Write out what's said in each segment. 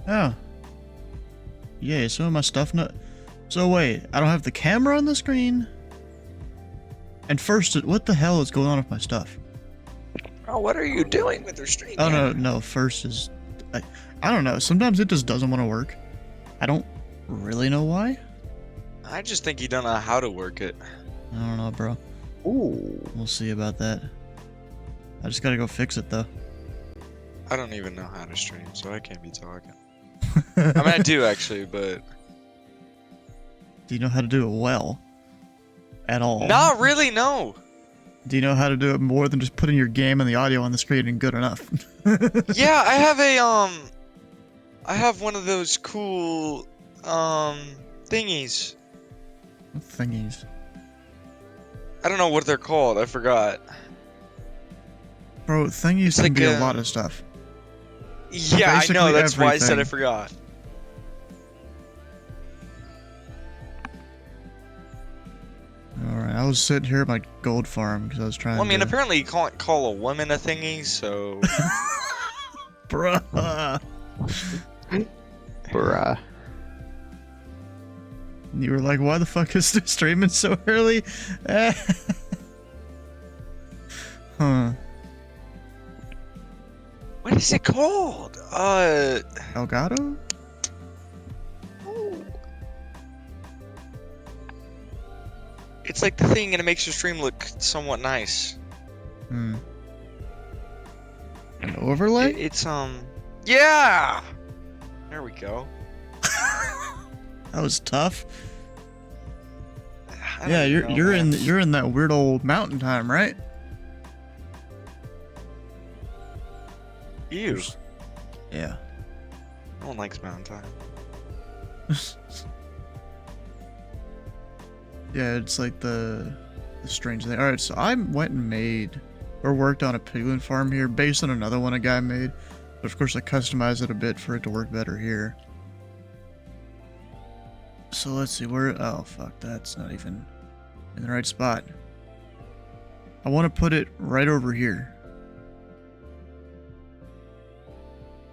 Oh. Yeah, some of my stuff not... So wait, I don't have the camera on the screen? And first, what the hell is going on with my stuff? Oh, what are you doing with your stream? Oh, no, first is... I don't know, sometimes it just doesn't want to work. I don't really know why. I just think you don't know how to work it. I don't know, bro. Ooh. We'll see about that. I just gotta go fix it, though. I don't even know how to stream, so I can't be talking. I mean, I do actually, but... Do you know how to do it well? At all? Not really, no. Do you know how to do it more than just putting your game and the audio on the screen and good enough? Yeah, I have I have one of those cool, thingies. What thingies? I don't know what they're called, I forgot. Bro, thingies It's can like be a lot of stuff. Yeah, I know, Basically that's why I said I everything. forgot. Alright, I was sitting here at my gold farm because I was trying Well, I mean, to... apparently you can't call a woman a thingy, so... Bruh! Bruh. You were like, why the fuck is this streaming so early? Huh. What is it called? Elgato? It's like the thing and it makes your stream look somewhat nice. Hmm. An overlay? It's, yeah! There we go. That was tough. I don't Yeah, even know, you're in that weird old mountain time, right? Ew. Yeah. No one likes mountain time. Yeah, it's like the strange thing. Alright, so I went and made or worked on a piglin farm here based on another one a guy made. But of course I customized it a bit for it to work better here. So let's see where... Oh, fuck, that's not even in the right spot. I want to put it right over here.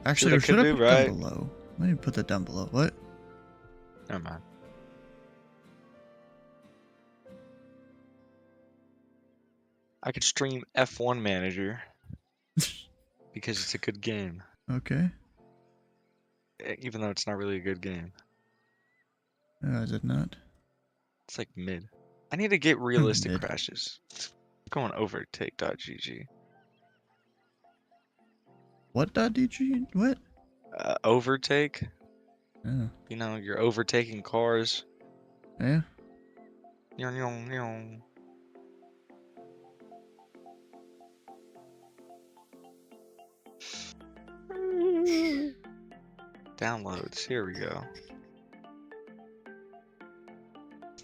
Actually, or should I put it down below? Let me put that down below. What? Never mind. I could stream F1 Manager because it's a good game, Okay. even though it's not really a good game. Is it not? It's like mid. I need to get realistic Mid. crashes. Go on overtake.gg. What.dg? What? Overtake. Oh, You know, you're overtaking cars. yeah. Nyong, nyong, nyong. Downloads. Here we go.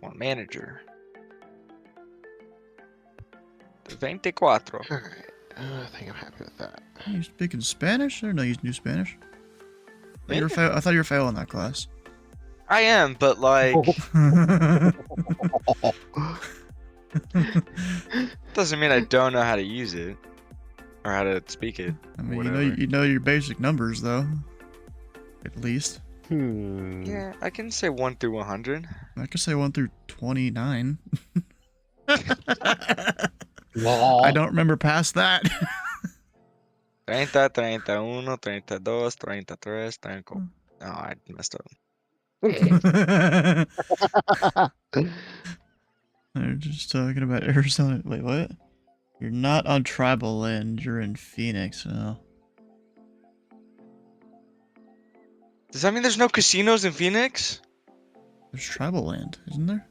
F1 Manager. TheFatRat. Alright. I think I'm happy with that. You speaking Spanish? Or no, you knew Spanish? Me? I thought you were failing that class. I am, but like, doesn't mean I don't know how to use it or how to speak it. I mean, Whatever. you know your basic numbers though. At least. Yeah, I can say 1 through 100. I could say 1 through 29. Lol. I don't remember past that. 30, 31, 32, 33, 34. Oh, I messed up. They're just talking about Arizona. Wait, what? You're not on tribal land. You're in Phoenix. Oh. Does that mean there's no casinos in Phoenix? There's tribal land, isn't there?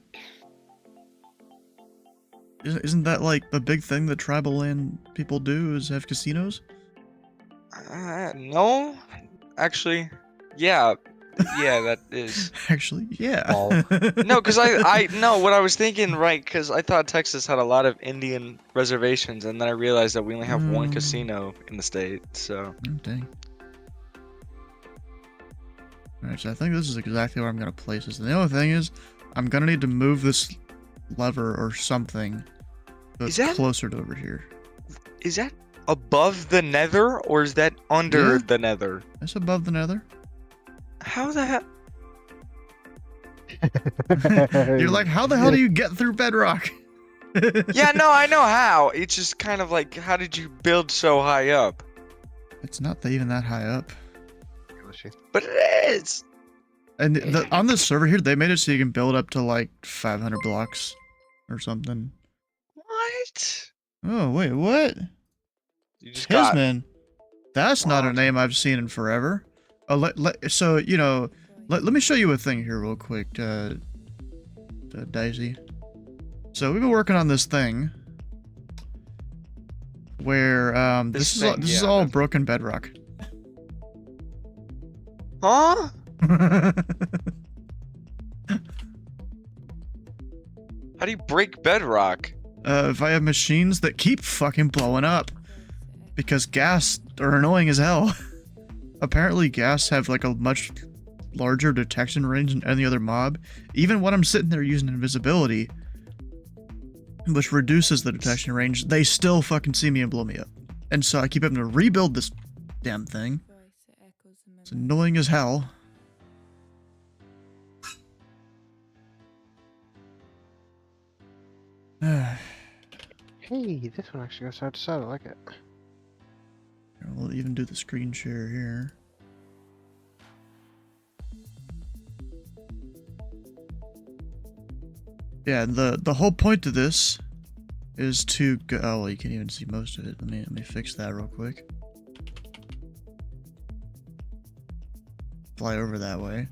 Isn't that like the big thing that tribal land people do is have casinos? No. Actually, yeah. Yeah, that is. Actually, yeah. Lol. No, because I no, what I was thinking, right, because I thought Texas had a lot of Indian reservations, and then I realized that we only have one casino in the state, so. Oh, dang. Alright, so I think this is exactly where I'm going to place this. And the other thing is, I'm going to need to move this lever or something so it's closer to over here. Is that above the nether, or is that under Yeah. the nether? That's above the nether. How the hell? You're like, how the hell do you get through bedrock? Yeah, no, I know how. It's just kind of like, how did you build so high up? It's not even that high up. But it is. And on this server here, they made it so you can build up to like 500 blocks or something. What? Oh, wait, what? You just got Hisman. That's not a robbed. name I've seen in forever. So, you know, let me show you a thing here real quick, Daisy. So we've been working on this thing where this is all broken bedrock. Huh? How do you break bedrock? Via machines that keep fucking blowing up because gas are annoying as hell. Apparently gas have like a much larger detection range than any other mob. Even when I'm sitting there using invisibility, which reduces the detection range, they still fucking see me and blow me up. And so I keep having to rebuild this damn thing. It's annoying as hell. Hey, this one actually goes side to side. I like it. We'll even do the screen share here. Yeah, the whole point of this is to go. Oh, well, you can't even see most of it. Let me fix that real quick. Fly over that way.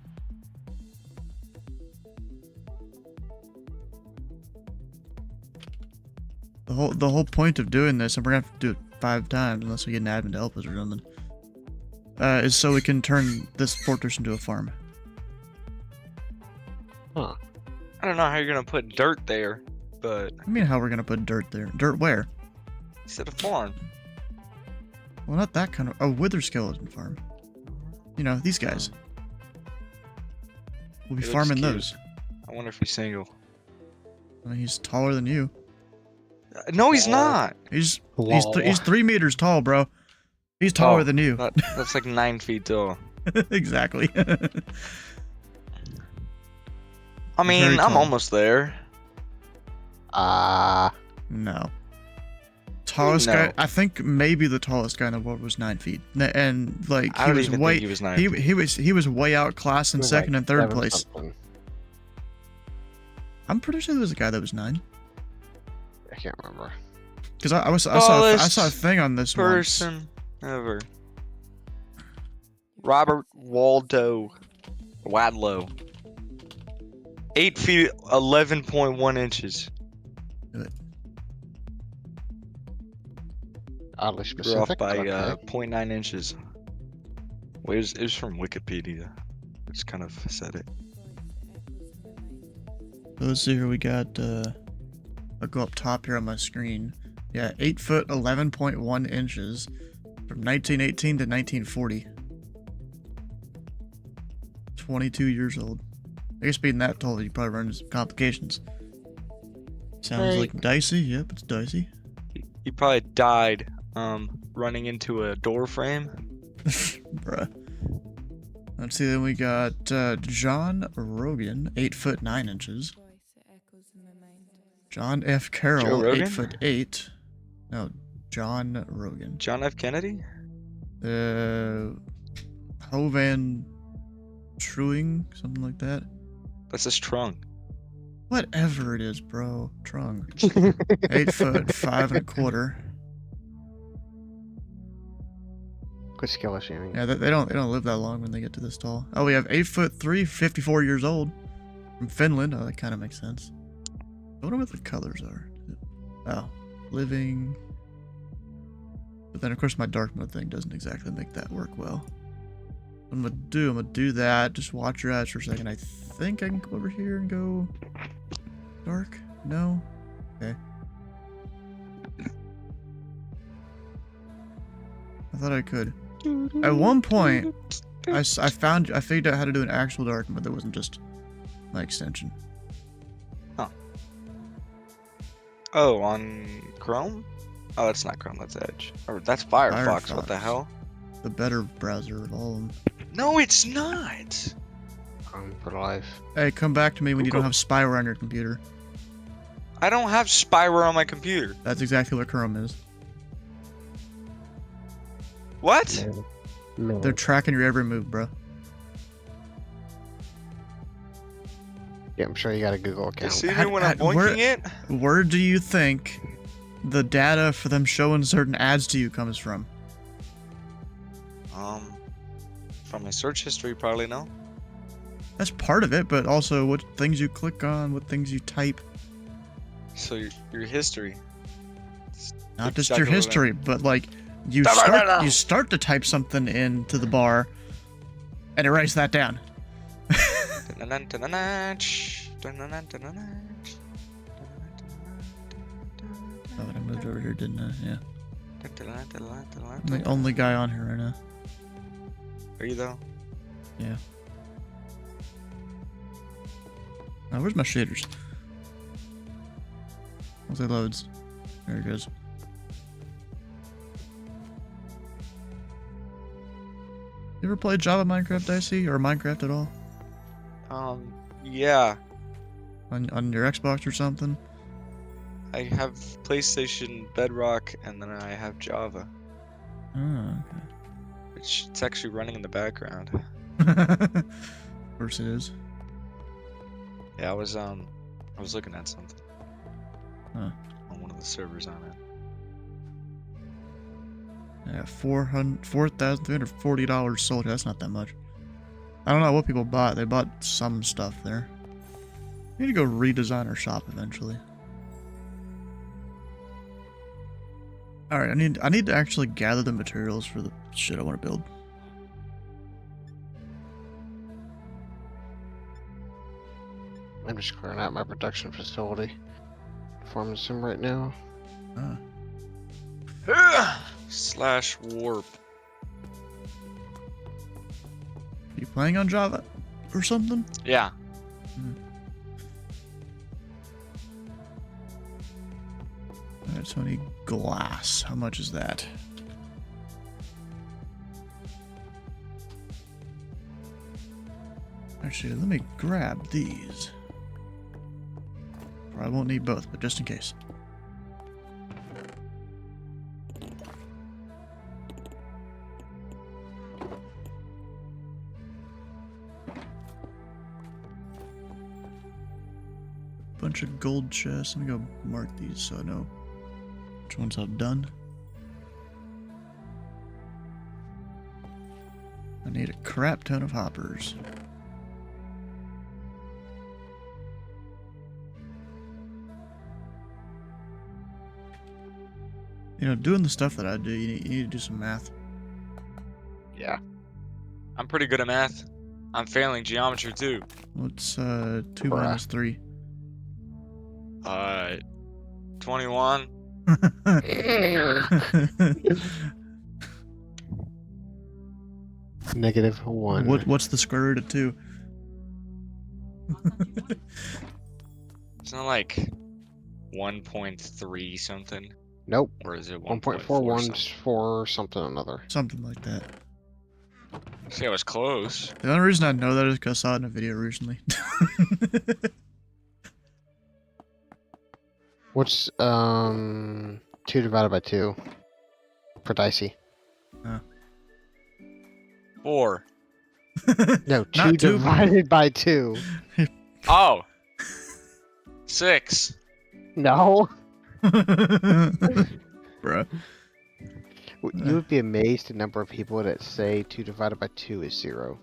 The whole point of doing this, and we're gonna have to do it 5 times unless we get an admin to help us or something, is so we can turn this fortress into a farm. Huh. I don't know how you're gonna put dirt there, but I mean, how we're gonna put dirt there? Dirt where? instead of farm. Well, not that kind of. A wither skeleton farm. You know, these guys. We'll be He looks farming cute. those. I wonder if he's single. I mean, he's taller than you. No, he's not. He's Lol. he's 3 meters tall, bro. He's taller Oh, than you. That's like 9 feet tall. Exactly. I mean, Very I'm tall. almost there. No. Tallest No. guy. I think maybe the tallest guy in the world was 9 feet, and like I he don't was even way think he was 9 he was way outclassed in second and third place. Something. I'm pretty sure there was a guy that was 9. I can't remember. Because I saw Tallest a thing on this once. person ever. Robert Wadlow. 8 feet 11.1 inches. Oddly Grew specific. off by but okay. 0.9 inches. Well, it was from Wikipedia. Which kind of said it. So let's see here. We got. I'll go up top here on my screen. Yeah, 8 foot 11.1 inches from 1918 to 1940. 22 years old. I guess being that tall, you probably run into some complications. Sounds Right. like dicey. Yep, it's dicey. He probably died running into a door frame. Bruh. Let's see, then we got John Rogan, 8 foot 9 inches. John F. Joe Carroll, Rogan? 8 foot 8. No, John Rogan. John F. Kennedy? Ho Van Truing, something like that. That's his trunk. Whatever it is, bro. Trung. 8 foot 5 1/4. Quit skill shaming. Yeah, they don't live that long when they get to this tall. Oh, we have 8 foot 3, 54 years old, from Finland. Oh, that kind of makes sense. I wonder what the colors are. Oh, living. But then of course my dark mode thing doesn't exactly make that work well. What I'm gonna do that. Just watch your eyes for a second. I think I can come over here and go dark. No. Okay. I thought I could. At one point, I figured out how to do an actual dark mode that wasn't just my extension. Oh, on Chrome? Oh, that's not Chrome, that's Edge. Or that's Firefox. What the Firefox. hell? The better browser of all of them. No, it's not. For life. Hey, come back to me when you don't Google. have spyware on your computer. I don't have spyware on my computer. That's exactly what Chrome is. What? No. They're tracking your every move, bro. Yeah, I'm sure you got a Google You account. see me when I'm where- boinking it? Where do you think the data for them showing certain ads to you comes from? From my search history, probably no. That's part of it, but also what things you click on, what things you type. So your history. Not just Exactly your what I- history, but like you start to type something into the bar, and it writes that down. Oh, Oh, I moved over here, didn't I? Yeah. I'm the only guy on here right now. Are you though? Yeah. Now, where's my shaders? Once it loads. There it goes. You ever played Java Minecraft, Dicey? Or Minecraft at all? Yeah. On your Xbox or something? I have PlayStation, Bedrock, and then I have Java, Oh, which it's actually running in the background. okay. Of course it is. Yeah, I was looking at something Huh. on one of the servers on it. Yeah, $4,340 sold. That's not that much. I don't know what people bought. They bought some stuff there. We need to go redesign our shop eventually. Alright, I need to actually gather the materials for the shit I want to build. I'm just clearing out my production facility. Forming sim right now. Slash warp. Are you playing on Java or something? Yeah. Alright, so I need glass. How much is that? Actually, let me grab these. Probably won't need both, but just in case. Bunch of gold chests. Let me go mark these so I know which ones I've done. I need a crap ton of hoppers. You know, doing the stuff that I do, you need to do some math. Yeah. I'm pretty good at math. I'm failing geometry too. What's 2 Bruh. minus 3? 21. -1. What's the square root of 2? It's not like 1.3 something, Nope. or is it 1.41 something another. Something like that. See, I was close. The only reason I know that is because I saw it in a video recently. What's 2 divided by 2 for Dicey? 4. No, 2 Not 2. divided by 2. Oh. 6. No. Bruh. You would be amazed the number of people that say 2 divided by 2 is 0.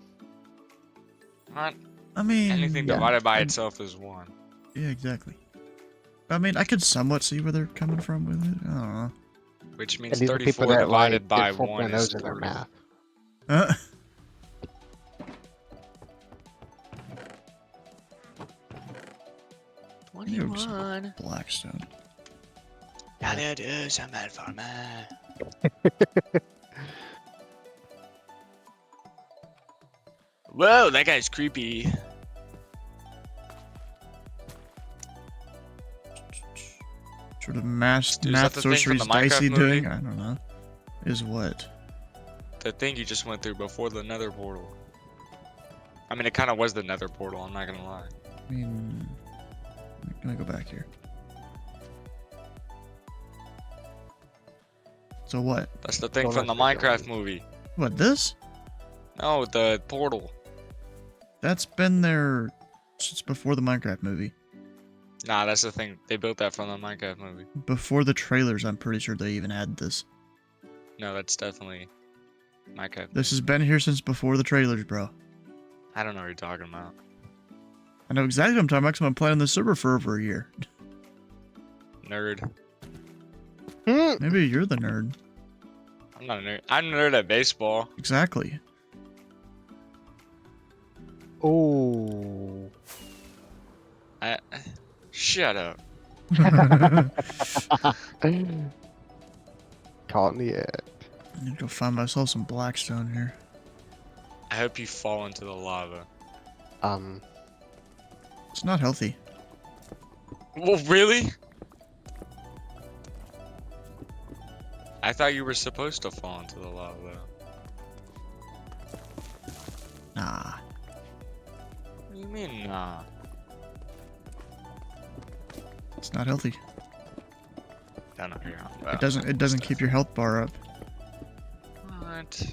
Not I mean, anything yeah. divided by I- itself is 1. Yeah, exactly. I mean, I could somewhat see where they're coming from with it. I don't know. Which And means these are people 34 that divided by did 1 is 4.0s in their 3. math. Uh, you have some Blackstone. Gotta do something for me. Whoa, that guy's creepy. Sort of math Is that the thing sorcery from is the Dicey Minecraft doing? movie? I don't know. Is what? The thing you just went through before the nether portal. I mean, it kind of was the nether portal, I'm not gonna lie. I mean, let me go back here. So what? That's the thing Don't from the actually go Minecraft movie. What, this? No, the portal. That's been there since before the Minecraft movie. Nah, that's the thing. They built that from the Minecraft movie. Before the trailers, I'm pretty sure they even had this. No, that's definitely Minecraft. This has been here since before the trailers, bro. I don't know what you're talking about. I know exactly what I'm talking about because I've been playing this server for over a year. Nerd. Maybe you're the nerd. I'm not a nerd. I'm a nerd at baseball. Exactly. Oh. Shut up. Caught in the act. I need to go find myself some blackstone here. I hope you fall into the lava. It's not healthy. Well, really? I thought you were supposed to fall into the lava, though. Nah. What do you mean, nah? It's not healthy. I don't know here. Well, It doesn't keep your health bar up. What? So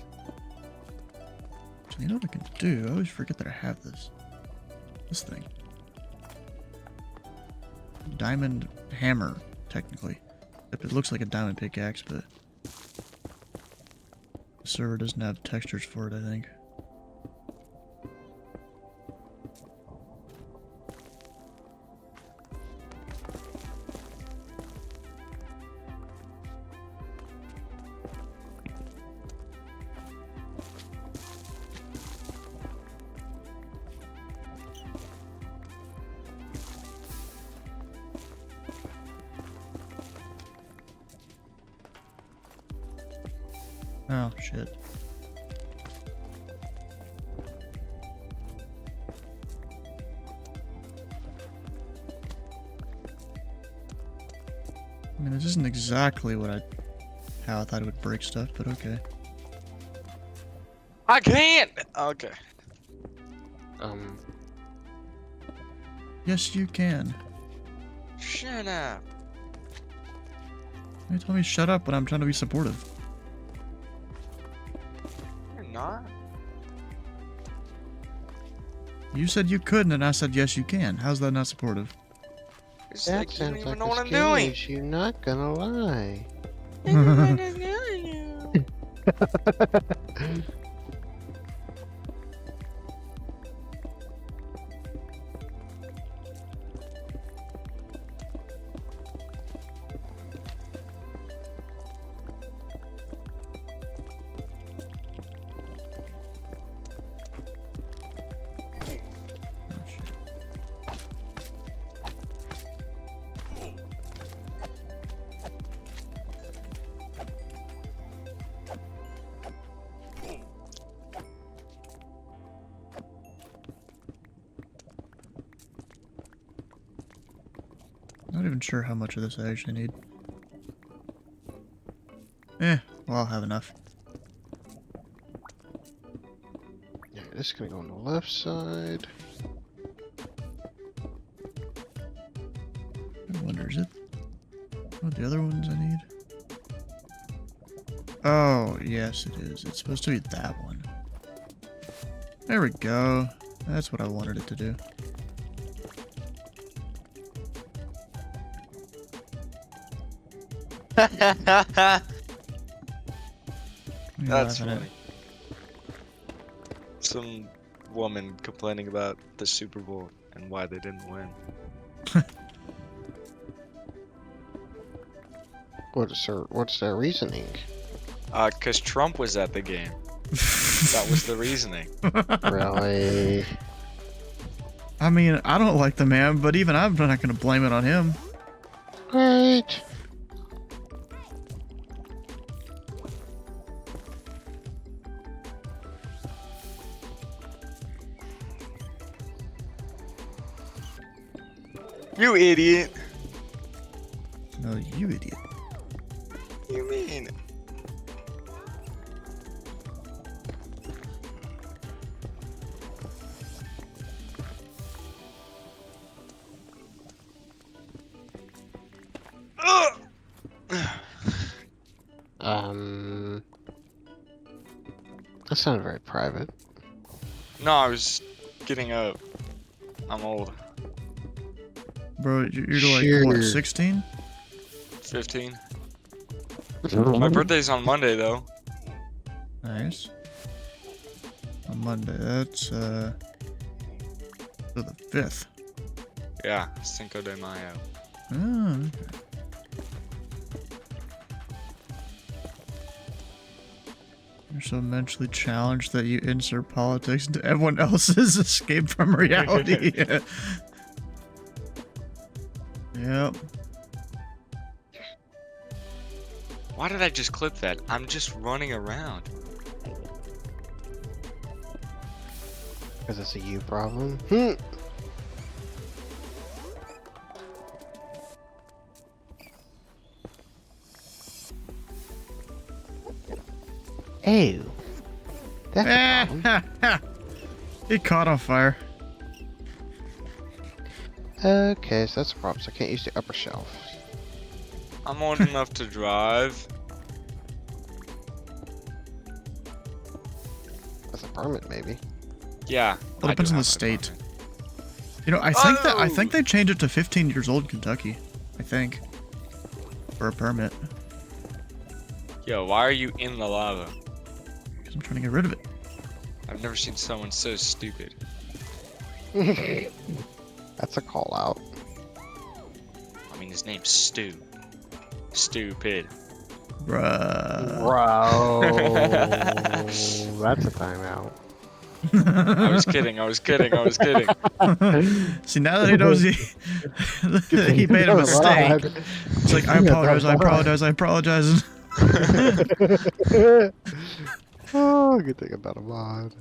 you know what I can do? I always forget that I have this. This thing. Diamond hammer, technically. Except it looks like a diamond pickaxe, but the server doesn't have textures for it, I think. Oh, shit. I mean, this isn't exactly how I thought it would break stuff, but okay. I can't! Okay. Yes, you can. Shut up. You tell me shut up when I'm trying to be supportive. You're not. You said you couldn't, and I said yes, you can. How's that not supportive? It's That like you don't sounds even like know a what I'm skill doing. issue, not gonna lie. Oh, shit. Not even sure how much of this I actually need. Well, I'll have enough. Yeah, this is gonna go on the left side. I wonder, is it what the other ones I need? Oh, yes it is. It's supposed to be that one. There we go. That's what I wanted it to do. You're That's laughing at- funny. Some woman complaining about the Super Bowl and why they didn't win. What's their reasoning? 'Cause Trump was at the game. That was the reasoning. Really? I mean, I don't like the man, but even I'm not going to blame it on him. Right. You idiot. No, you idiot. You mean? That sounded very private. No, I was getting up. I'm old. Bro, you're like, Sure. what, 16? 15. My birthday's on Monday, though. Nice. On Monday, that's, so the 5th. Yeah, Cinco de Mayo. Oh, okay. You're so mentally challenged that you insert politics into everyone else's escape from reality. Yep. Why did I just clip that? I'm just running around. Because it's a you problem. Ew. That's a problem. He caught on fire. Okay, so that's a problem. So I can't use the upper shelf. I'm old enough to drive. That's a permit, maybe. Yeah. Well, it depends on the state. You know, I think they changed it to 15 years old in Kentucky. I think. For a permit. Yo, why are you in the lava? Because I'm trying to get rid of it. I've never seen someone so stupid. That's a call out. I mean, his name's Stu. Stupid. Bruh. Bro. That's a timeout. I was kidding. See, now that he knows he made a mistake, it's like, I apologize. Oh, good thing about a mod.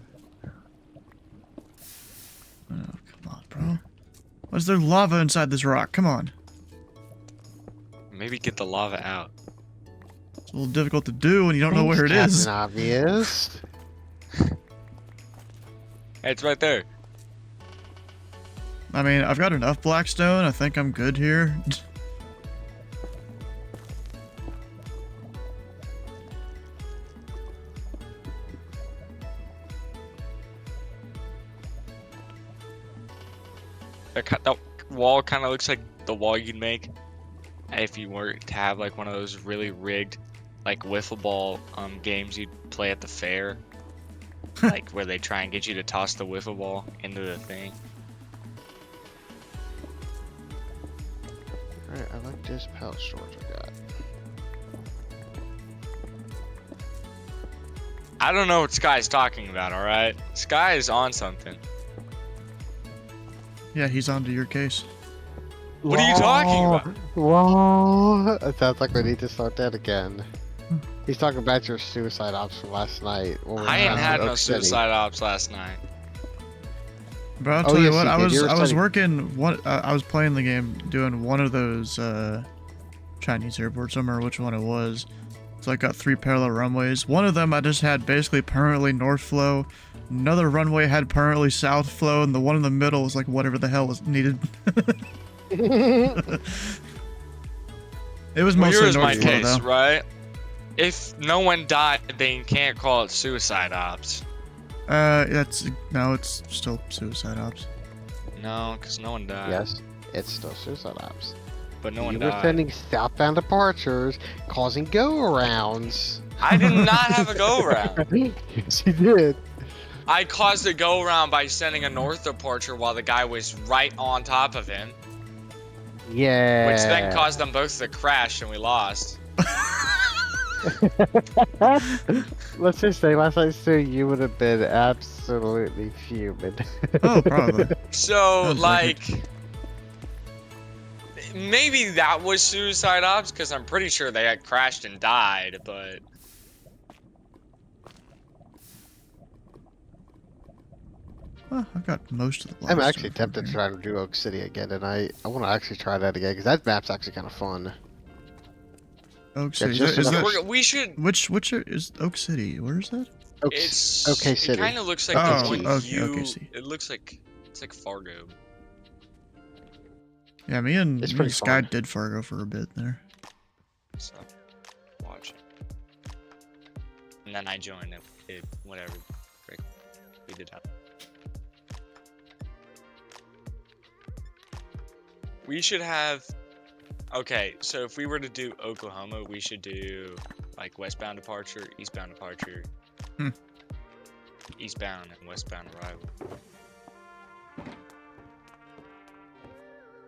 Oh, come on, bro. Why is there lava inside this rock? Come on. Maybe get the lava out. It's a little difficult to do when you don't know where it is. Captain Obvious. Hey, it's right there. I mean, I've got enough blackstone. I think I'm good here. That wall kind of looks like the wall you'd make if you were to have like one of those really rigged, like wiffle ball games you'd play at the fair, like where they try and get you to toss the wiffle ball into the thing. Alright, I like this pouch storage I got. I don't know what Sky's talking about. All right, Sky is on something. Yeah, he's onto your case. What are you talking about? Whoa! It sounds like we need to start that again. He's talking about your suicide ops from last night. When we I were ain't down had in no Oak City. suicide ops last night. But I'll Oh, tell you yes, what, you I did. was You were studying. working I was playing the game doing one of those Chinese airports. I don't remember which one it was. So I got 3 parallel runways. One of them I just had basically permanently north flow. Another runway had permanently south flow, and the one in the middle was like whatever the hell was needed. It was Well, mostly here's north my flow case, though. right? If no one died, then you can't call it suicide ops. It's still suicide ops. No, because no one died. Yes, it's still suicide ops. But no one You were died. sending southbound departures, causing go-arounds. I did not have a go-around. Yes, you did. I caused a go-around by sending a north departure while the guy was right on top of him. Yeah. Which then caused them both to crash and we lost. Let's just say last night, Stu, you would have been absolutely fuming. Oh, probably. So, Sounds like, like maybe that was suicide ops because I'm pretty sure they had crashed and died, but... Well, I've got most of the I'm blackstone actually from tempted to here. try to do Oak City again, and I want to actually try that again because that map's actually kind of fun. Oak Yeah, City. just Is enough- that, We should... which is Oak City? Where is that? It's... Okay, It City. kind of looks like Oh, the one okay, you... okay, see. It looks like... It's like Fargo. Yeah, me and It's pretty Sky fun. did Fargo for a bit there. so watch it. And then I joined it. Whatever. Frick, we did that. We should have. Okay, so if we were to do Oklahoma, we should do like westbound departure, eastbound departure, eastbound and westbound arrival.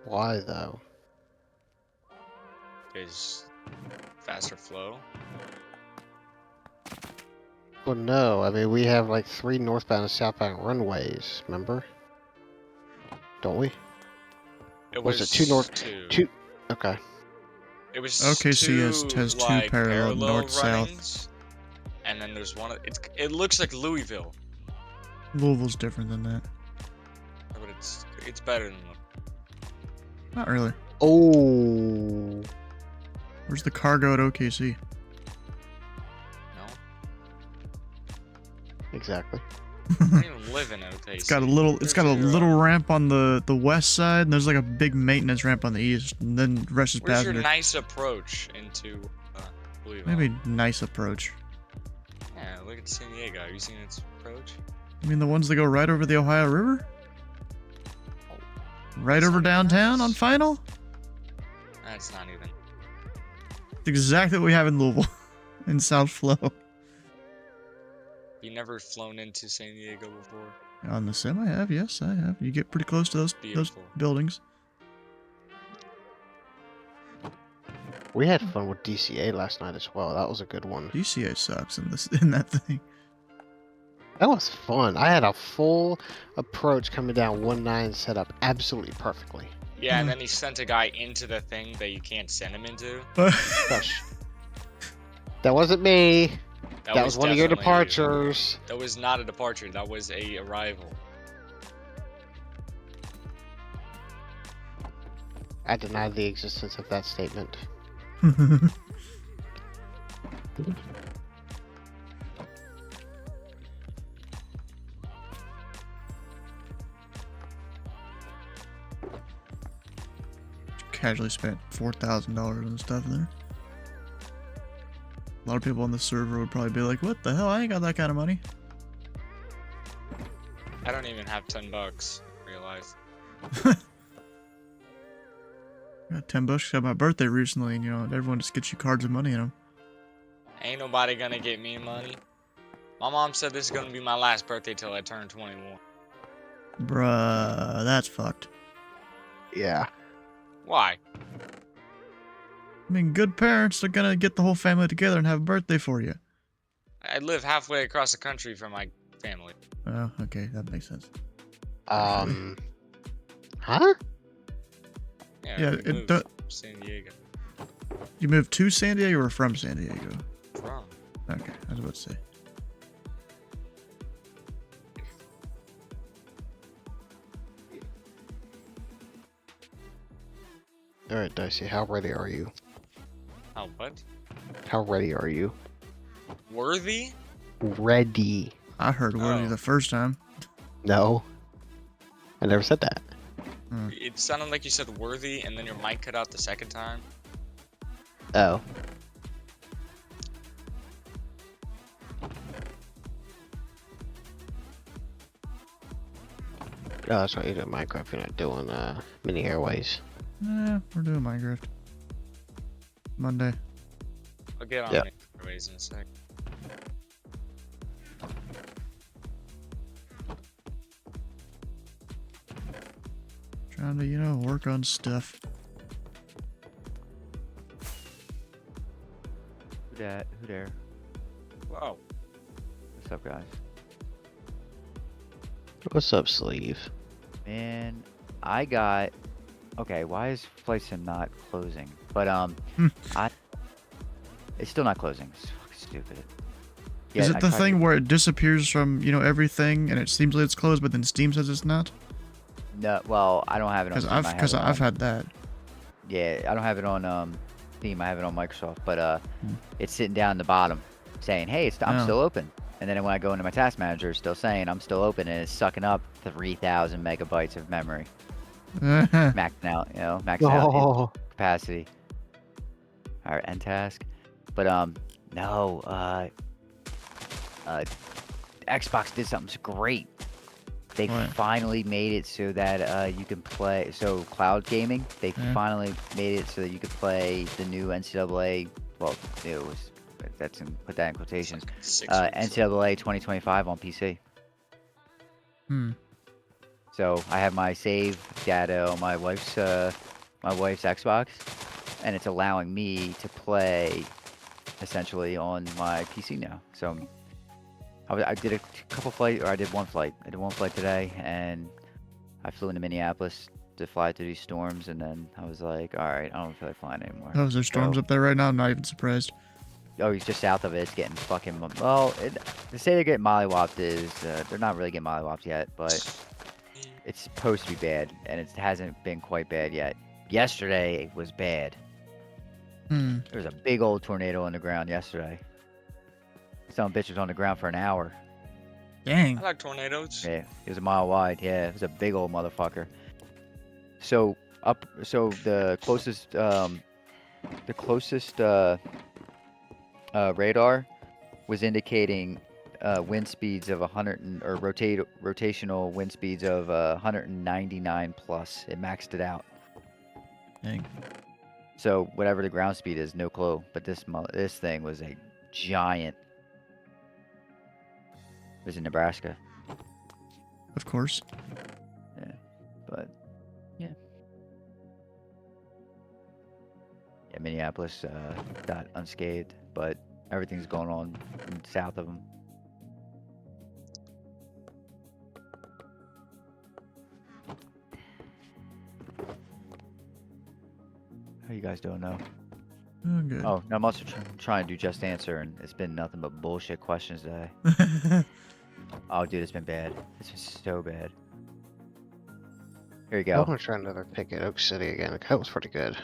Why though? Is faster flow. Well, no. I mean, we have like 3 northbound and southbound runways. Remember? Don't we? It Was was it 2 north? two. 2. Okay. It was OKC two, has two like, parallel north-south. runnings, and then there's one. It looks like Louisville, Louisville's different than that. but it's better than. Not really. Oh. Where's the cargo at OKC? No, Exactly. I don't even live in OKC. It's got a little ramp on the west side, and there's like a big maintenance ramp on the east, and then the rest is Where's passenger. your nice approach into Louisville? Maybe nice approach. Yeah, look at San Diego. Have you seen its approach? I mean the ones that go right over the Ohio River? Right over downtown on Final? That's not even. It's exactly what we have in Louisville. In South Flow. You never flown into San Diego before? On the sim I have, yes I have. You get pretty close to those Beautiful. buildings. We had fun with DCA last night as well. That was a good one. DCA sucks in that thing. That was fun. I had a full approach coming down 1-9 set up absolutely perfectly. Yeah, and then he sent a guy into the thing that you can't send him into. Gosh. That wasn't me. That was one of your definitely you. departures. That was not a departure. That was a arrival. I deny the existence of that statement. Casually spent $4,000 on stuff there. A lot of people on the server would probably be like, what the hell? I ain't got that kind of money. I don't even have $10. Realize. I got 10 bucks. Got my birthday recently, and you know, everyone just gets you cards of money in them. Ain't nobody gonna get me money. My mom said this is gonna be my last birthday till I turn 21. Bruh, that's fucked. Yeah. Why? I mean, good parents are gonna get the whole family together and have a birthday for you. I live halfway across the country from my family. Oh, okay, that makes sense. Huh? Yeah, we it moved do- from San Diego. You moved to San Diego or from San Diego? From. Okay, I was about to say. Alright, Dicey, how ready are you? Oh, what? How ready are you? Worthy? Ready. I heard worthy Oh. the first time. No. I never said that. It sounded like you said worthy, and then your mic cut out the second time. Oh. Oh, that's right, you're doing Minecraft, you're not doing Mini Airways. Yeah, we're doing Minecraft. Monday. I'll get on Yep. Airways in a sec. Trying to, you know, work on stuff. Who dat? Who there? Wow. What's up, guys? What's up, Sleeve? Man, I got. Okay, why is Flight Sim not closing? But it's still not closing. It's fucking stupid. Is Yeah, it the thing where it disappears from, you know, everything and it seems like it's closed, but then Steam says it's not? No, well, I don't have it on. Because Steam. I've had that. Yeah, I don't have it on Steam. I have it on Microsoft, but it's sitting down the bottom, saying, "Hey, I'm Oh. still open." And then when I go into my task manager, it's still saying I'm still open, and it's sucking up 3,000 megabytes of memory, maxing out, maxing out Oh, capacity. All right, end task. But no, Xbox did something great. They What? finally made it so that you can play. So cloud gaming, they Yeah. finally made it so that you could play the new NCAA. Well, it was put that in quotations. 6 weeks. NCAA 2025 on PC. Hmm. So I have my save data on my wife's Xbox, and it's allowing me to play essentially on my PC now. So I did a couple flights, or I did one flight. I did one flight today, and I flew into Minneapolis to fly through these storms, and then I was like, all right, I don't feel like flying anymore. Oh, is there storms So- up there right now? I'm not even surprised. Oh, he's just south of it. It's getting fucking. Well, to say they're getting mollywopped is they're not really getting mollywopped yet, but it's supposed to be bad, and it hasn't been quite bad yet. Yesterday was bad. Hmm. There was a big old tornado on the ground yesterday. Some bitch was on the ground for an hour. Dang. I like tornadoes. Yeah, it was a mile wide. Yeah, it was a big old motherfucker. So the closest radar was indicating wind speeds of 100 or rotational wind speeds of 199 plus. It maxed it out. Dang. So whatever the ground speed is, no clue. But this thing was a giant. It was in Nebraska. Of course. Yeah, but yeah. Yeah, Minneapolis got unscathed, but everything's going on south of them. How you guys doing now? Oh, good. Oh, no, I'm also trying to do Just Answer, and it's been nothing but bullshit questions today. Oh, dude, it's been bad. It's been so bad. Here you I'm go. gonna try another pick at Oak City again. That was pretty good.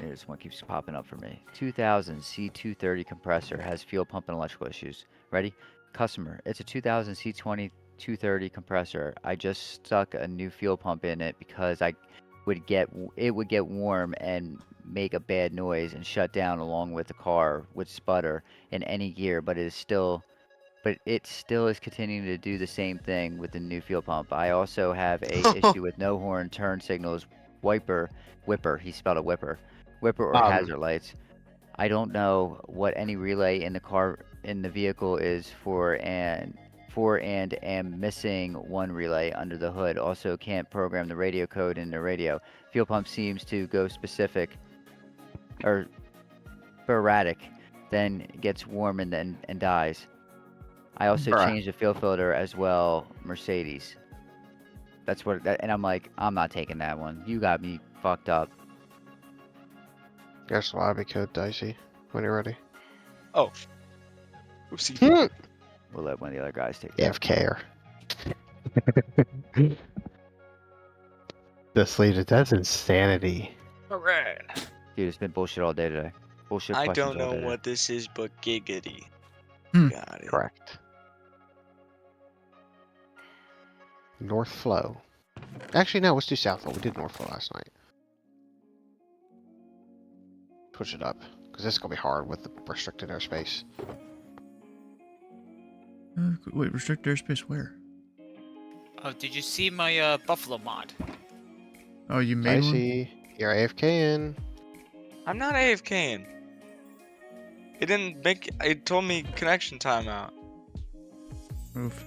This one keeps popping up for me. 2000 C230 compressor has fuel pump and electrical issues. Ready? Customer, it's a 2000 C20 230 compressor. I just stuck a new fuel pump in it because it would get warm and make a bad noise and shut down along with the car would sputter in any gear, but it still is continuing to do the same thing with the new fuel pump. I also have a issue with no horn turn signals, whipper, he spelled a whipper or hazard lights. I don't know what any relay in the vehicle is for and am missing one relay under the hood. Also can't program the radio code in the radio. Fuel pump seems to go specific or sporadic, then gets warm and dies. I also Bruh. changed the fuel filter as well, Mercedes. And I'm like, I'm not taking that one. You got me fucked up. There's lobby code, Dicey. When you're ready. Oh. Oopsie. We'll let one of the other guys take that. AFK. This lead, that's insanity. Alright. Dude, it's been bullshit all day today. Bullshit I questions don't all know day today. what this is, but giggity. Hmm. Got it. Correct. North Flow. Actually, no, let's do South Flow. We did North Flow last night. Push it up, because this is going to be hard with the restricted airspace. Wait, restrict airspace where? Oh, did you see my Buffalo mod? Oh, you made one? Dicey, you're AFK in. I'm not AFKing. It didn't make. It told me connection timeout. Oof.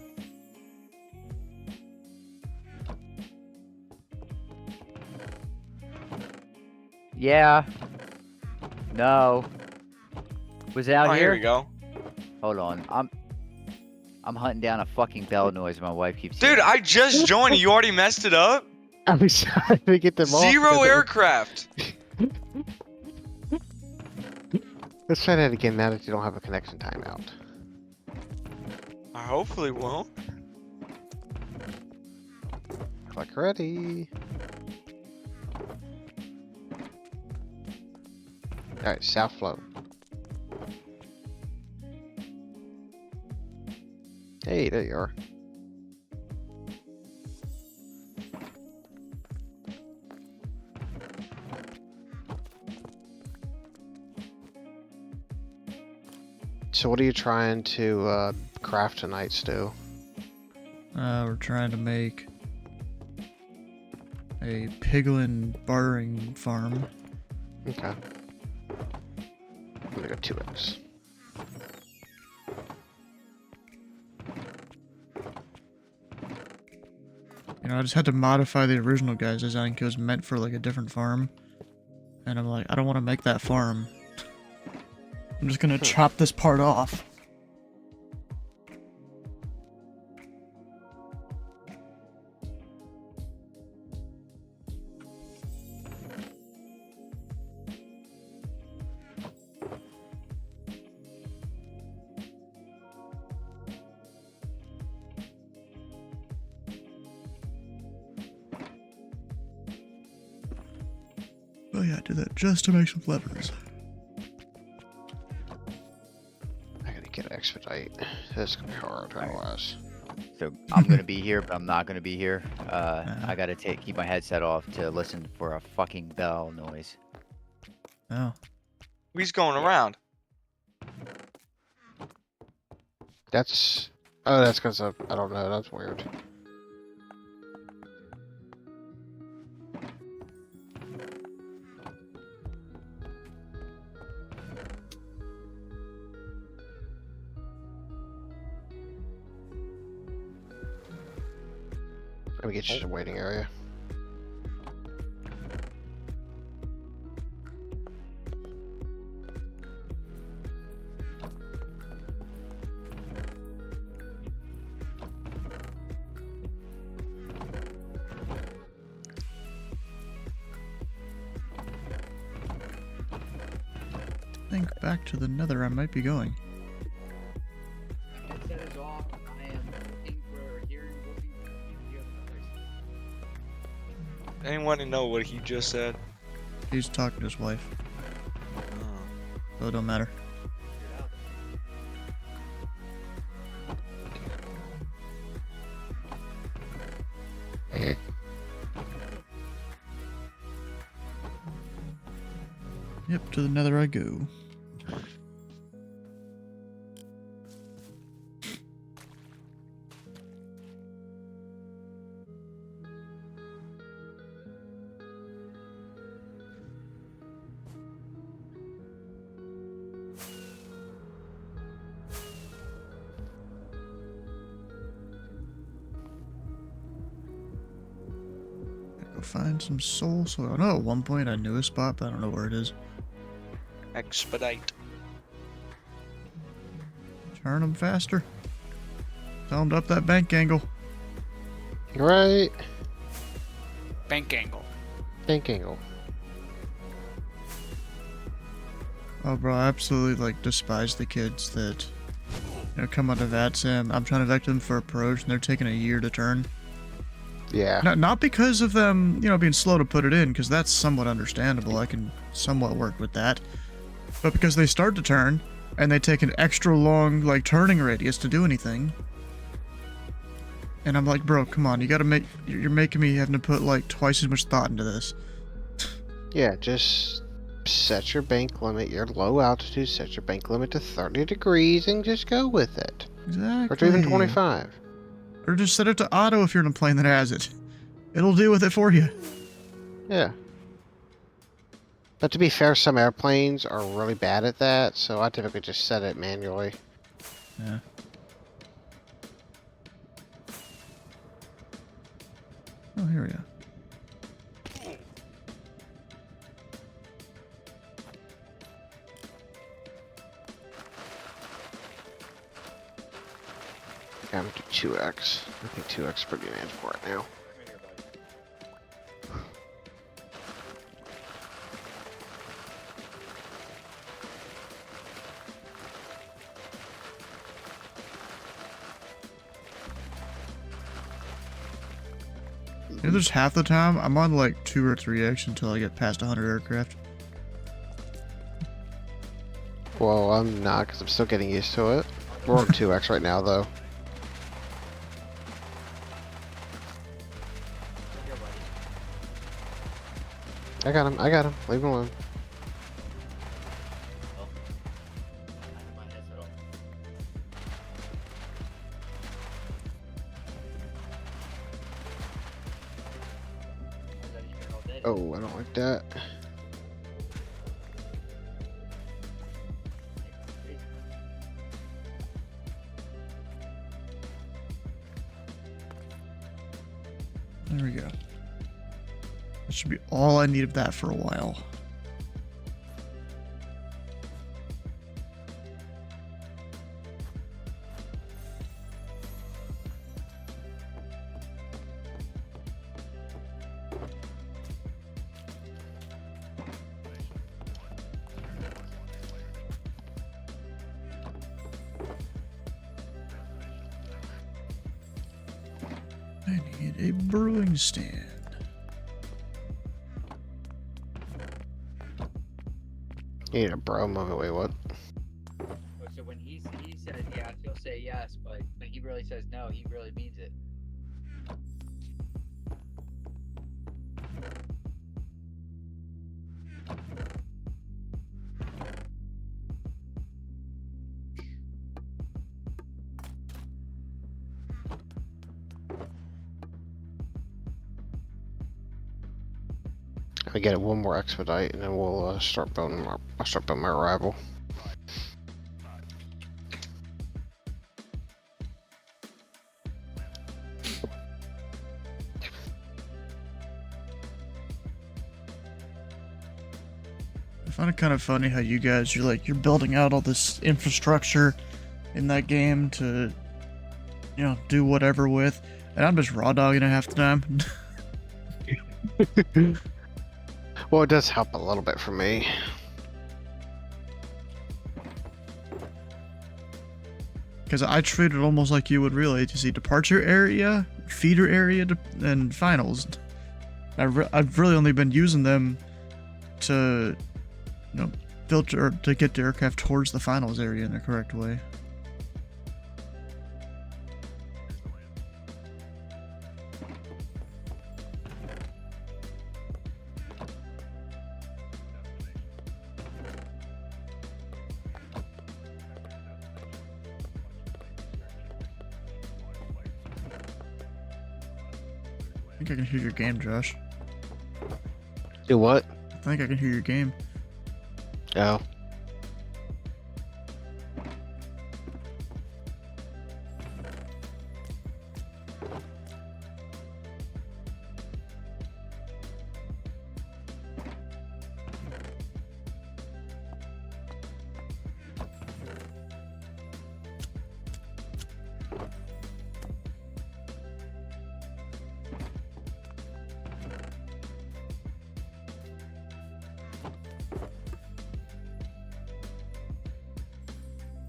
Yeah. No. Was it out Oh, here? here we go. Hold on. I'm hunting down a fucking bell noise my wife keeps Dude, hearing. I just joined. You already messed it up? I was trying to get them off. Zero aircraft. Let's try that again now that you don't have a connection timeout. I hopefully won't. Click ready. Alright, South Flow. Hey, there you are. So what are you trying to craft tonight, Stu? We're trying to make a piglin bartering farm. Okay. I'm gonna go 2x. You know, I just had to modify the original guy's design because it was meant for like a different farm. And I'm like, I don't want to make that farm. I'm just gonna chop this part off. Oh yeah, I did that just to make some flippers. I gotta get expedite. This is gonna be hard otherwise. So I'm gonna be here, but I'm not gonna be here. I gotta keep my headset off to listen for a fucking bell noise. Oh. He's going around. That's... Oh, that's because of... I don't know, that's weird. Let me get you to the waiting area. Think back to the nether I might be going. Headset is off. I am looking for hearing, looking for the other place. Anyone to know what he just said? He's talking to his wife, Oh. so it don't matter. Yep, to the nether I go. Go find some soul soil. I know at one point I knew a spot, but I don't know where it is. Expedite. Turn them faster. Tell them to up that bank angle. Right. Bank angle. Bank angle. Oh, bro, I absolutely like despise the kids that come onto VATSIM. I'm trying to vect them for approach, and they're taking a year to turn. Yeah. Not because of them, being slow to put it in, because that's somewhat understandable. I can somewhat work with that. But because they start to turn, and they take an extra long, turning radius to do anything. And I'm like, bro, come on, you're making me having to put, twice as much thought into this. Yeah, just set your bank limit, your low altitude, set your bank limit to 30 degrees and just go with it. Exactly. Or to even 25. Or just set it to auto if you're in a plane that has it. It'll deal with it for you. Yeah. But to be fair, some airplanes are really bad at that, so I typically just set it manually. Yeah. Oh, here we go. Yeah, I'm gonna do 2x. I think 2x is pretty manageable right now. There's half the time I'm on 2 or 3x until I get past 100 aircraft. Well, I'm not, because I'm still getting used to it. We're on 2x right now, though. I got him, Leave him alone. Oh, I don't like that. There we go. That should be all I need of that for a while. I need a brewing stand. You need a bro moment. Wait, what? So when he says yes, he'll say yes, but when he really says no, he really means it. I get one more expedite, and then we'll start building. I'll start building my arrival. I find it kind of funny how you guys, you're building out all this infrastructure in that game to, you know, do whatever with, and I'm just raw dogging it half the time. Well, it does help a little bit for me. Because I treat it almost like you would really. You see departure area, feeder area, and finals. I've really only been using them to, you know, filter to get the aircraft towards the finals area in the correct way. I think I can hear your game, Josh. Do what? I think I can hear your game. Oh.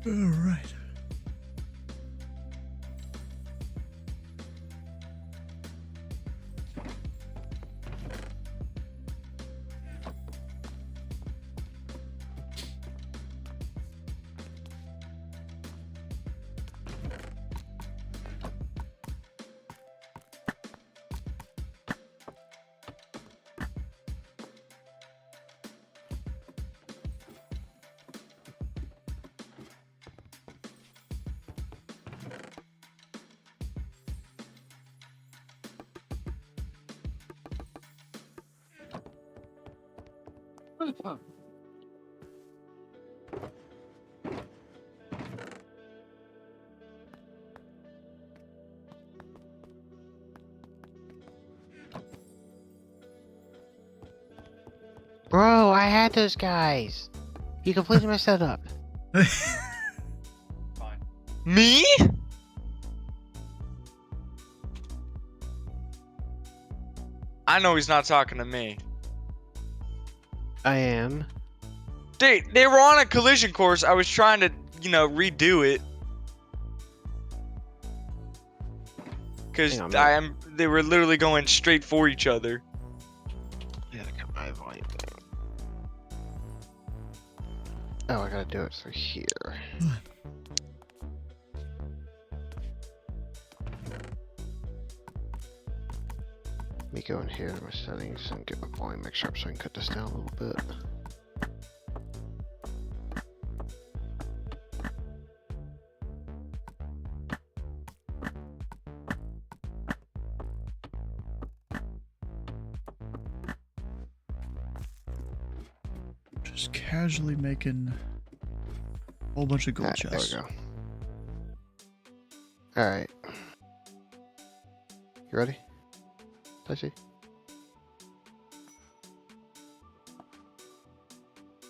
All right. Bro, I had those guys. You completed my setup. Fine. Me? I know he's not talking to me. I am. They were on a collision course. I was trying to, you know, redo it. Cause Hang on, they were literally going straight for each other. Yeah, I got my volume down. Oh, I gotta do it through here. Let me go in here to my settings and get my volume mixed up so I can cut this down a little bit. Just casually making a whole bunch of gold Alright, there we chests. go. Alright. You ready? Dicey?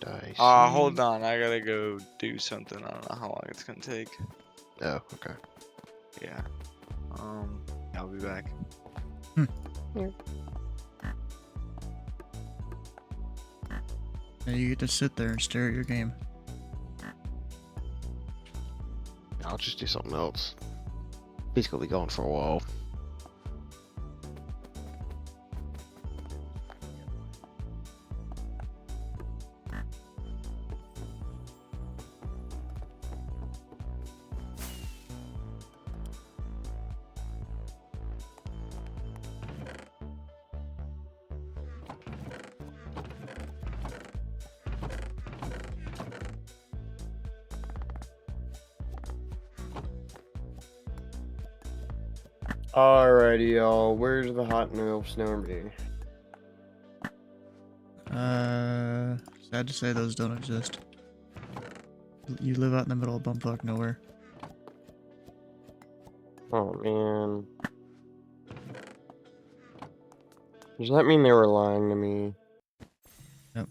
Dicey. Hold on, I gotta go do something. I don't know how long it's gonna take. Oh, okay. Yeah. I'll be back. And you get to sit there and stare at your game. I'll just do something else. He's gonna be gone for a while. Alrighty, y'all. Where's the hot milfs near me? Sad to say those don't exist. You live out in the middle of bumfuck nowhere. Oh man. Does that mean they were lying to me? Yep.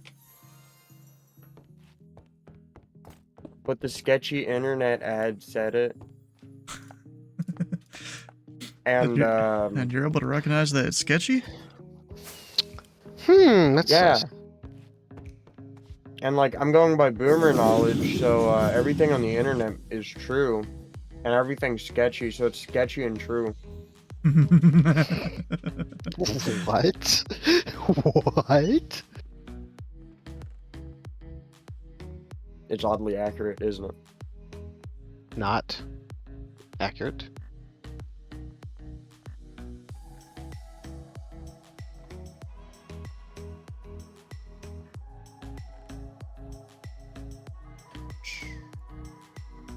But the sketchy internet ad said it. And And you're able to recognize that it's sketchy? That's yeah. nice. And like I'm going by boomer knowledge, so everything on the internet is true. And everything's sketchy, so it's sketchy and true. What? What? It's oddly accurate, isn't it? Not accurate.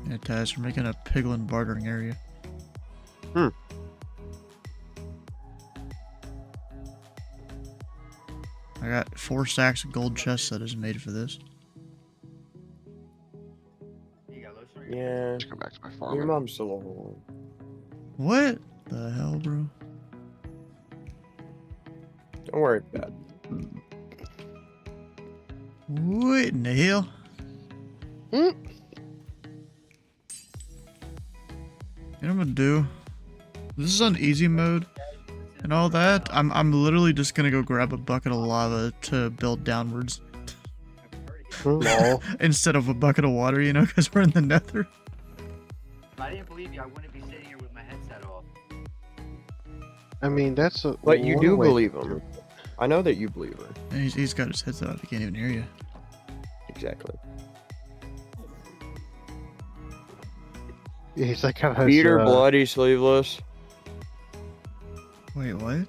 Yeah, Taz, we're making a Piglin bartering area. Hmm. I got 4 stacks of gold chests that is made for this. Yeah. Let's go back to my Your farm. mom's still a whore. What the hell, bro? Don't worry about it. What in the hell? Hmm? You know what I'm gonna do? This is on easy mode and all that. I'm literally just gonna go grab a bucket of lava to build downwards Lol. instead of a bucket of water, you know, because we're in the nether. If I didn't believe you, I wouldn't be sitting here with my headset off. I mean, that's a. But you one do way to believe do him. it. I know that you believe her. And he's got his headset off. He can't even hear you. Exactly. Yeah, he's like kind of. Beat her bloody sleeveless. Wait, what?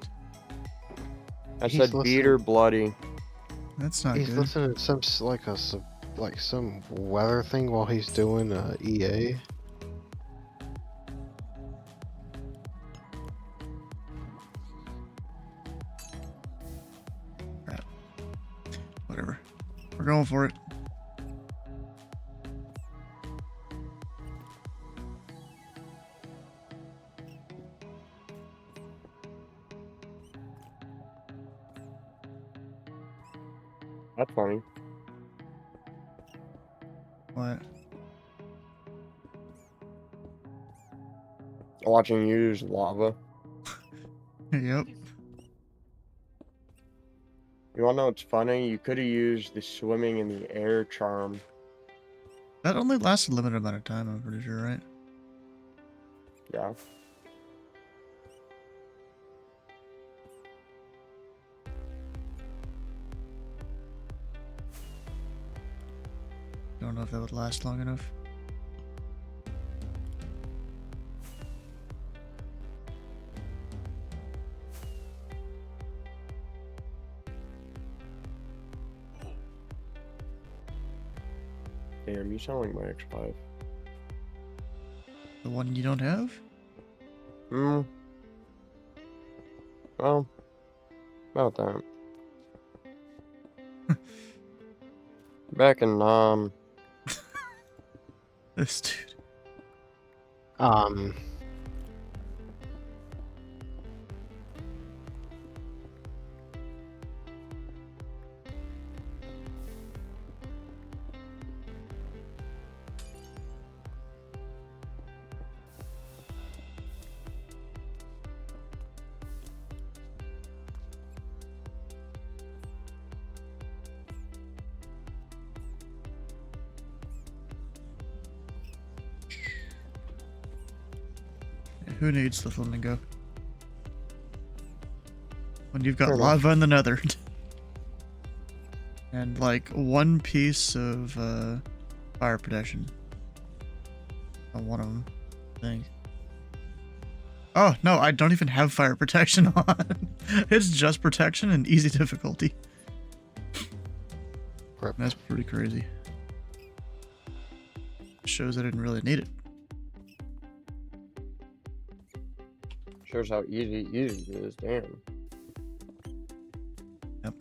I He's said beat listening. her bloody. That's not He's good. listening to some weather thing while he's doing EA. Whatever. We're going for it. That's funny. What? Watching you use lava. Yep. You wanna know what's funny? You could have used the swimming in the air charm. That only lasts a limited amount of time, I'm pretty sure, right? Yeah. Don't know if that would last long enough. Damn, you sound like my X5. The one you don't have? Hmm. Well, about that. Back in This dude. Um, Who needs the flamingo? When you've got Fair enough. lava in the nether. And like one piece of fire protection. On one of them, I think. Oh, no, I don't even have fire protection on. It's just protection and easy difficulty. Rip. That's pretty crazy. Shows I didn't really need it. shows how easy it is. Damn. Yep.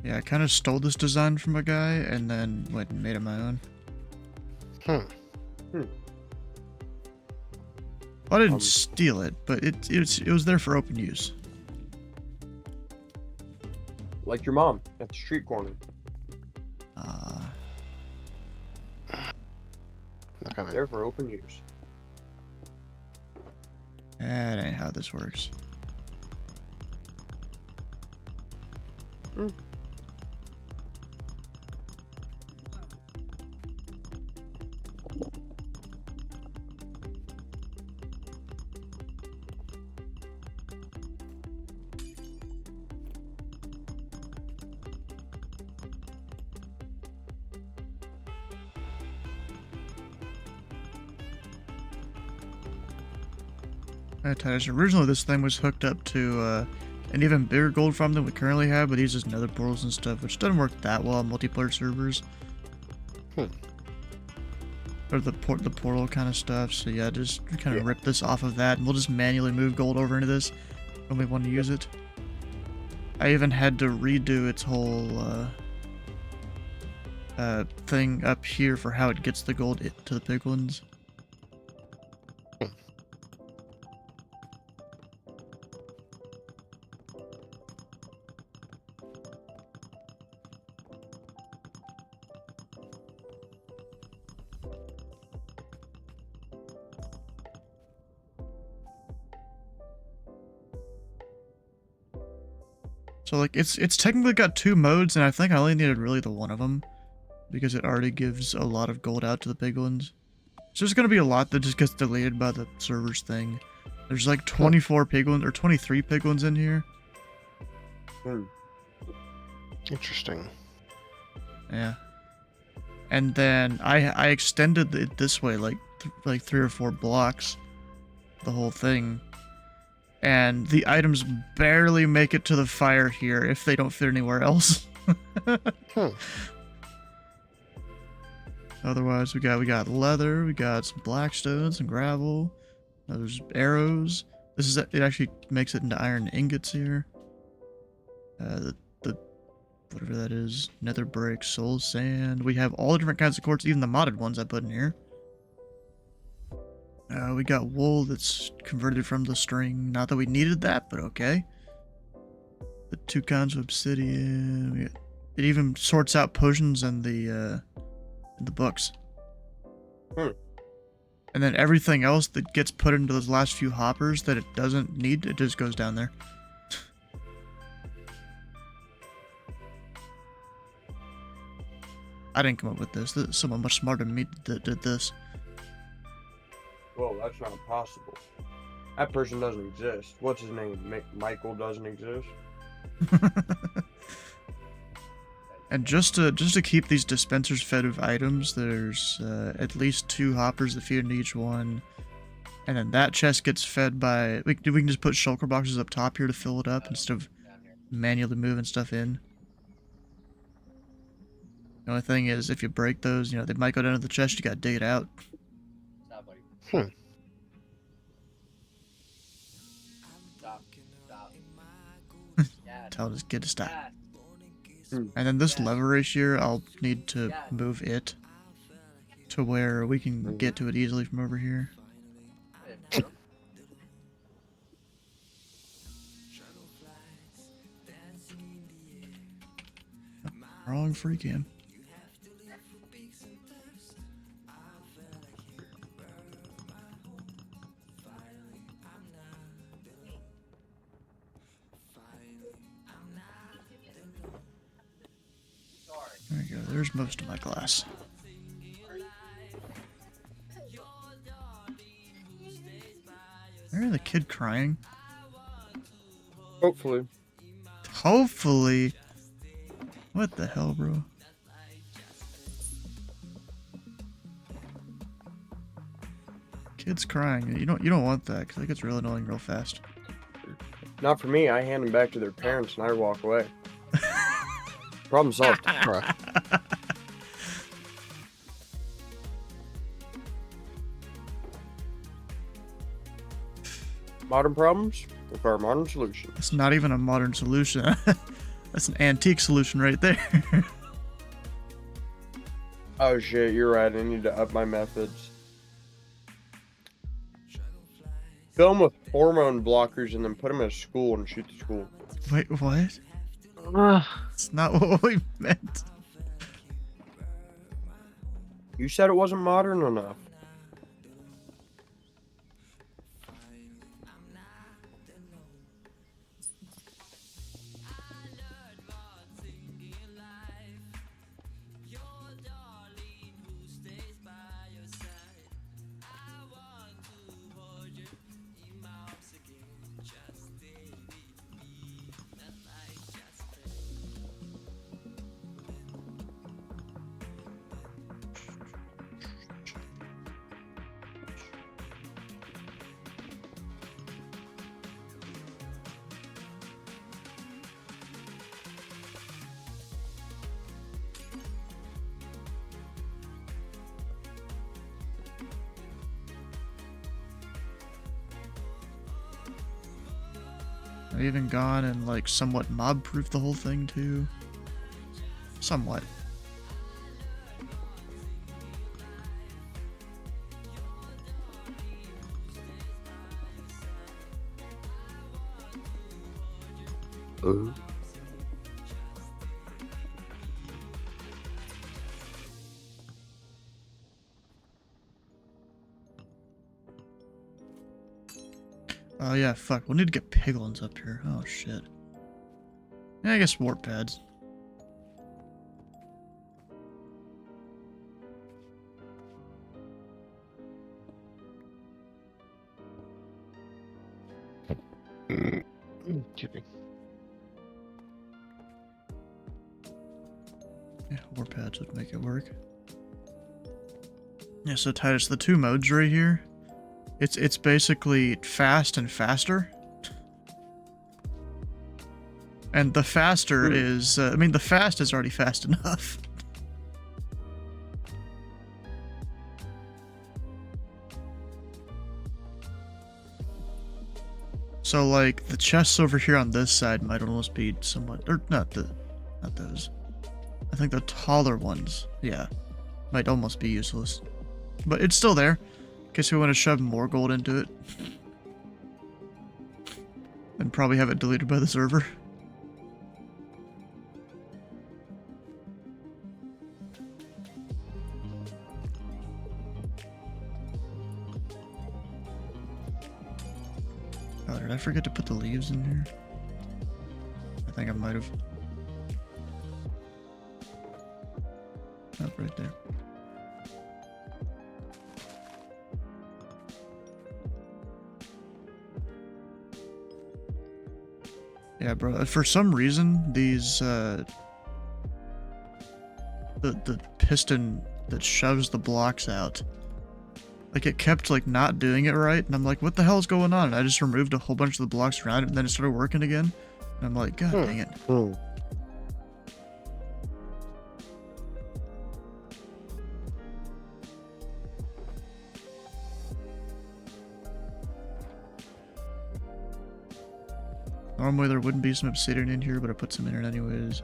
Yeah, I kind of stole this design from a guy and then went and made it my own. I didn't steal it, but it was there for open use. Like your mom at the street corner. Okay. There for open use. That ain't how this works. Originally, this thing was hooked up to an even bigger gold farm than we currently have, but it uses nether portals and stuff, which doesn't work that well on multiplayer servers. Or the portal kind of stuff. So yeah, just kind of rip this off of that, and we'll just manually move gold over into this when we want to use it. I even had to redo its whole thing up here for how it gets the gold to the piglins. So like it's technically got two modes, and I think I only needed really the one of them because it already gives a lot of gold out to the piglins. So there's gonna be a lot that just gets deleted by the servers thing. There's like 24 piglins or 23 piglins in here. Interesting. Yeah. And then I extended it this way like 3 or 4 blocks, the whole thing. And the items barely make it to the fire here if they don't fit anywhere else. Otherwise, we got leather, we got some black stone, some gravel. There's arrows. It actually makes it into iron ingots here. The whatever that is, nether brick, soul sand. We have all the different kinds of quartz, even the modded ones I put in here. We got wool that's converted from the string. Not that we needed that, but okay. The 2 kinds of obsidian. It even sorts out potions in the books. And then everything else that gets put into those last few hoppers that it doesn't need, it just goes down there. I didn't come up with this. Someone much smarter than me that did this. Well, that's not possible. That person doesn't exist. What's his name? Michael doesn't exist. And just to keep these dispensers fed with items, there's at least 2 hoppers that feed into each one, and then that chest gets fed by. We can just put shulker boxes up top here to fill it up instead of manually moving stuff in. The only thing is, if you break those, you know, they might go down to the chest, you gotta dig it out. Hmm. Tell this kid to stop. Hmm. And then this lever right here, I'll need to move it to where we can get to it easily from over here. Wrong free cam. There we go. There's most of my glass. There, the kid crying. Hopefully. Hopefully. What the hell, bro? Kids crying. You don't want that because it gets real annoying real fast. Not for me. I hand them back to their parents and I walk away. Problem solved. Bruh. Modern problems require modern solutions. It's not even a modern solution. That's an antique solution right there. Oh shit, you're right. I need to up my methods. Fill them with hormone blockers and then put them in a school and shoot the school. Wait, what? That's not what we meant. You said it wasn't modern enough. I've even gone and like somewhat mob-proof the whole thing too. Somewhat. Ooh. Oh yeah, fuck. We'll need to get piglins up here. Oh shit. Yeah, I guess warp pads. Excuse me. Yeah, warp pads would make it work. Yeah, so Titus, the two modes right here, it's basically fast and faster. And the faster is, I mean, the fast is already fast enough. So, like, the chests over here on this side might almost be somewhat, or not those. I think the taller ones, yeah, might almost be useless. But it's still there, in case we want to shove more gold into it. And probably have it deleted by the server. Oh, did I forget to put the leaves in here? I think I might have. Oh, right there. Yeah, bro. For some reason, these the piston that shoves the blocks out, like it kept like not doing it right, and I'm like, what the hell is going on? And I just removed a whole bunch of the blocks around it, and then it started working again. And I'm like, God dang it. Hmm. Normally there wouldn't be some obsidian in here, but I put some in it anyways.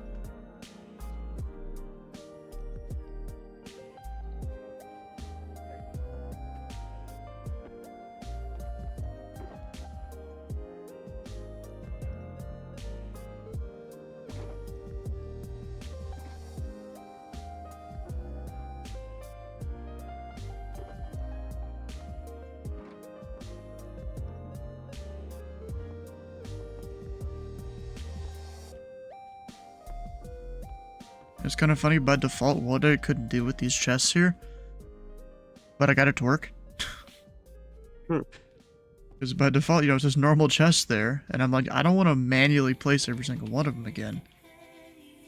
It's kind of funny, by default, what I couldn't do with these chests here, but I got it to work. Because by default, it's just normal chest there, and I'm like, I don't want to manually place every single one of them again.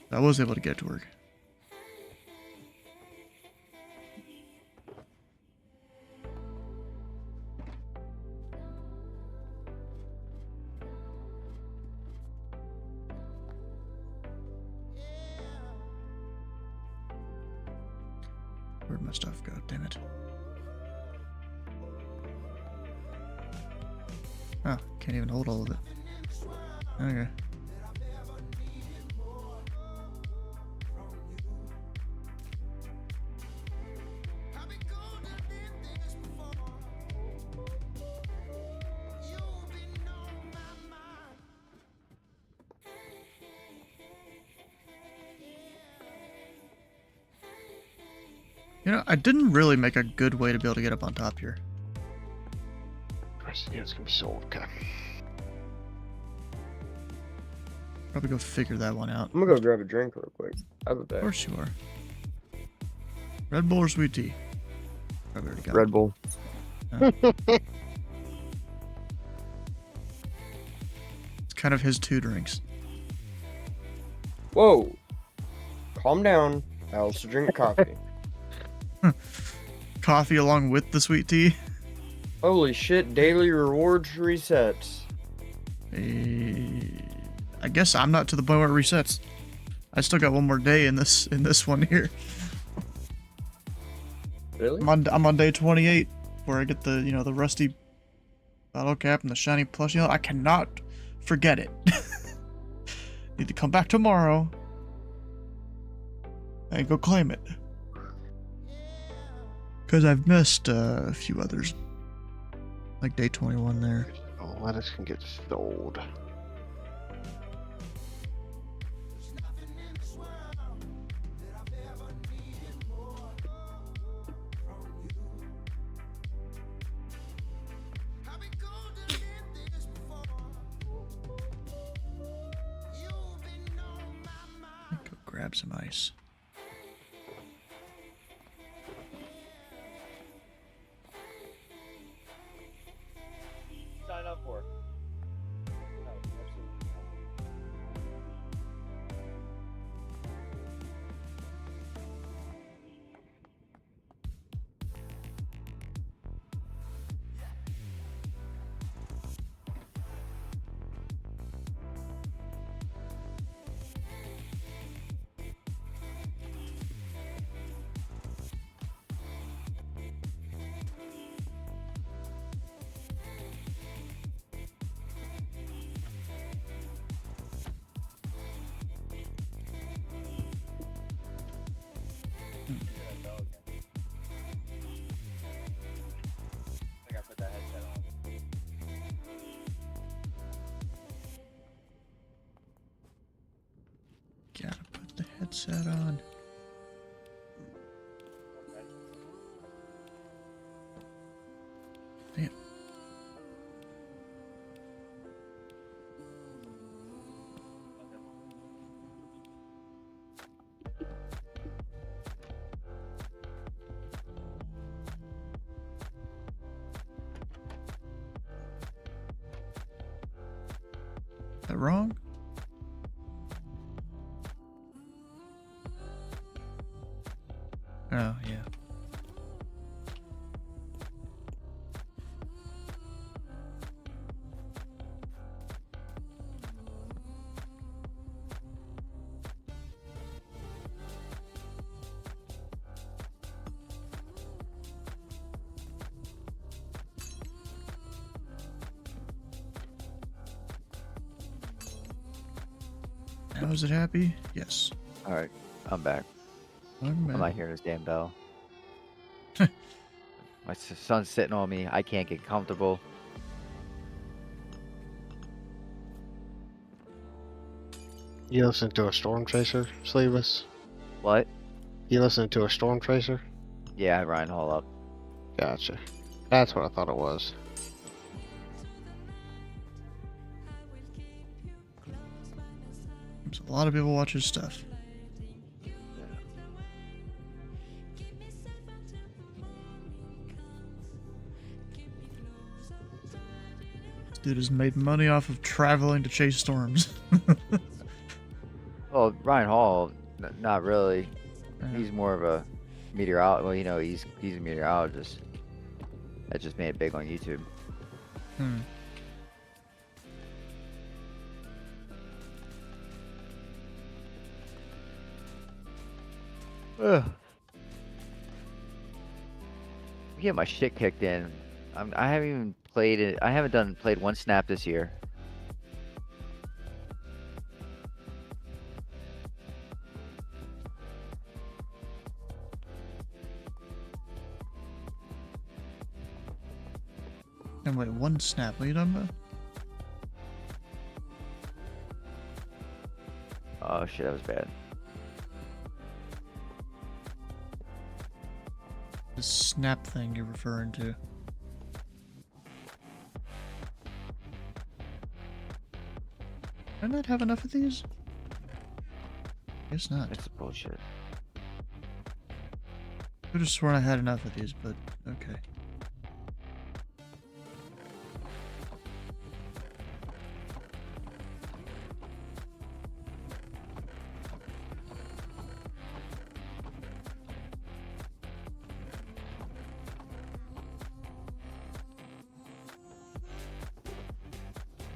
I was able to get it to work. Where'd my stuff go? Damn it. Oh, can't even hold all of it. Okay. I didn't really make a good way to be able to get up on top here. Yeah, it's gonna be sold. Okay. Probably go figure that one out. I'm gonna go grab a drink real quick. I'll be Of back. course you are. Red Bull or sweet tea? Probably already got Red it. Bull. It's kind of his two drinks. Whoa. Calm down. I also drink coffee. Coffee along with the sweet tea. Holy shit, daily rewards resets. I guess I'm not to the point where it resets. I still got one more day in this one here. Really? I'm on day 28 where I get the the rusty bottle cap and the shiny plush. I cannot forget it. Need to come back tomorrow and go claim it. Because I've missed a few others. Like day 21 there. Oh, lettuce can get sold. Go grab some ice. Sign up for? No, absolutely not. I gotta put that headset on. Gotta put the headset on. Damn. Is that wrong? Oh, yeah. Oh, is it happy? Yes. All right, I'm back. I'm I'm back. not hearing this damn bell. My son's sitting on me. I can't get comfortable. You listen to a storm chaser, Sleeveless? What? You listen to a storm chaser? Yeah, Ryan Hall up. Gotcha. That's what I thought it was. There's a lot of people watch his stuff. This dude has made money off of traveling to chase storms. Well, Ryan Hall, not really. Yeah. He's more of a meteorologist. Well, you know, he's a meteorologist. That just made it big on YouTube. Hmm. Ugh. I'm getting my shit kicked in. I haven't even played it. I haven't played one snap this year. And wait, one snap. What are you talking about? Oh shit, that was bad. The snap thing you're referring to. Did I not have enough of these? Guess not. That's bullshit. I could have sworn I had enough of these, but okay.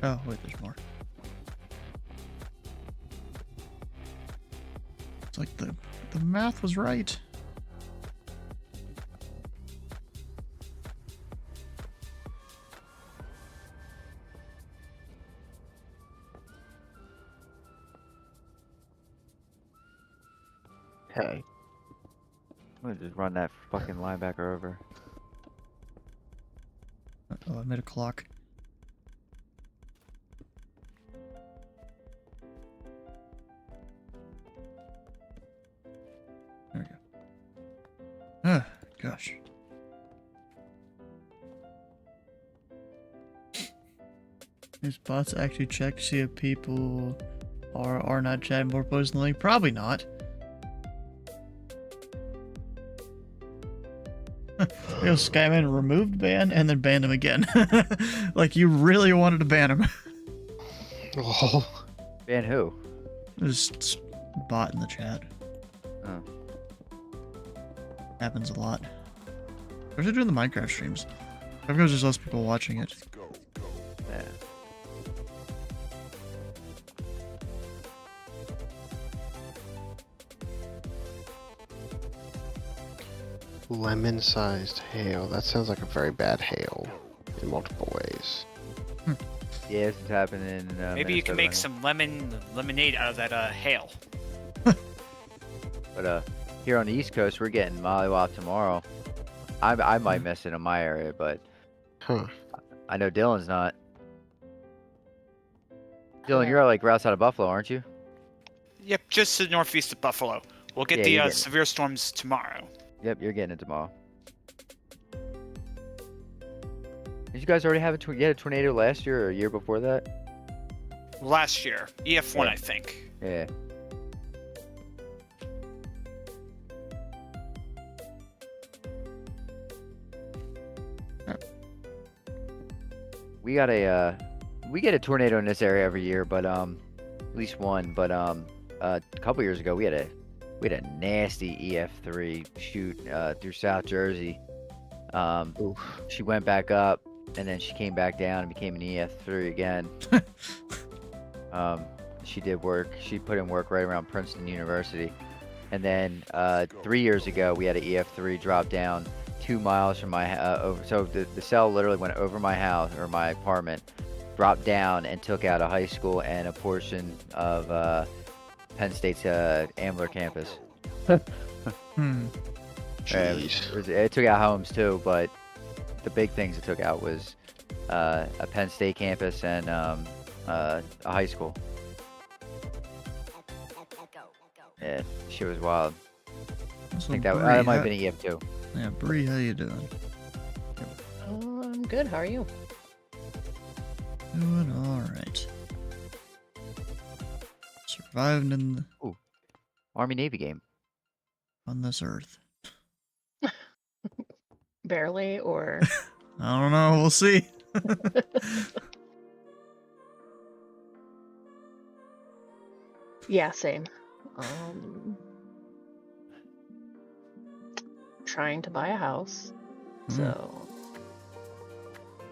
Oh, wait, there's more. It's like the math was right. Hey. I'm gonna just run that fucking linebacker over. Oh, I made a clock. There we go. Ah, gosh. These bots actually check to see if people are not chatting more posting. Probably not. You know, Skyman removed ban and then banned him again. Like you really wanted to ban him. Oh. Ban who? There's a bot in the chat. Oh. Happens a lot. Especially during the Minecraft streams. Sometimes there's less people watching it. Yeah. Lemon-sized hail. That sounds like a very bad hail in multiple ways. Yeah, this is happening in Maybe you can make Minnesota. some lemonade out of that hail. But here on the East Coast, we're getting mollywop tomorrow. I might miss it in my area, but Huh. I know Dylan's not. Dylan, you're like right outside of Buffalo, aren't you? Yep, just to the northeast of Buffalo. We'll get Yeah, you the get it. severe storms tomorrow. Yep, you're getting it tomorrow. Did you guys already have you had a tornado last year or a year before that? Last year, EF1, Yeah. I think. Yeah. We got we get a tornado in this area every year, but at least one. But a couple years ago we had a nasty EF3 shoot through South Jersey. Oof. She went back up and then she came back down and became an EF3 again. She did work. She put in work right around Princeton University. And then 3 years ago, we had an EF3 drop down 2 miles from my over. So the cell literally went over my house or my apartment, dropped down and took out a high school and a portion of Penn State's Ambler campus. Hmm. Jeez. It took out homes too, but the big things it took out was a Penn State campus and a high school. Yeah, shit was wild. I So think that Bree, might how- have been a EM too. Yeah, Bree, how you doing? I'm good. How are you? Doing all right. Surviving in the, Army Navy game. on this earth. Barely, or I don't know. We'll see. yeah, same. Trying to buy a house, so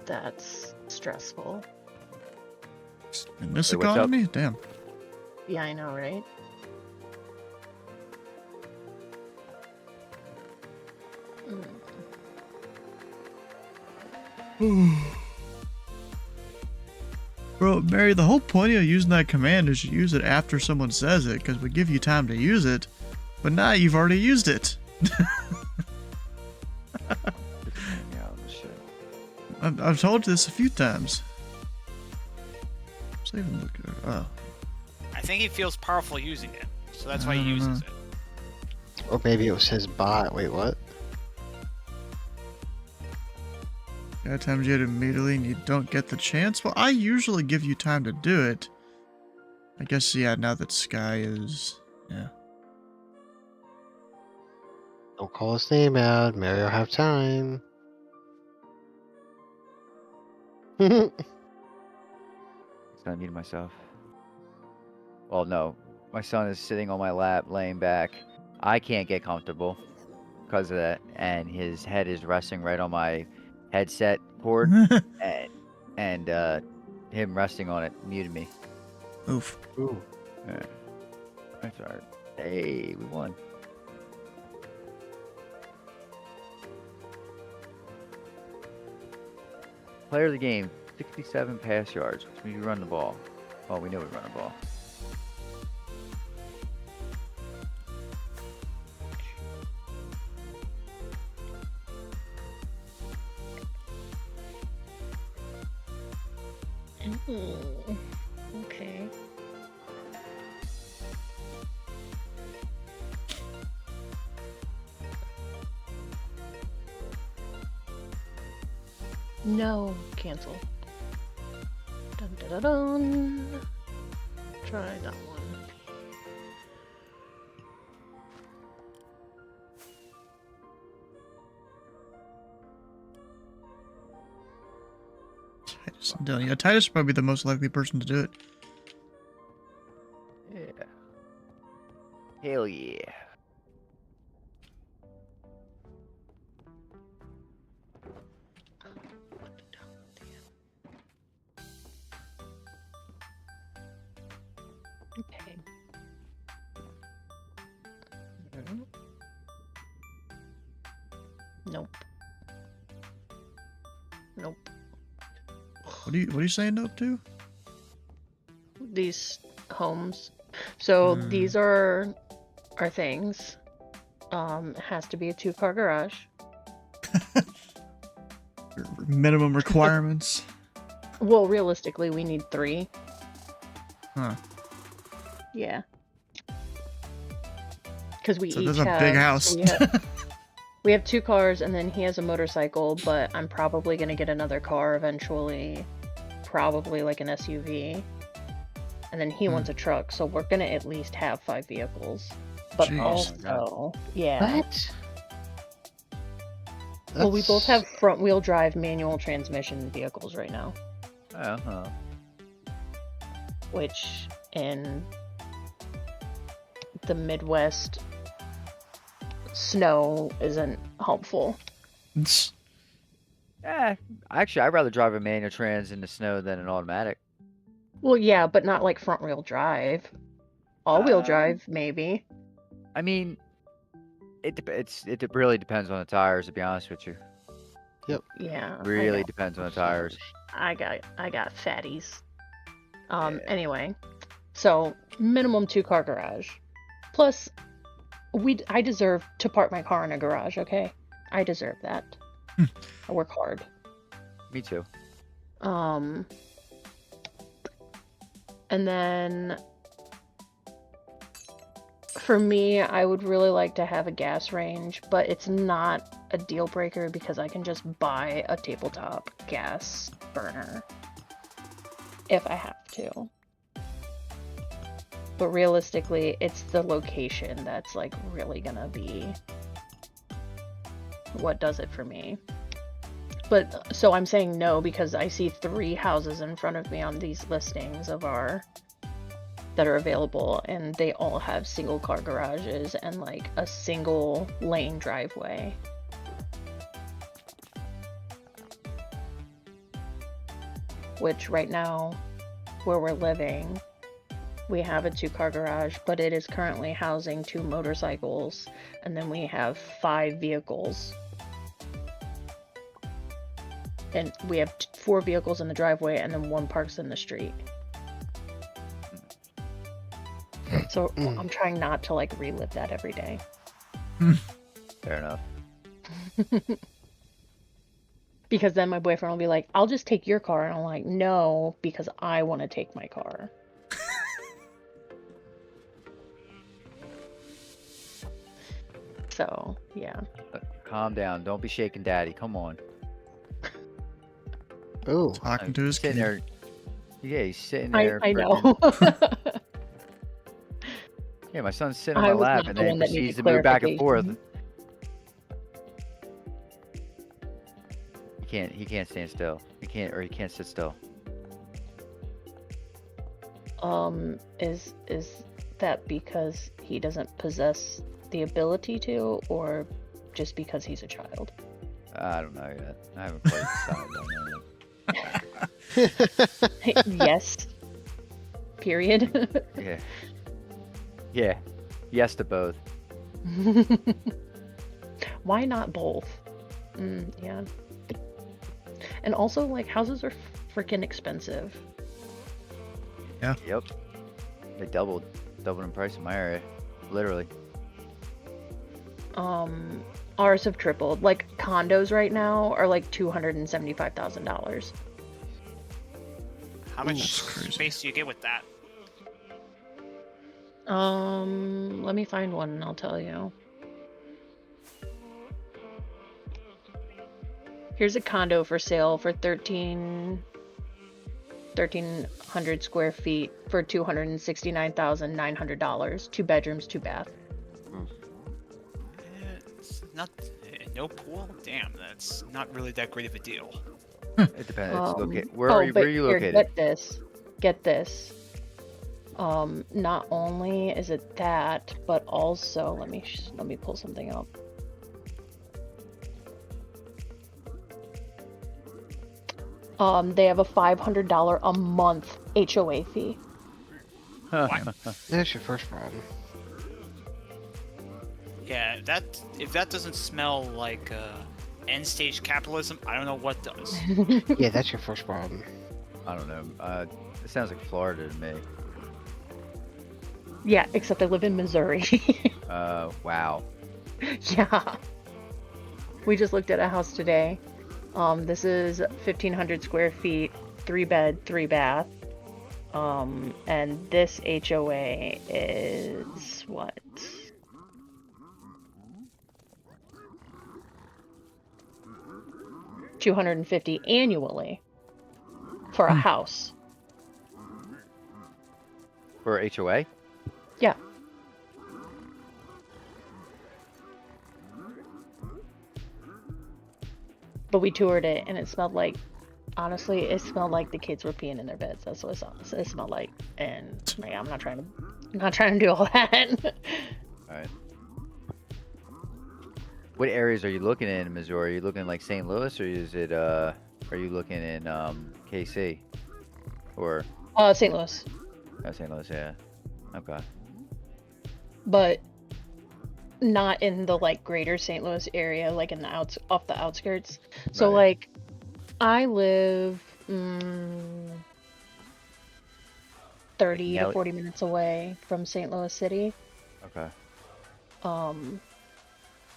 that's stressful. In this Wait, what's up? economy, damn. Yeah, I know, right? Bro, Mary, the whole point of using that command is you use it after someone says it, because we give you time to use it, but now you've already used it. I've told you this a few times. Saving the oh. I think he feels powerful using it, so that's why he I don't uses know. it. Or maybe it was his bot. Wait, what? Yeah, times you it immediately and you don't get the chance. Well, I usually give you time to do it. I guess, yeah, now that Sky is... Yeah. Don't call his name out. Mary will have time. So I muted myself. Well, no. My son is sitting on my lap, laying back. I can't get comfortable because of that, and his head is resting right on my headset cord, and him resting on it muted me. Oof. Ooh. That's alright. Hey, we won. Player of the game, 67 pass yards, which means we run the ball. Oh, we know we run the ball. Okay. No, cancel. Dun dun dun dun. Try that one. Titus and Dylan. Yeah, Titus is probably the most likely person to do it. Yeah. Hell yeah. Okay. Mhm. Nope. Nope. What are you saying nope to? These homes. So these are our things. It has to be a 2-car garage. Minimum requirements. Well, realistically, we need 3. Huh. Yeah. Because we So each there's a have big house. we have 2 cars, and then he has a motorcycle. But I'm probably gonna get another car eventually, probably like an SUV. And then he wants a truck, so we're gonna at least have 5 vehicles. But Jeez. also, yeah. What? Well, we both That's- have front-wheel drive manual transmission vehicles right now, Uh-huh. which in the Midwest snow isn't helpful. Actually, I'd rather drive a manual trans in the snow than an automatic. Well, yeah, but not like front-wheel drive. All-wheel drive, maybe. I mean, it really depends on the tires, to be honest with you. Yeah. Really depends on the tires. I got fatties. Yeah. Anyway, So minimum 2-car garage. Plus, I deserve to park my car in a garage. Okay, I deserve that. I work hard. Me too. And then for me, I would really like to have a gas range, but it's not a deal breaker because I can just buy a tabletop gas burner if I have to. But realistically, it's the location that's like really gonna be what does it for me. But so I'm saying no because I see 3 houses in front of me on these listings of that are available, and they all have single car garages and like a single lane driveway. Which right now, where we're living, we have a 2-car garage, but it is currently housing 2 motorcycles, and then we have 5 vehicles. And we have 4 vehicles in the driveway, and then 1 parks in the street. So I'm trying not to like relive that every day. Fair enough. Because then my boyfriend will be like, I'll just take your car. And I'm like, no, because I want to take my car. So, yeah. Calm down. Don't be shaking daddy. Come on. Ooh. Talking to his Sitting kid. there. Yeah, he's sitting there. I freaking- know. Yeah, my son's sitting on I my was lap not and the then one that proceeds to needed move back and forth. clarification. He can't stand still. He can't sit still. Is that because he doesn't possess the ability to, or just because he's a child? I don't know yet. I haven't quite decided on that. Yes. Period. Yeah. Yeah. Yes to both. Why not both? Yeah. And also, like, houses are freaking expensive. Yep. They doubled in price in my area. Literally. Ours have tripled. Like, condos right now are like $275,000. How Ooh, much that's crazy. space do you get with that? Let me find one and I'll tell you. Here's a condo for sale for 1,300 square feet for $269,900. 2 bedrooms, 2 bath. It's not no pool. Damn, that's not really that great of a deal. It depends. Where are you but located? here, get this. Not only is it that, but also let me pull something up. They have a $500 a month HOA fee. That's your first problem. Yeah, if that doesn't smell like end stage capitalism, I don't know what does. Yeah, that's your first problem. I don't know. It sounds like Florida to me. Yeah, except I live in Missouri. Wow. Yeah. We just looked at a house today. This is 1,500 square feet, 3 bed, 3 bath. And this HOA is what? $250 annually for a house. For HOA? Yeah. But we toured it and it smelled like, honestly, it smelled like the kids were peeing in their beds. That's what it smelled like. And like, I'm not trying to do all that. Alright. What areas are you looking in Missouri? Are you looking like St. Louis, or is it are you looking in KC? Or St. Louis. St. Louis, yeah. Okay. But not in the like greater St. Louis area, like in the off the outskirts. So Right. like I live 30 to Nelly- 40 minutes away from St. Louis City. Okay. Um,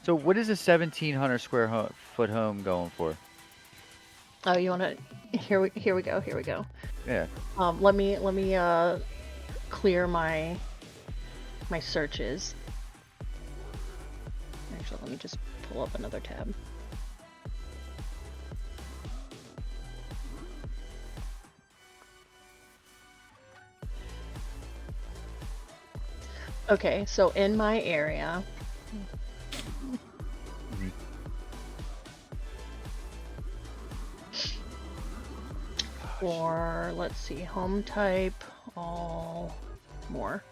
So what is a 1,700 square foot home going for? oh, you wanna? Here we go. Here we go. Yeah. Let me clear my searches. Actually, let me just pull up another tab. Okay, so in my area, for, let's see, home type, all more.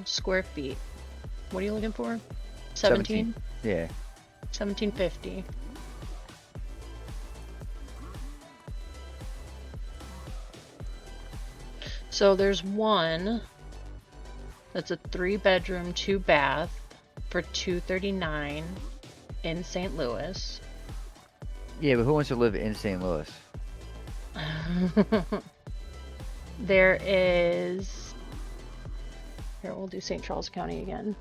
Square feet. What are you looking for? 17? Yeah. 1750. So there's one that's a 3-bedroom, 2-bath for $239 in St. Louis. Yeah, but who wants to live in St. Louis? There is, here, we'll do St. Charles County again.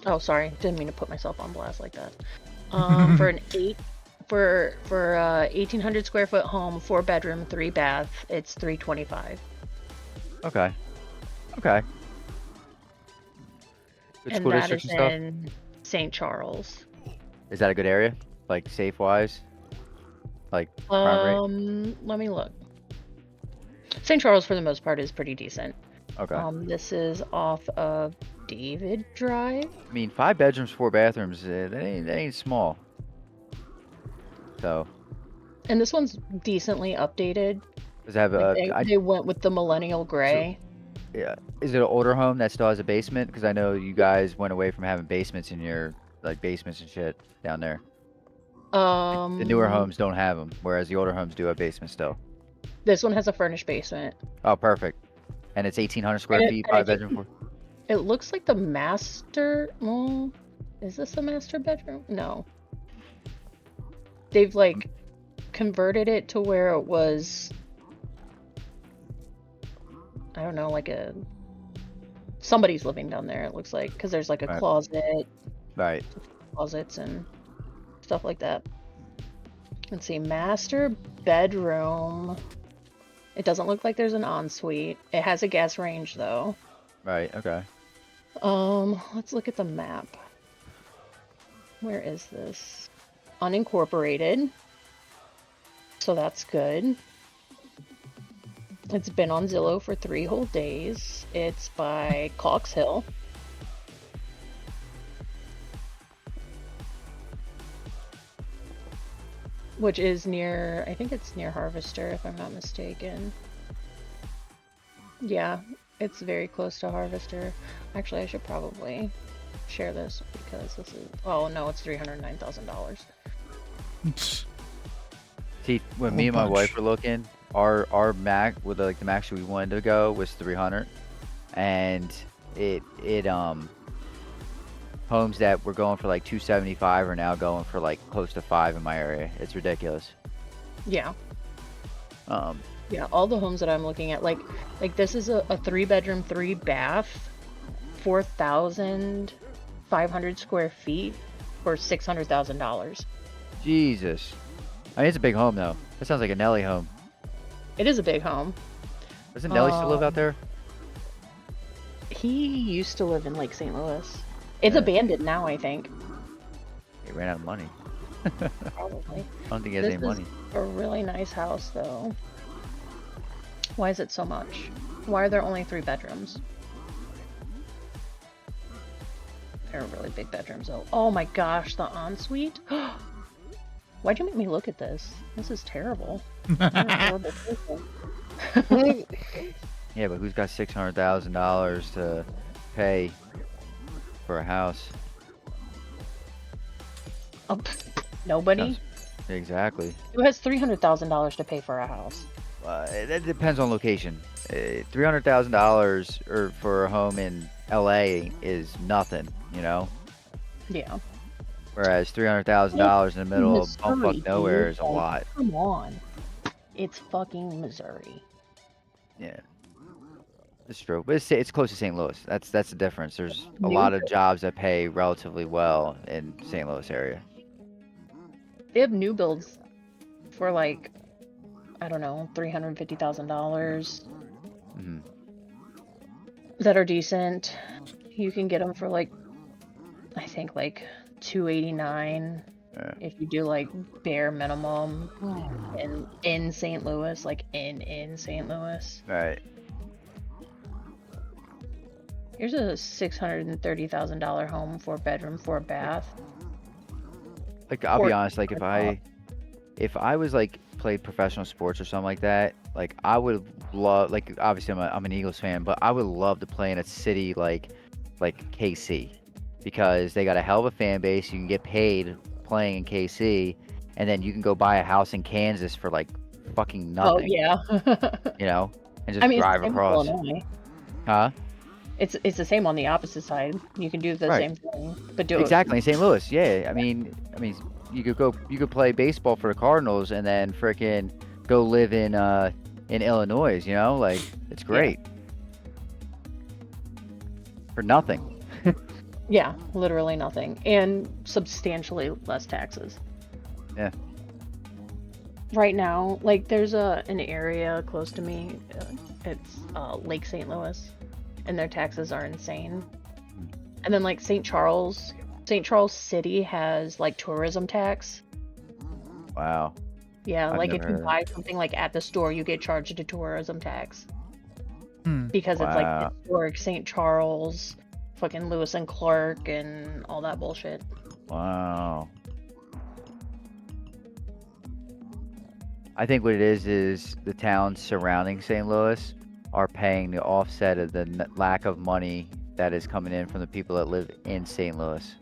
Oh, sorry, didn't mean to put myself on blast like that. For an 1,800 square foot home, 4-bedroom, 3-bath, it's $325. Okay. Okay. Good And school that districts is and stuff. in St. Charles. Is that a good area? Like safe wise? Like crime rate? Let me look. St. Charles, for the most part, is pretty decent. Okay. This is off of David Drive. I mean, 5 bedrooms, 4 bathrooms. That ain't small. So. And this one's decently updated. Does it have Like a? they went with the millennial gray. Yeah. Is it an older home that still has a basement? Because I know you guys went away from having basements in your basements and shit down there. The newer homes don't have them, whereas the older homes do have basements still. This one has a furnished basement. Oh, perfect. And it's 1,800 square feet, 5 bedroom, 4. It looks like the master. Well, is this a master bedroom? No. They've like converted it to where it was. I don't know, like somebody's living down there. It looks like because there's like a Right. closet, Right. closets and stuff like that. Let's see, master bedroom. It doesn't look like there's an ensuite. It has a gas range though. Right. Okay. Let's look at the map. Where is this? Unincorporated. So that's good. It's been on Zillow for 3 whole days. It's by Cox Hill. Which is near, I think it's near Harvester, if I'm not mistaken. Yeah, it's very close to Harvester. Actually, I should probably share this because this is, oh no, it's $309,000. See, when Whole me and my bunch. wife were looking, our max with the max we wanted to go was 300, and it homes that were going for like 275 are now going for like close to 5 in my area. It's ridiculous. Yeah. Um, Yeah, all the homes that I'm looking at, like this is a 3-bedroom, 3-bath, 4,500 square feet for $600,000. Jesus. I mean, it's a big home though. That sounds like a Nelly home. It is a big home. Doesn't Nelly still live out there? He used to live in Lake St. Louis. It's Yeah. abandoned now, I think. He ran out of money. Probably. I don't think he has This any money. is a really nice house, though. Why is it so much? Why are there only 3 bedrooms? They're really big bedrooms, though. Oh my gosh, the ensuite? Why'd you make me look at this? This is terrible. You're a horrible person. Yeah, but who's got $600,000 to pay for a house? Oh, nobody? Sounds- Exactly. Who has $300,000 to pay for a house? It depends on location. $300,000 or for a home in LA is nothing, you know. Yeah. Whereas $300,000 in the middle of Missouri, bumfuck nowhere dude. is a Like, lot. Come on. It's fucking Missouri. Yeah, it's true. But it's close to St. Louis. That's the difference. There's a New lot of jobs that pay relatively well in St. Louis area. They have new builds for like, I don't know, $350,000 Hmm. that are decent. You can get them for like, I think like $289 Yeah. if you do like bare minimum in St. Louis, like in St. Louis. Right. Here's a $630,000 home, 4-bedroom, 4-bath. Like I'll be Or- honest, like if I was like played professional sports or something like that, like I would love, like obviously I'm an Eagles fan, but I would love to play in a city like KC, because they got a hell of a fan base. You can get paid playing in KC, and then you can go buy a house in Kansas for like fucking Oh nothing, yeah. you know, and just I mean, it's the drive same with across. Illinois. Huh? It's the same on the opposite side. You can do the Right. same thing, but do Exactly, in St. Louis. Yeah, I mean, you could play baseball for the Cardinals and then frickin' go live in Illinois. You know, like it's great for nothing. Yeah, literally nothing, and substantially less taxes. Yeah. Right now, like there's an area close to me. It's Lake St. Louis, and their taxes are insane. And then like St. Charles City has like tourism tax. Wow. Yeah, I've like if never you heard of buy something like at the store, you get charged a tourism tax Hmm. because it's like Wow. historic St. Charles, fucking Lewis and Clark, and all that bullshit. Wow. I think what it is the towns surrounding St. Louis are paying the offset of the lack of money that is coming in from the people that live in St. Louis.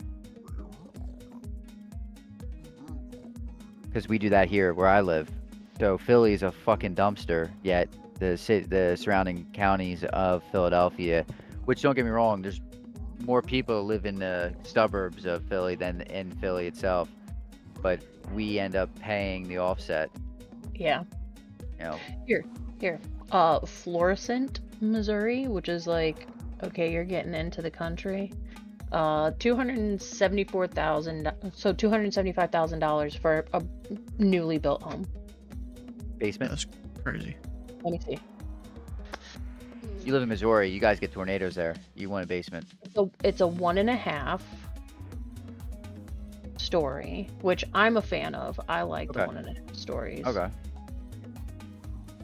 Because we do that here where I live. So Philly's a fucking dumpster, yet the surrounding counties of Philadelphia, which don't get me wrong, there's more people that live in the suburbs of Philly than in Philly itself, but we end up paying the offset. Yeah. You know, Here. Florissant, Missouri, which is like, okay, you're getting into the country. $275,000 for a newly built home. basement. That's crazy. Let me see. You live in Missouri. You guys get tornadoes there. You want a basement. So it's a 1.5 story, which I'm a fan of. I like the Okay. 1.5 stories. Okay.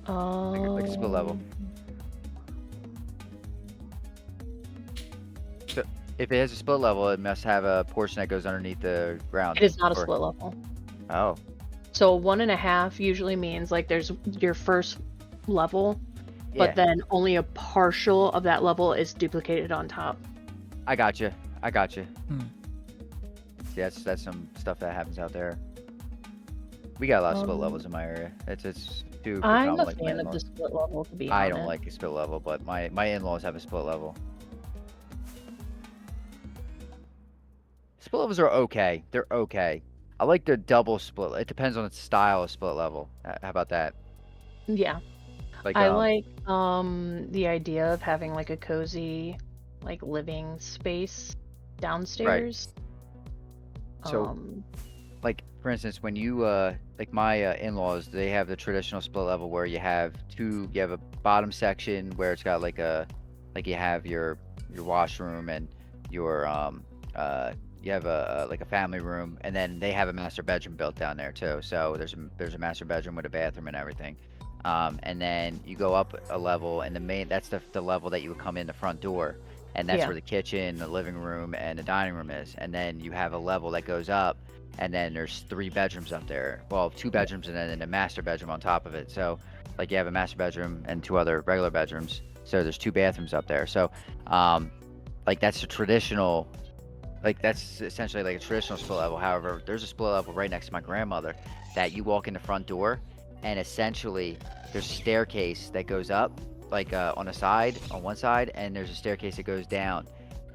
Like a split level. So if it has a split level, it must have a portion that goes underneath the ground. It is not a or- split level. Oh. So 1.5 usually means like there's your first level, Yeah. but then only a partial of that level is duplicated on top. I got you. Hmm. Yeah, that's some stuff that happens out there. We got a lot of split Um, levels in my area. It's too I'm common a like my fan of the in-laws. split level, to be I honest. don't like a split level, but my in-laws have a split level. Split levels are okay. They're okay. I like the double split. It depends on the style of split level. How about that? Yeah. Like I like the idea of having like a cozy like living space downstairs. So- like for instance, when you like my in-laws, they have the traditional split level where you have a bottom section where it's got like you have your washroom and your you have a like a family room, and then they have a master bedroom built down there too. So there's a master bedroom with a bathroom and everything. And then you go up a level, and that's the level that you would come in the front door, and that's Yeah. where the kitchen, the living room, and the dining room is. And then you have a level that goes up, and then there's 3 bedrooms up there. Well, 2 bedrooms and then a master bedroom on top of it. So like you have a master bedroom and 2 other regular bedrooms. So there's 2 bathrooms up there. So like that's a traditional, like that's essentially like a traditional split level. However, there's a split level right next to my grandmother that you walk in the front door, and essentially there's a staircase that goes up like on one side, and there's a staircase that goes down.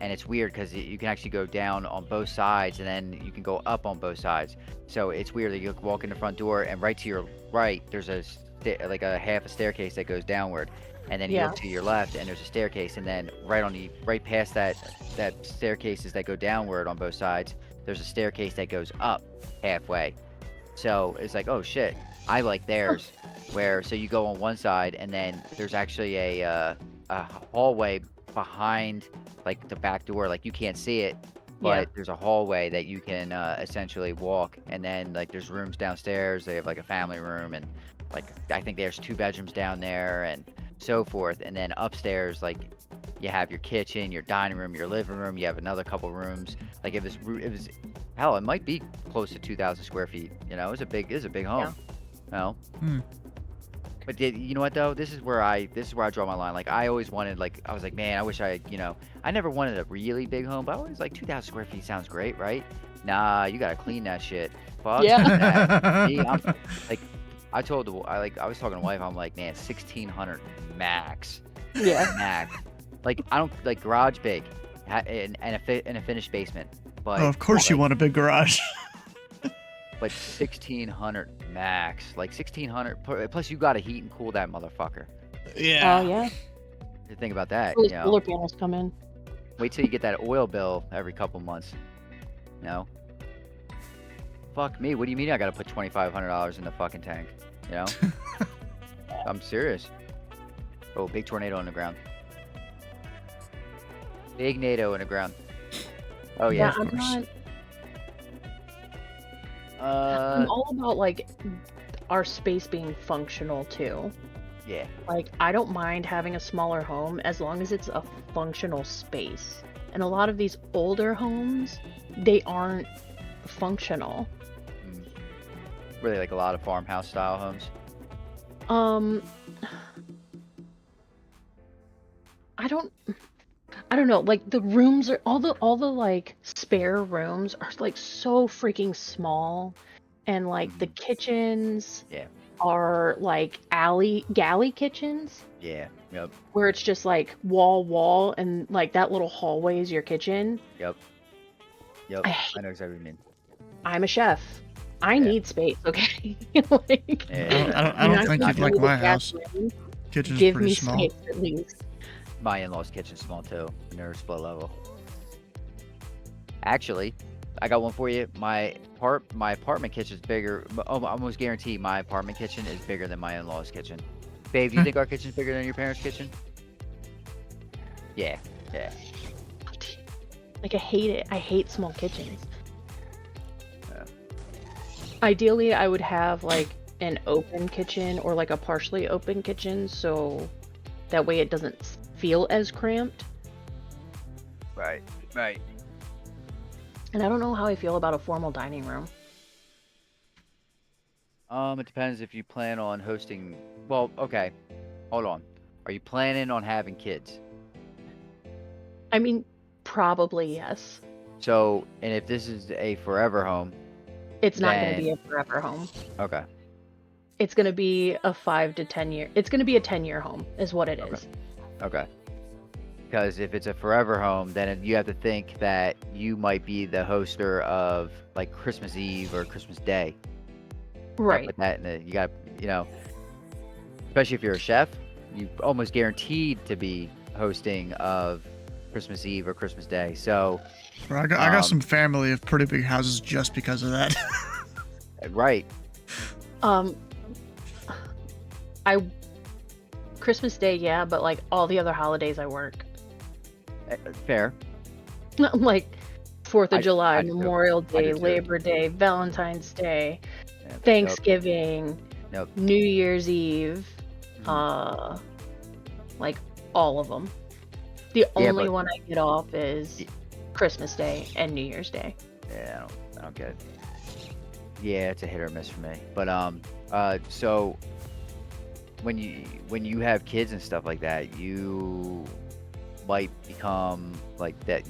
And it's weird because you can actually go down on both sides, and then you can go up on both sides. So it's weird that you walk in the front door, and right to your right there's a like a half a staircase that goes downward, and then you Yeah. look to your left and there's a staircase, and then right past that staircases that go downward on both sides, there's a staircase that goes up halfway. So it's like, oh shit, I like theirs, where so you go on one side and then there's actually a hallway behind like the back door, like you can't see it, Yeah. but there's a hallway that you can essentially walk, and then like there's rooms downstairs. They have like a family room, and like I think there's 2 bedrooms down there and so forth, and then upstairs like you have your kitchen, your dining room, your living room. You have another couple rooms. Like it was hell, it might be close to 2,000 square feet. You know, it was a big home. You know. Hmm. But you know what though? This is where I draw my line. Like I always wanted, like I was like, man, I wish I never wanted a really big home, but I always like 2,000 square feet sounds great, right? Nah, you gotta clean that shit. Fuck Yeah. that. Me, I'm like, I was talking to wife, I'm like, man, 1,600 max, Yeah. max. Like I don't like garage big, and a finished basement. But Oh, of course you like, want a big garage. But 1,600 max, like 1,600. Plus you gotta heat and cool that motherfucker. Yeah. Oh yeah. Think about that. Those You know, solar panels come in. wait till you get that oil bill every couple months. You know. Fuck me. What do you mean I gotta put $2,500 in the fucking tank? You know. I'm serious. Oh, big tornado on the ground. Big NATO in the ground. Oh yeah. I'm not. I'm all about like our space being functional too. Yeah. Like I don't mind having a smaller home as long as it's a functional space. And a lot of these older homes, they aren't functional. Really like a lot of farmhouse style homes. I don't know, like the rooms are all the like spare rooms are like so freaking small, and like the kitchens Yeah. are like galley kitchens Yeah. Yep. where it's just like wall and like that little hallway is your kitchen. Yep. Yep. I I hate- know exactly what you mean. I'm a chef. I need space, okay? Like, Yeah. I you're don't not think gonna you'd give like me the my house. bathroom, Kitchen's Give pretty me small. space at least. My in-laws' kitchen's small too. And they're split level. Actually, I got one for you. My apartment kitchen's bigger. Oh, I almost guarantee my apartment kitchen is bigger than my in-laws' kitchen. Babe, do you think our kitchen's bigger than your parents' kitchen? Yeah. Yeah. Like I hate it. I hate small kitchens. Yeah. Ideally, I would have like an open kitchen or like a partially open kitchen, so that way it doesn't feel as cramped. Right. Right. And I don't know how I feel about a formal dining room. It depends if you plan on hosting. Well, okay. Hold on. Are you planning on having kids? I mean, probably yes. So, and if this is a forever home, It's not going to Then- be a forever home. okay. It's going to be a 5 to 10 year. It's going to be a 10-year home is what it is. Okay. Because if it's a forever home, then you have to think that you might be the hoster of like Christmas Eve or Christmas Day. Right. Put that in you got, especially if you're a chef, you almost guaranteed to be hosting of Christmas Eve or Christmas Day. So, Bro, I got some family of pretty big houses just because of that. right. Christmas Day, yeah, but like all the other holidays I work. Fair. Like 4th of I- July, I do too. Memorial I Day, do too. Labor Day, Valentine's Day, Yeah, Thanksgiving, Nope. New Year's Eve, Mhm. like all of them. The Yeah, only but- one I get off is Y- Christmas Day and New Year's Day. Yeah, I don't get it. Yeah, it's a hit or miss for me. But so when you have kids and stuff like that, you might become like that.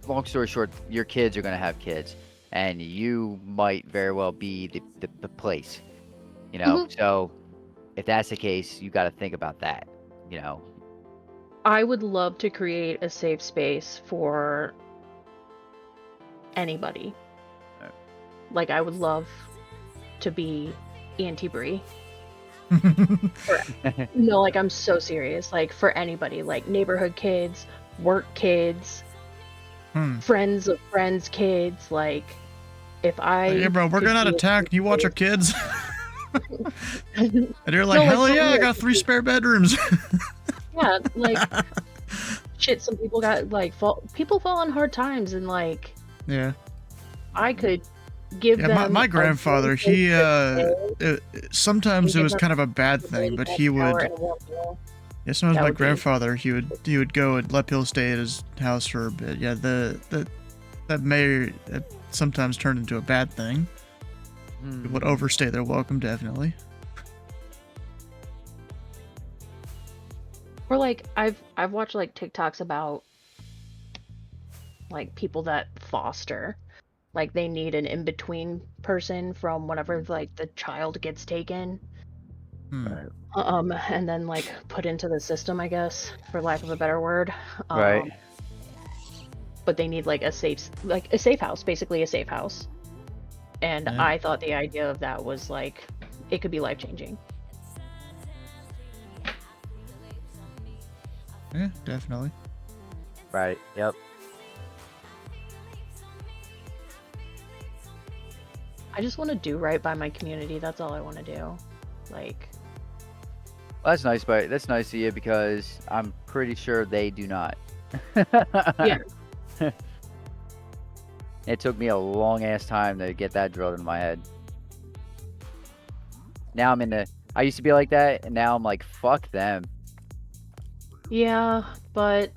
Long story short, your kids are gonna have kids, and you might very well be the place. So if that's the case, you got to think about that. I would love to create a safe space for anybody. Right. Like I would love to be Auntie Brie. No, like I'm so serious. Like for anybody, like neighborhood kids, work kids, friends of friends' kids. Like if I Hey, bro, we're could getting be a attacked. You watch your kids. And you're like, No, like, hell for yeah, I real, got 3 spare bedrooms. yeah, like shit. Some people got like people fall on hard times, and like Yeah. I could give Yeah, them. my a grandfather, really he, good sometimes it give was them kind of a bad day, thing, but a he shower, would, and a warm meal. yeah, sometimes That my would be- grandfather, he would go and let people stay at his house for a bit. Yeah, that may sometimes turn into a bad thing. People would overstay their welcome, definitely. Or like I've watched like TikToks about like people that foster. Like they need an in-between person from whenever like the child gets taken. Right. And then like put into the system, I guess, for lack of a better word. Right. But they need like a safe house, basically a safe house. And Yeah. I thought the idea of that was like it could be life-changing. Yeah, definitely. Right. Yep. I just want to do right by my community. That's all I want to do. Like, Well, that's nice, but that's nice of you because I'm pretty sure they do not. Yeah. It took me a long ass time to get that drilled into my head. Now I'm in the. I used to be like that, and now I'm like, fuck them. yeah, but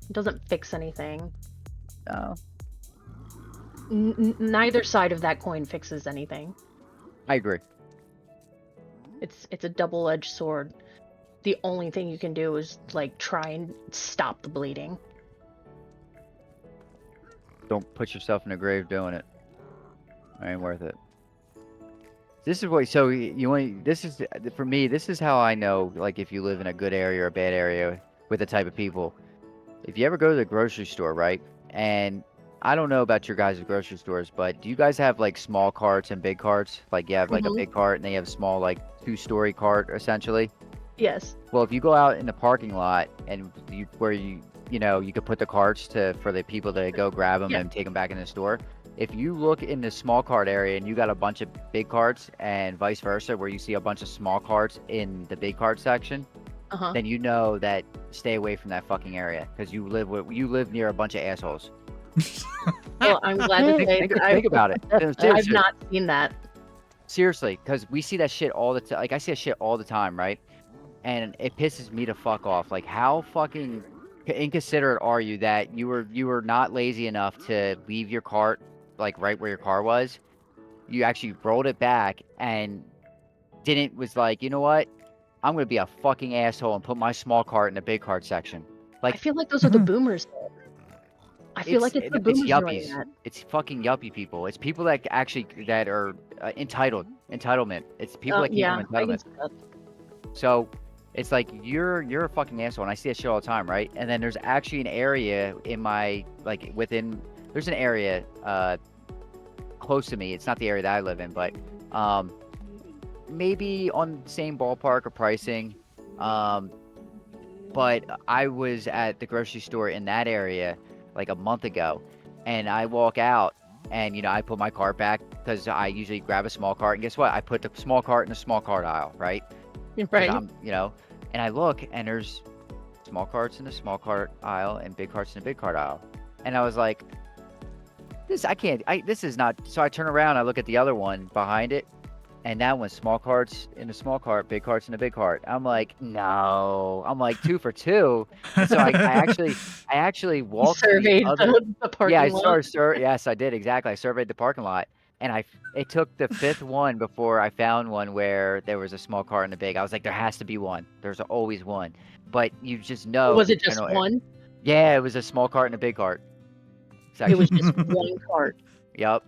it doesn't fix anything. No, Neither side of that coin fixes anything. I agree. It's a double-edged sword. The only thing you can do is like try and stop the bleeding. Don't put yourself in a grave doing it. Ain't worth it. This is what. So you want. This is for me. This is how I know. Like if you live in a good area or a bad area with the type of people. If you ever go to the grocery store, right? And I don't know about your guys' grocery stores, but do you guys have like small carts and big carts? Like you have like a big cart and then you have a small like 2-story cart essentially. Yes. Well, if you go out in the parking lot and you could put the carts for the people to go grab them and take them back in the store. If you look in the small cart area and you got a bunch of big carts and vice versa, where you see a bunch of small carts in the big cart section, then you know that stay away from that fucking area because you live near a bunch of assholes. Well, I'm glad to say Think about it. No, I've seriously. not seen that. Seriously, because we see that shit all the time. Like I see that shit all the time, right? And it pisses me to fuck off. Like how fucking inconsiderate are you that you were not lazy enough to leave your cart like right where your car was? You actually rolled it back and was like, you know what? I'm gonna be a fucking asshole and put my small cart in the big cart section. Like I feel like those are the boomers. I feel like it's the boomers doing yuppies. that. It's fucking yuppie people. It's people that are entitlement. It's people that came Yeah, from I can entitlement. see that. So it's like you're a fucking asshole, and I see that shit all the time, right? And then there's actually an area in my there's an area close to me. It's not the area that I live in, but maybe on the same ballpark of pricing. But I was at the grocery store in that area like a month ago, and I walk out and I put my cart back because I usually grab a small cart, and guess what? I put the small cart in the small cart aisle, right? Right. And I look and there's small carts in the small cart aisle and big carts in the big cart aisle, and I was like, this is not. So I turn around, I look at the other one behind it, and that one's small carts in the small cart, big carts in the big cart. I'm like, no. I'm like 2 for 2. And so I actually walked Surveyed the other. the parking lot. Yes, I did exactly. I surveyed the parking lot, and it took the 5th one before I found one where there was a small cart and a big. I was like, there has to be one. There's always one. But you just know. Was it the just general one? Yeah, it was a small cart and a big cart. It was just one cart. Yep.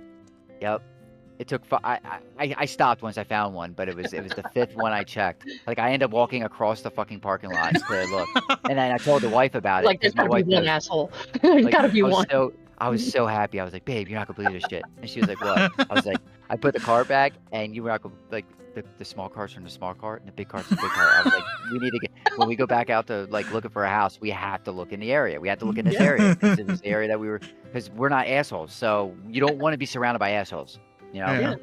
It took. I stopped once I found one, but it was the 5th one I checked. Like I ended up walking across the fucking parking lot to look, and then I told the wife about it. Like there's 'cause my gotta be wife one knows. asshole. There's Like, gotta be one. I was so happy. I was like, babe, you're not gonna believe this shit. And she was like, what? I I put the car back, and you were not like the small cars from the small car, and the big cars from the big car. I was like, we need to get when we go back out to like looking for a house, we have to look in the area. We have to look in this area because it was the area that we were because we're not assholes. So you don't want to be surrounded by assholes, you know. Yeah.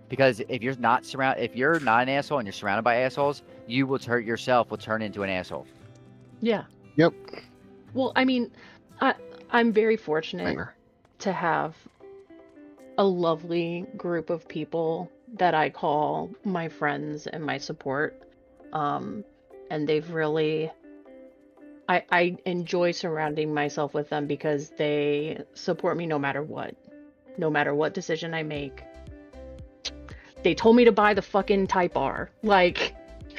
Because if you're not an asshole and you're surrounded by assholes, you will yourself will turn into an asshole. Yeah. Yep. Well, I mean, I'm very fortunate Nightmare. to have a lovely group of people that I call my friends and my support. And they've really, I enjoy surrounding myself with them because they support me no matter what decision I make. They told me to buy the fucking Type R. Like,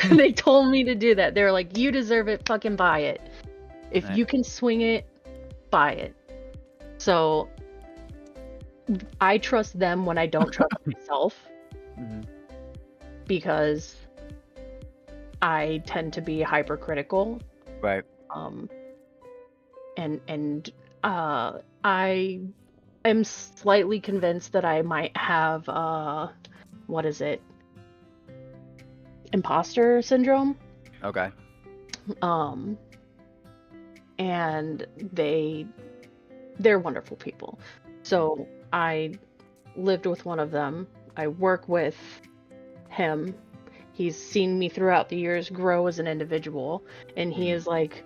they told me to do that. They're like, you deserve it, fucking buy it. If Right. you can swing it, buy it. So I trust them when I don't trust myself because I tend to be hypercritical. Right. And I am slightly convinced that I might have what is it? Imposter syndrome. Okay. And they're wonderful people. So I lived with one of them. I work with him. He's seen me throughout the years grow as an individual, and he is like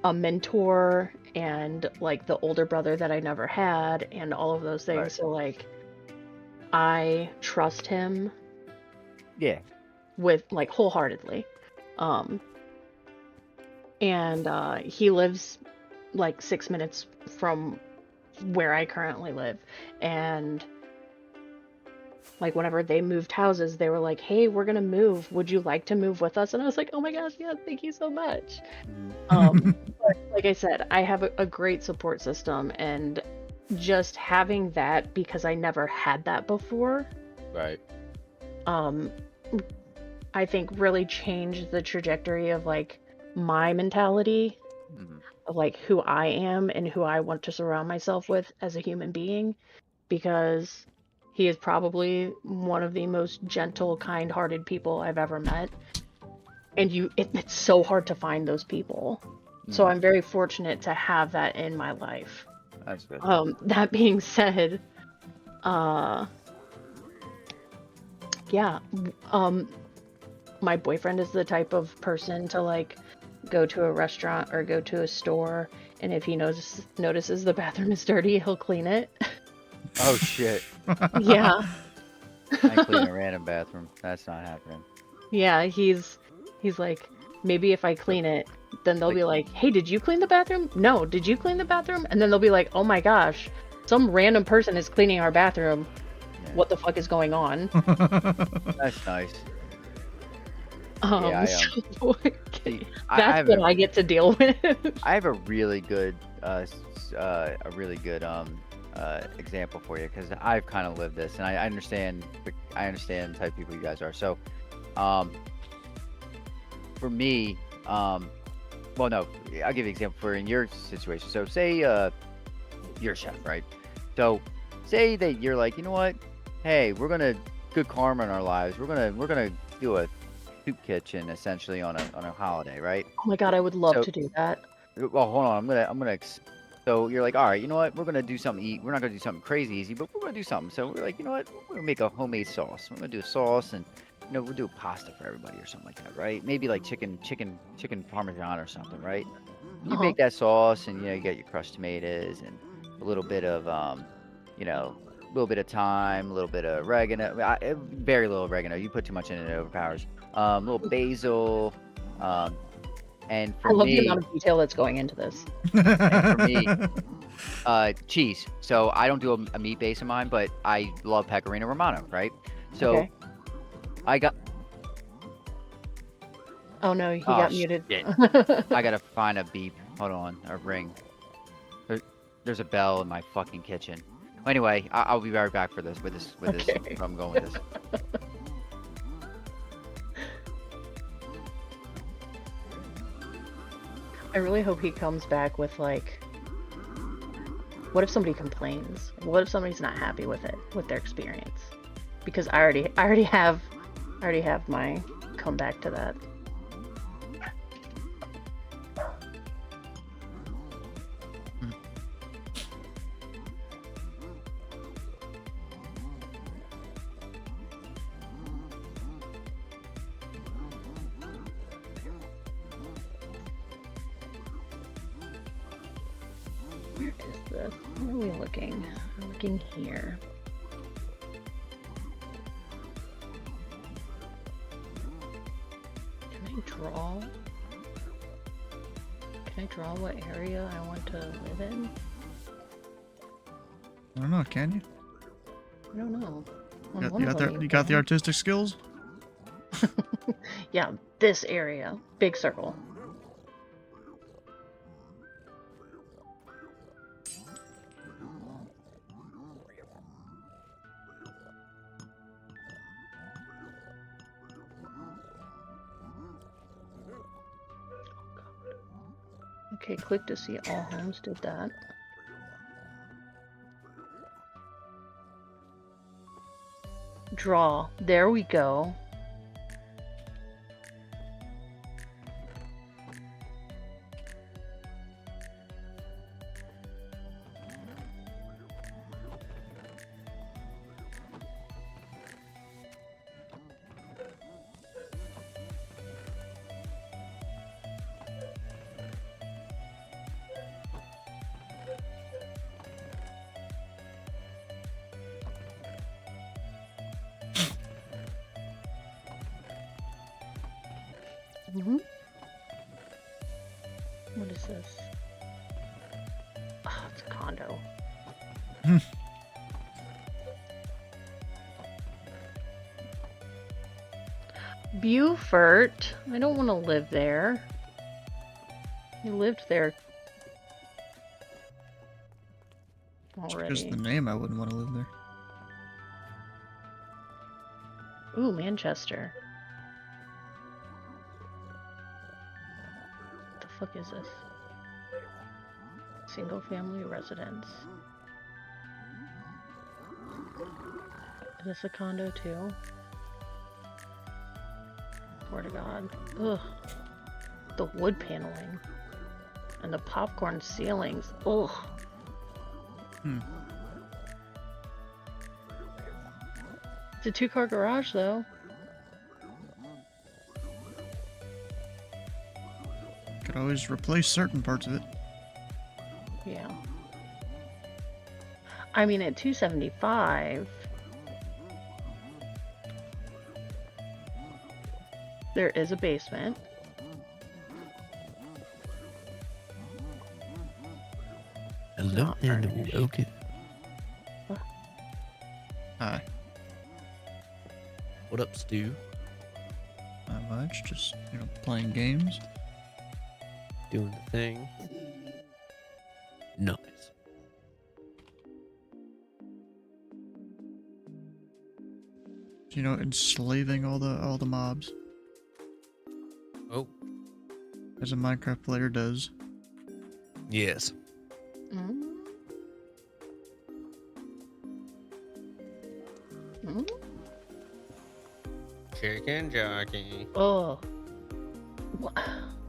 a mentor and like the older brother that I never had and all of those things. Right. So like I trust him Yeah. with like wholeheartedly. And he lives like 6 minutes from where I currently live. And like whenever they moved houses, they were like, hey, we're gonna move. Would you like to move with us? And I was like, oh my gosh, yeah, thank you so much. But like I said, I have a great support system, and just having that, because I never had that before, Right. I think really changed the trajectory of like my mentality of like who I am and who I want to surround myself with as a human being, because he is probably one of the most gentle, kind-hearted people I've ever met. And it's so hard to find those people. So I'm very fortunate to have that in my life. That's good. That being said, yeah, my boyfriend is the type of person to like go to a restaurant or go to a store, and if he notices the bathroom is dirty, he'll clean it. Oh shit. Yeah. I clean a random bathroom. That's not happening. Yeah, he's like, maybe if I clean it, then they'll be like, hey, did you clean the bathroom? No, did you clean the bathroom? And then they'll be like, oh my gosh, some random person is cleaning our bathroom. Yeah. What the fuck is going on? That's nice. So, See, that's what I get to deal with. I have a really good example for you, because I've kind of lived this, and I understand the type of people you guys are. So, for me, well, no, I'll give you an example for in your situation. So, say you're a chef, right? So, say that you're like, you know what? Hey, we're gonna good karma in our lives. We're gonna do a soup kitchen essentially on a holiday, right? Oh my god, I would love So- to do that. Well, hold on. I'm gonna. So you're like, all right, you know what? We're gonna do something. We're not gonna do something crazy easy, but we're gonna do something. So we're like, you know what? We're gonna make a homemade sauce. We're gonna do a sauce, and we'll do a pasta for everybody or something like that, right? Maybe like chicken parmesan or something, right? You make that sauce, and you get your crushed tomatoes and a little bit of a little bit of thyme, a little bit of oregano. Very little oregano. You put too much in it, it overpowers. A little basil. And for I love me, the amount of detail that's going into this. and for me, cheese. So I don't do a meat base in mine, but I love pecorino romano, right? So Okay. I got. Oh no, he Oh, got muted. shit. I gotta find a beep. Hold on, a ring. There's a bell in my fucking kitchen. Anyway, I'll be right back with this. Okay. I'm going with this. I really hope he comes back with like What if somebody complains? What if somebody's not happy with it, with their experience? Because I already have my comeback to that. Where is this? Where are we looking? We're looking here. Can I draw? Can I draw what area I want to live in? I don't know. Can you? I don't know. On You got, one you of got, them the, you got the can. artistic skills? Yeah, this area. Big circle. Okay, click to see all homes. Did that. Draw. There we go. Mm-hmm. What is this? Oh, it's a condo. Beaufort. I don't want to live there. You lived there Just already. the name, I wouldn't want to live there. Ooh, Manchester. What the fuck is this? Single family residence. Is this a condo too? Swear to God. Ugh. The wood paneling. And the popcorn ceilings. Ugh. Hmm. It's a 2-car garage though. Could always replace certain parts of it. Yeah. I mean, at 275, there is a basement. Hello, Not hello, furnished. okay. Hi. What up, Stu? Not much. Just, playing games. Doing the thing. Nice. Enslaving all the mobs. Oh, As a Minecraft player does. yes. Mm. Mm. Chicken jockey. Oh.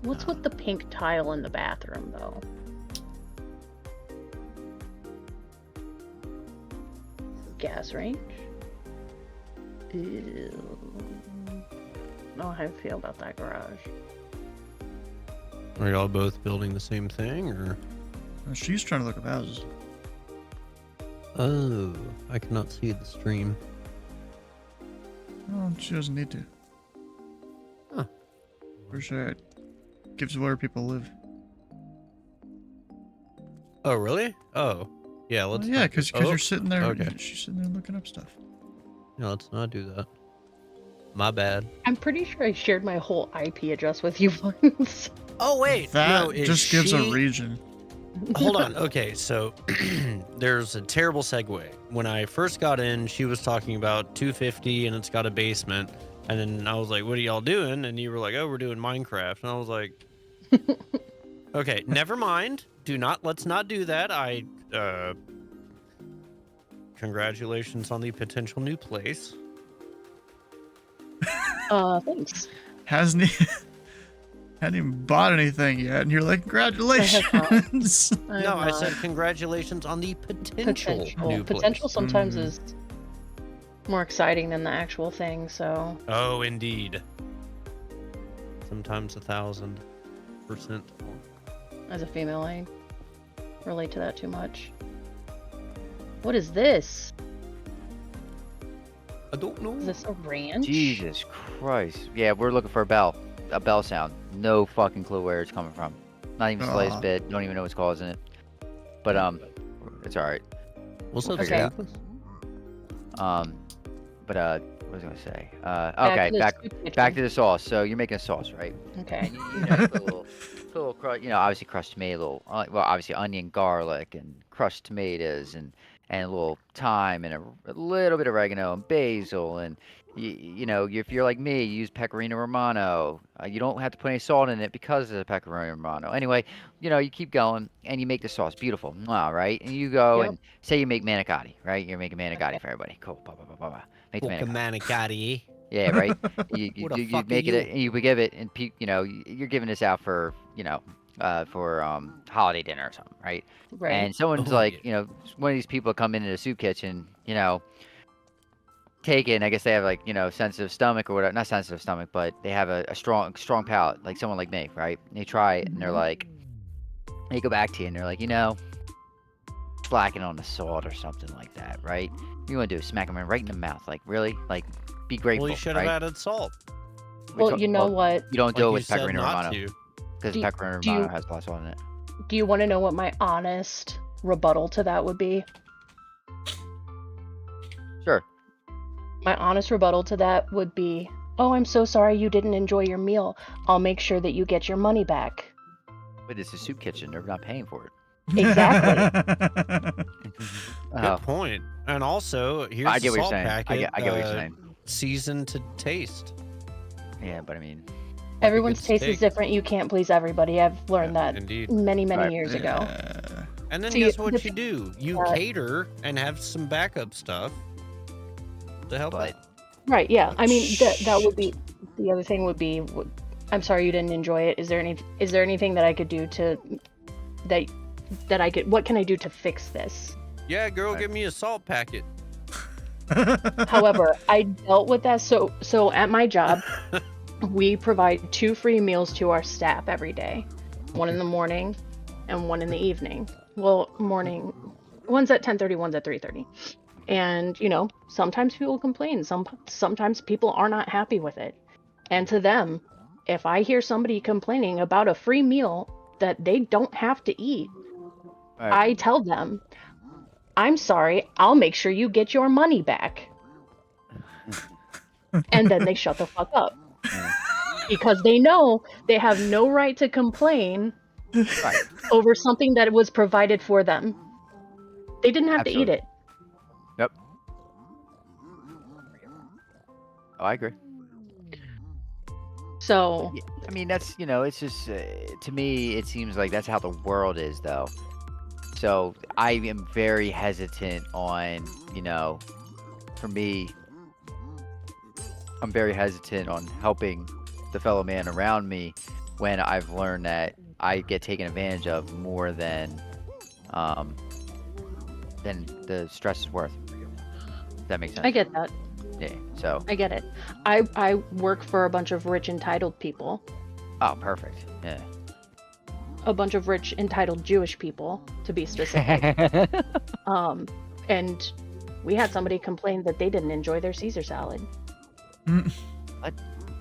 What's with the pink tile in the bathroom, though? Gas range? Ew. I don't know how I feel about that garage. Are y'all both building the same thing, or? She's trying to look up houses. Oh, I cannot see the stream. Oh, she doesn't need to. Huh. For sure, it gives where people live. Oh, really? Oh, yeah. Well, Let's. yeah, not- because oh, you're sitting there. Okay. She's sitting there looking up stuff. Yeah, let's not do that. My bad. I'm pretty sure I shared my whole IP address with you once. Oh wait, That no, is just gives a she- region. Hold on. Okay, so there's a terrible segue. When I first got in, she was talking about 250 and it's got a basement. And then I was like, what are y'all doing? And you were like, oh, we're doing Minecraft. And I was like, okay, never mind. Let's not do that. Congratulations on the potential new place. Thanks. Hasn't hadn't even bought anything yet, and you're like, congratulations. No, I said congratulations on the potential new place. Potential sometimes is more exciting than the actual thing, so. Oh, indeed. Sometimes 1,000%. As a female, I relate to that too much. What is this? I don't know. Is this a ranch? Jesus Christ. Yeah, we're looking for a bell sound. No fucking clue where it's coming from. Not even slightest bit. Don't even know what's causing it. But it's all right. What's up, Okay. Staples? But what was I gonna say? Okay, back to the sauce. So you're making a sauce, right? Okay. And you know, put a little obviously crushed tomato, obviously onion, garlic, and crushed tomatoes, and a little thyme, and a little bit of oregano and basil, and you know, if you're like me, you use pecorino romano. You don't have to put any salt in it because of the pecorino romano. Anyway, you know, you keep going and you make the sauce beautiful, right? And you go and say you make manicotti, right? You're making manicotti for everybody. Cool. Make the manicotti. Yeah, right. You make it, you? and you give it, and you know, you're giving this out for holiday dinner or something, right? Right. And someone's like, you know, one of these people come into the soup kitchen, you know, take it, and I guess they have like, you know, sensitive stomach or whatever. Not sensitive stomach, but they have a strong palate, like someone like me, right? And they try it, and they're like, they go back to you, and they're like, you know, slacking on the salt or something like that, right? What you want to do? Smack them right in the mouth, like really, like be grateful. Well, you should have right? added salt. Well, you know what? You don't do it with Like you said pecorino not romano to. because pecorino romano has lots on it. Do you want to know what my honest rebuttal to that would be? Sure. My honest rebuttal to that would be, oh, I'm so sorry you didn't enjoy your meal. I'll make sure that you get your money back. But it's a soup kitchen. They're not paying for it. Exactly. Good point. And also, here's I get the what you're salt saying. packet. I get what you're saying. Seasoned to taste. Yeah, but I mean, Everyone's good taste is steak. different. You can't please everybody. I've learned that Indeed. many Right. years ago. And then See, guess what the you do? You cater and have some backup stuff to help But- out. Right, yeah. I mean, that would be, the other thing would be, I'm sorry you didn't enjoy it. Is there anything that I could do to, that I could, what can I do to fix this? Yeah, girl, give me a salt packet. However, I dealt with that. So at my job, we provide 2 free meals to our staff every day. One in the morning and one in the evening. Well, morning, one's at 10:30, one's at 3:30. And, you know, sometimes people complain. Sometimes people are not happy with it. And to them, if I hear somebody complaining about a free meal that they don't have to eat, Right. I tell them, I'm sorry, I'll make sure you get your money back. And then they shut the fuck up. Because they know they have no right to complain Right. over something that was provided for them. They didn't have to eat Absolutely. it. Yep. Oh, I agree. So, Yeah, I mean, that's, you know, it's just, to me, it seems like that's how the world is, though. So I am very hesitant on, you know, for me, I'm very hesitant on helping the fellow man around me when I've learned that I get taken advantage of more than the stress is worth. Does that make sense? I get that. Yeah, so. I get it. I work for a bunch of rich entitled people. Oh, perfect. Yeah. A bunch of rich entitled Jewish people, to be specific. And we had somebody complain that they didn't enjoy their Caesar salad. What?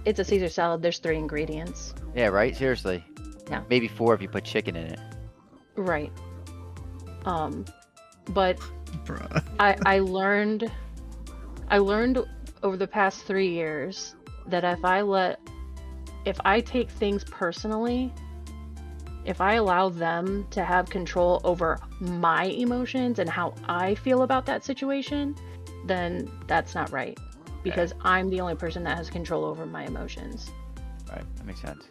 It's a Caesar salad. There's 3 ingredients. Yeah, right? Seriously. Yeah. Maybe 4 if you put chicken in it. Right. But Bruh. I learned over the past 3 years that if I take things personally, if I allow them to have control over my emotions and how I feel about that situation, then that's not right. Because I'm the only person that has control over my emotions. Right, that makes sense.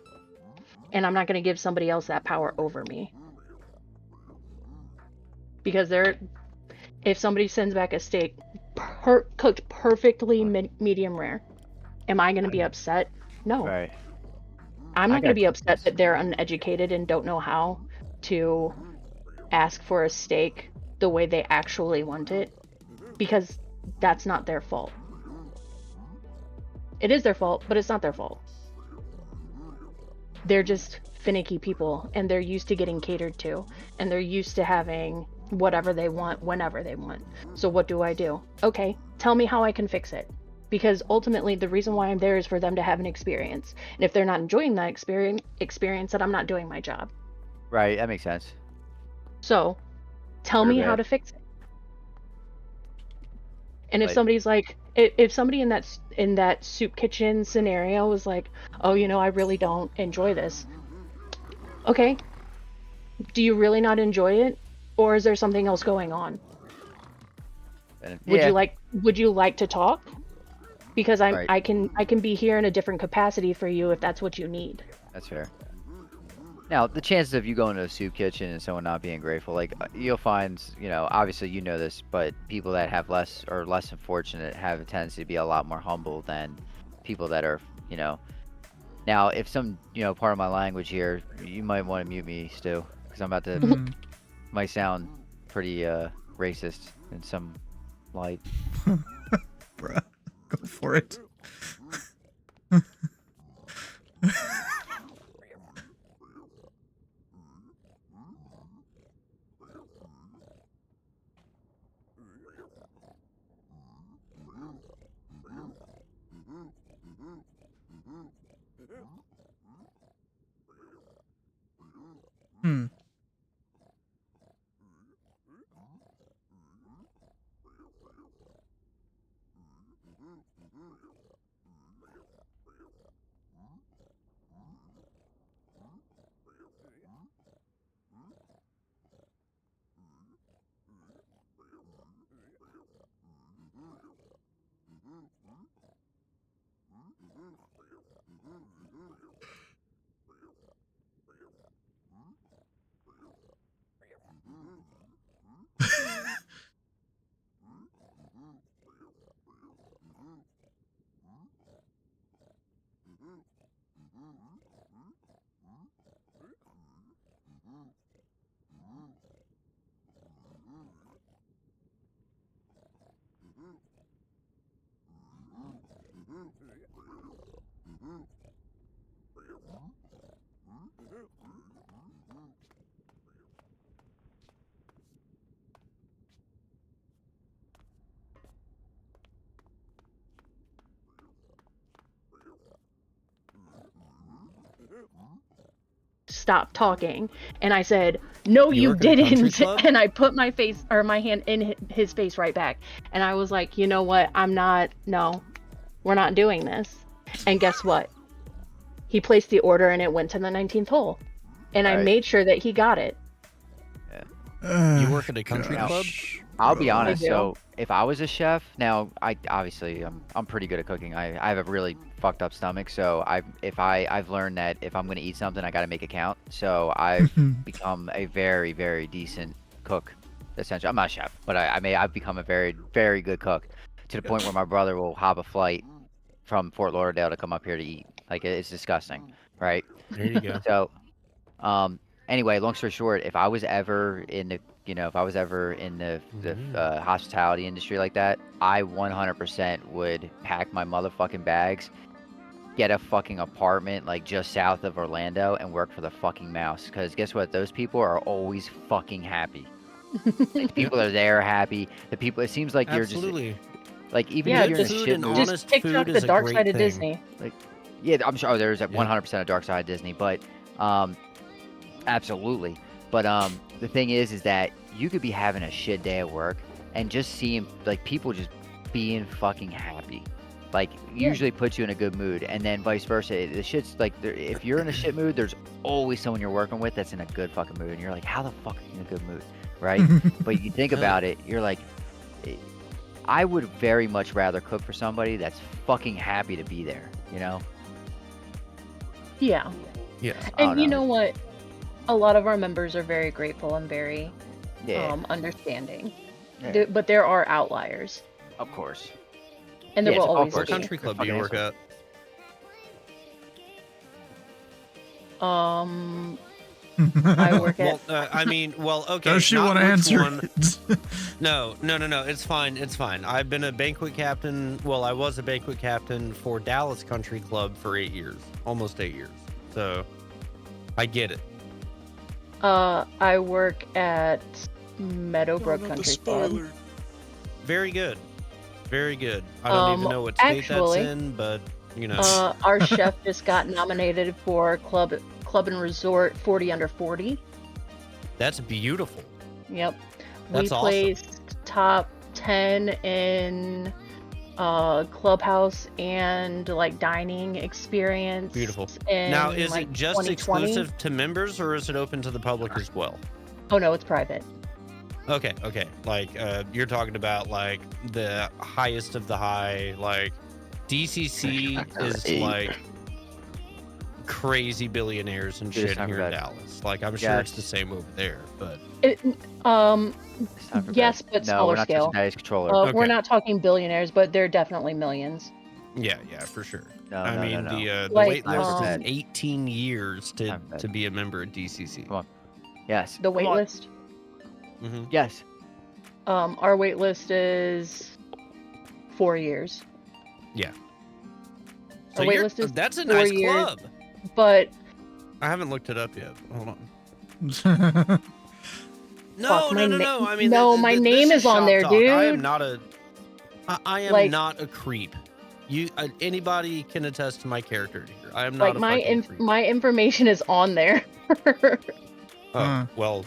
And I'm not going to give somebody else that power over me. because if somebody sends back a steak cooked perfectly medium rare, am I going to be upset? No. Right. I'm I not going to got be upset that they're uneducated and don't know how to ask for a steak the way they actually want it, because that's not their fault. It is their fault, but it's not their fault. They're just finicky people, and they're used to getting catered to, and they're used to having whatever they want whenever they want. So what do? Okay, tell me how I can fix it. Because ultimately the reason why I'm there is for them to have an experience. And if they're not enjoying that experience, then I'm not doing my job. Right, that makes sense. So tell me how to fix it. And if somebody's like, if somebody in that soup kitchen scenario was like, oh, I really don't enjoy this. Okay. Do you really not enjoy it? Or is there something else going on? Would you like to talk? Because I can be here in a different capacity for you if that's what you need. That's fair. Now, the chances of you going to a soup kitchen and someone not being grateful, like you'll find, obviously you know this, but people that have less unfortunate have a tendency to be a lot more humble than people that are, Now, if some, part of my language here, you might want to mute me, Stu, because I'm about to, might sound pretty racist in some light. Bruh, go for it. Hmm. Stop talking. And I said, no, you didn't. And I put my hand in his face right back. And I was like, you know what? No, we're not doing this. And guess what? He placed the order and it went to the 19th hole. And I made sure that he got it. Yeah. You work at a country club? I'll be honest. So if I was a chef, now I'm pretty good at cooking. I have a really fucked up stomach, so I've learned that if I'm gonna eat something, I gotta make it count. So I've become a very, very decent cook. Essentially, I'm not a chef, but I've become a very, very good cook to the point where my brother will hop a flight from Fort Lauderdale to come up here to eat. Like, it's disgusting, right? There you go. So, anyway, long story short, if I was ever in the hospitality industry like that, I 100% would pack my motherfucking bags, get a fucking apartment like just south of Orlando, and work for the fucking mouse. Because guess what? Those people are always fucking happy. Like, the people that are there are happy. The people, it seems like you're just like, even if you're in a shit mood, just TikTok the dark side of Disney. Like, yeah, I'm sure there's 100% a dark side of Disney, but absolutely. But the thing is that you could be having a shit day at work and just seeing like people just being fucking happy, like usually puts you in a good mood, and then vice versa. The shit's like, if you're in a shit mood, there's always someone you're working with that's in a good fucking mood, and you're like, how the fuck are you in a good mood, right? But you think about it, you're like, I would very much rather cook for somebody that's fucking happy to be there, Yeah. Yeah. And you know what? A lot of our members are very grateful and very Yeah. understanding. Yeah. But there are outliers, Of course. and there Yes, will of always What course. be. country club do fucking you work at? I work Well, at. I mean, well, okay. Does she not want to which answer one. it? No. It's fine. It's fine. I've been a banquet captain. Well, I was a banquet captain for Dallas Country Club for 8 years, almost 8 years. So, I get it. I work at Meadowbrook Country Club. Very good. Very good. I don't even know what state actually, that's in, but you know. Our chef just got nominated for Club and Resort 40 under 40. That's beautiful. Yep. That's we awesome. placed top 10 in clubhouse and like dining experience. Beautiful. In, Now, is like, it just 2020. exclusive to members, or is it open to the public as well? Oh no, it's private. Okay. Like, you're talking about like the highest of the high. Like, DCC is like crazy billionaires and Dude, it's shit time here for in bed. Dallas. Like, I'm sure it's the same over there, but It, It's time for yes, bed. but No, smaller we're not scale. touching Daddy's controller. We're Okay. not talking billionaires, but they're definitely millions. yeah, for sure. No, I no, mean, no, no. the Like, wait list is um, 18 years to Time for bed. be a member at DCC. Come on. Yes. The Come wait on. list. Hmm. Yes. Our wait list is 4 years. So Our wait list is that's a 4 nice years. club. But I haven't looked it up yet. Hold on. No, Fuck, my no. na- I mean, no, my name is on shop there, talk. I am dude. not a. I am Like- not a creep. You, anybody can attest to my character here. I am like not a fucking creep. my information is on there. Oh, well,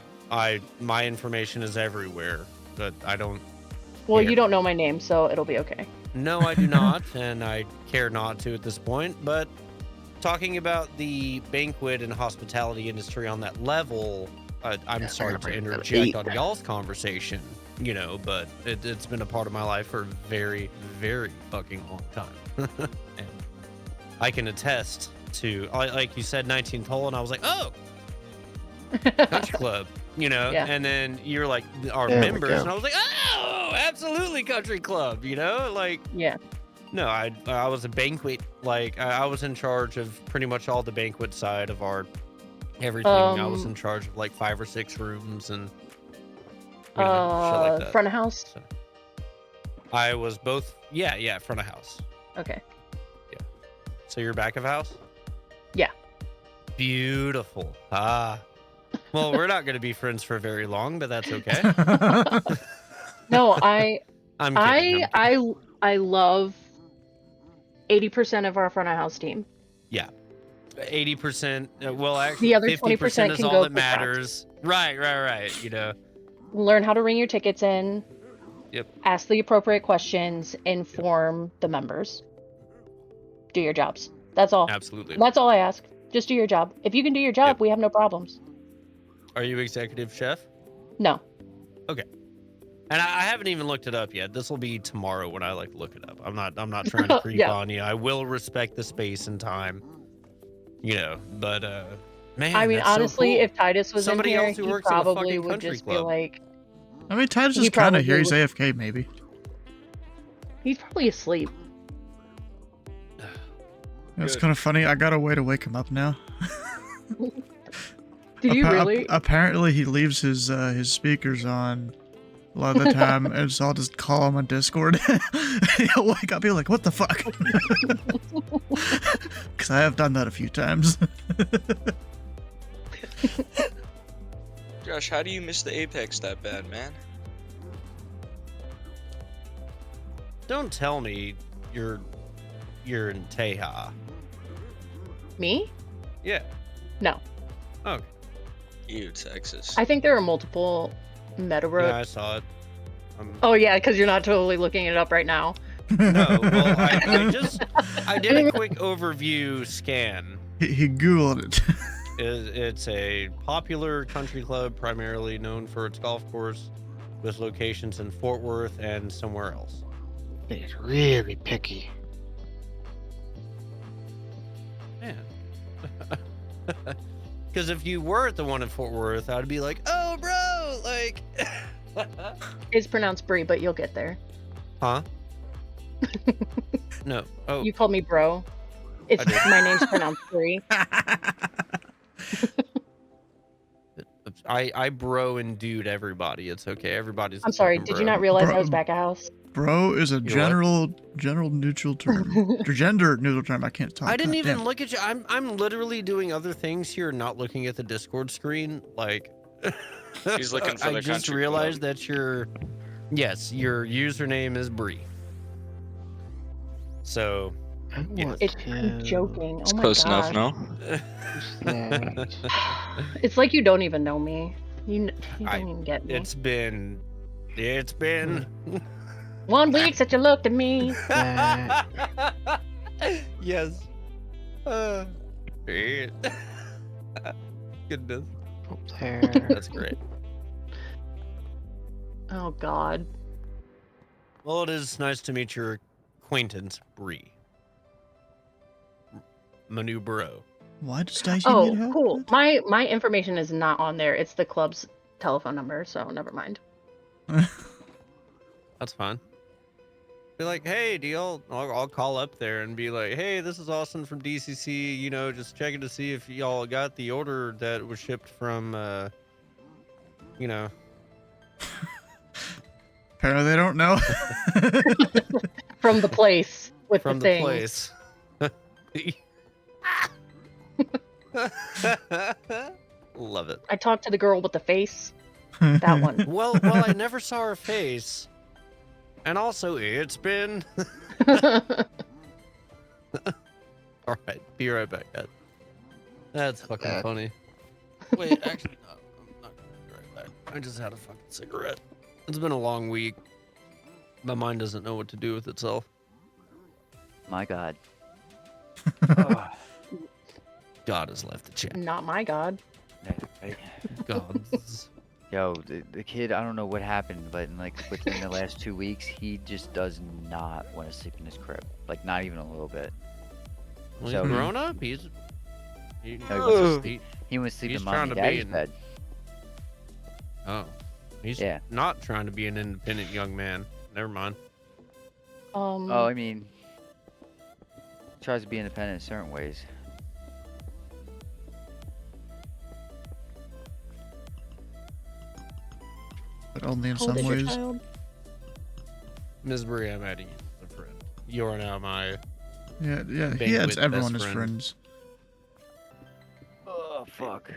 my information is everywhere, but I don't. Well, Here. you don't know my name, so it'll be okay. No, I do not, and I care not to at this point. But talking about the banquet and hospitality industry on that level, I'm sorry to interject on y'all's conversation, you know, but it's been a part of my life for a very, very fucking long time. And I can attest to, like you said, 19th hole, and I was like, oh, country club, you know, Yeah. and then you're like, our There we members, go. and I was like, oh, absolutely country club, you know, like, Yeah. no, I was a banquet, like, I was in charge of pretty much all the banquet side of our everything. I was in charge of like 5 or 6 rooms and you know, shit like that. Front of house. So, I was both, yeah, front of house. Okay. So you're back of house? Yeah. Beautiful. Ah. Well, we're not going to be friends for very long, but that's okay. No, I'm I'm kidding. I love 80% of our front of house team. 80%. Well, actually, The other 50% 20% is can all go that for matters. Right. You know. Learn how to ring your tickets in. Yep. Ask the appropriate questions. Inform the members. Do your jobs. That's all. Absolutely. That's all I ask. Just do your job. If you can do your job, Yep. we have no problems. Are you executive chef? No. And I haven't even looked it up yet. This will be tomorrow when I like look it up. I'm not trying to creep Yeah. on you. I will respect the space and time. You know, but man, I mean, that's so honestly, cool. if Titus was Somebody in here, else who he works at a probably fucking would country just be club. like, I mean, Titus He is kind of probably here. He's would- AFK, maybe. he's probably asleep. It's Good. kind of funny. I got a way to wake him up now. Did you really? Apparently, he leaves his speakers on a lot of the time, and so I'll just call him on Discord. He'll wake up, be like, "What the fuck?" Because I have done that a few times. Josh, how do you miss the Apex that bad, man? Don't tell me you're in Teja. Me? Yeah. No. Okay. You, Texas. I think there are multiple Meadowbrook. Yeah, I saw it. Oh yeah, because you're not totally looking it up right now. No, well, I did a quick overview scan. He Googled it. It's a popular country club primarily known for its golf course with locations in Fort Worth and somewhere else. He's really picky. Man. Because if you were at the one in Fort Worth, I'd be like, oh, bro, like, like. It's pronounced Brie, but you'll get there. Huh? No. Oh. You called me bro. It's I did. my name's pronounced Brie. I bro and dude everybody. It's okay. Everybody's. a I'm sorry, fucking did you bro. not realize I Bro- was back at house? Bro is a what? general neutral term. Gender neutral term. I can't talk. I didn't God even damn. look at you. I'm literally doing other things here, not looking at the Discord screen. Like, He's looking for I the just country realized club. that your username is Bree. So, I want It's to. I'm joking. It's Oh my close gosh. enough, no? Who's that? It's like you don't even know me. You don't I- even get me. it's been 1 week since you looked at me. yes. Goodness, Up there. that's great. Oh God. Well, it is nice to meet your acquaintance, Bree. Manu bro. Why does Stacy Oh, need help? cool. My information is not on there. It's the club's telephone number, so never mind. That's fine. Be like, hey, do y'all? I'll call up there and be like, hey, this is Austin from DCC. You know, just checking to see if y'all got the order that was shipped from, you know. Apparently they don't know. From the place with From the the things. place. Love it. I talked to the girl with the face. That one. Well, I never saw her face. And also, it's been. All right, be right back, guys. That's fucking funny. Wait, actually, no, I'm not gonna be right back. I just had a fucking cigarette. It's been a long week. My mind doesn't know what to do with itself. My God. God has left the chat. Not my God. Gods. Yo, the kid, I don't know what happened, but in, like within the last 2 weeks, he just does not want to sleep in his crib. Like, not even a little bit. Well, So- he's grown up. He No, he wants to he- He wants to sleep He's in mommy trying and to be daddy's in- bed. oh, he's Yeah. not trying to be an independent young man. Never mind. Oh, I mean, tries to be independent in certain ways. But only in how old some is your ways. child? Ms. Bree, I'm adding you as a friend. You are now my. Yeah, he Banquet adds everyone best as friend. friends. Oh, fuck.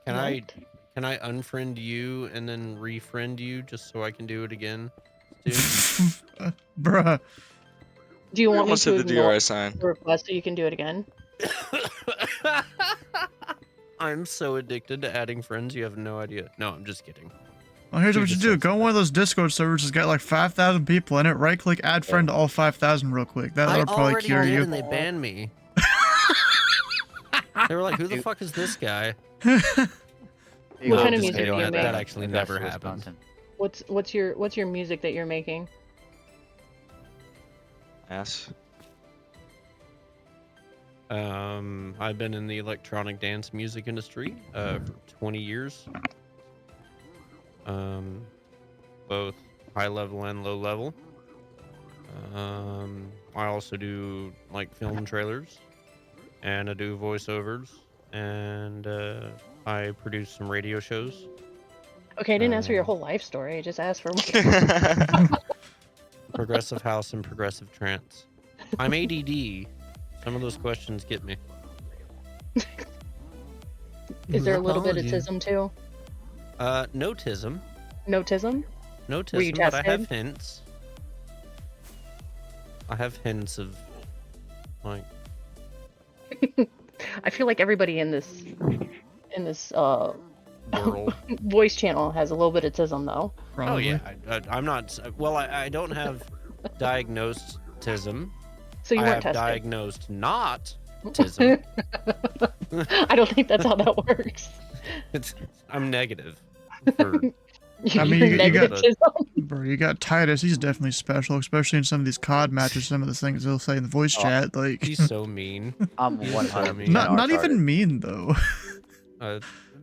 Can Right. I unfriend you and then refriend you just so I can do it again? Dude? Bruh. Do you We want me almost to hit the ignore DRI sign. the request so you can do it again? I'm so addicted to adding friends, you have no idea. No, I'm just kidding. Well, here's Dude, what you this do. sounds Go on one of those Discord servers that's got like 5,000 people in it. Right click, add friend to all 5,000 real quick. That'll probably already cure did you. and they banned me. They were like, who the fuck is this guy? What No, kind I'm of just music kidding. do you That make? actually never happened. What's your music that you're making? Yes. I've been in the electronic dance music industry for 20 years. Both high level and low level. I also do like film trailers, and I do voiceovers, and I produce some radio shows. Okay, I didn't ask for your whole life story. I just asked for Progressive house and progressive trance. I'm ADD. Some of those questions get me. Is there a little bit of Apology. tism too? No tism. No tism? No Were you tism, but I have tested? hints. I have hints of, like, I feel like everybody in this world. voice channel has a little bit of tism though. Oh yeah, I'm not. Well, I don't have diagnosed tism. So you I weren't have tested. diagnosed not tism. I don't think that's how that works. I'm negative. For, I mean, you Negative got, tism. bro, you got Titus. He's definitely special, especially in some of these COD matches. Some of the things he'll say in the voice chat, like he's so mean. I'm He's 100% so mean. not retarded. even mean though.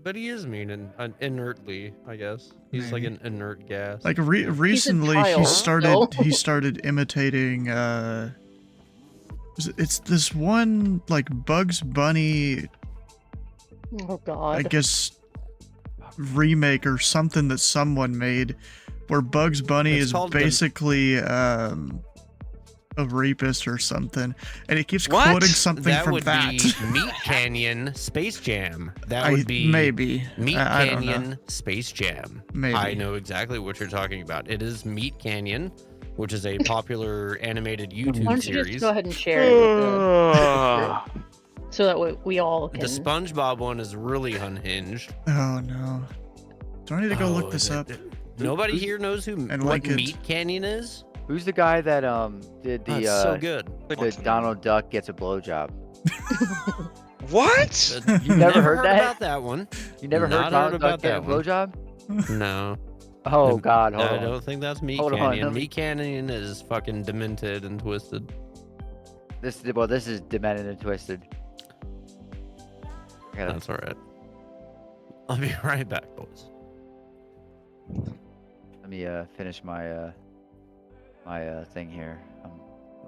but he is mean and inertly, I guess. He's like Maybe. an inert gas. Like recently, child, he so- started imitating. It's this one like Bugs Bunny, Oh God. I guess, remake or something that someone made, where Bugs Bunny It's is called the- basically a rapist or something, and he keeps What? quoting something that from would that. be Meat Canyon Space Jam. That would be maybe Meat I don't know. Canyon Space Jam. Maybe. I know exactly what you're talking about. It is Meat Canyon, which is a popular animated YouTube Why don't you series. just go ahead and share it with the, so that we all can. The SpongeBob one is really unhinged. Oh no! Do I need to go look this up? Nobody here knows who And what like it. Meat Canyon is. Who's the guy that did Oh, the it's so good. the Donald Duck gets a blowjob? What? You never heard that? about that one? You never Not heard Donald Duck about get a that one. blowjob? No. Oh God, hold I on. don't think that's Meat Hold on, Canyon. let me- Meat Canyon is fucking demented and twisted. This is demented and twisted. I gotta- That's all right. I'll be right back, boys. Let me finish my my thing here.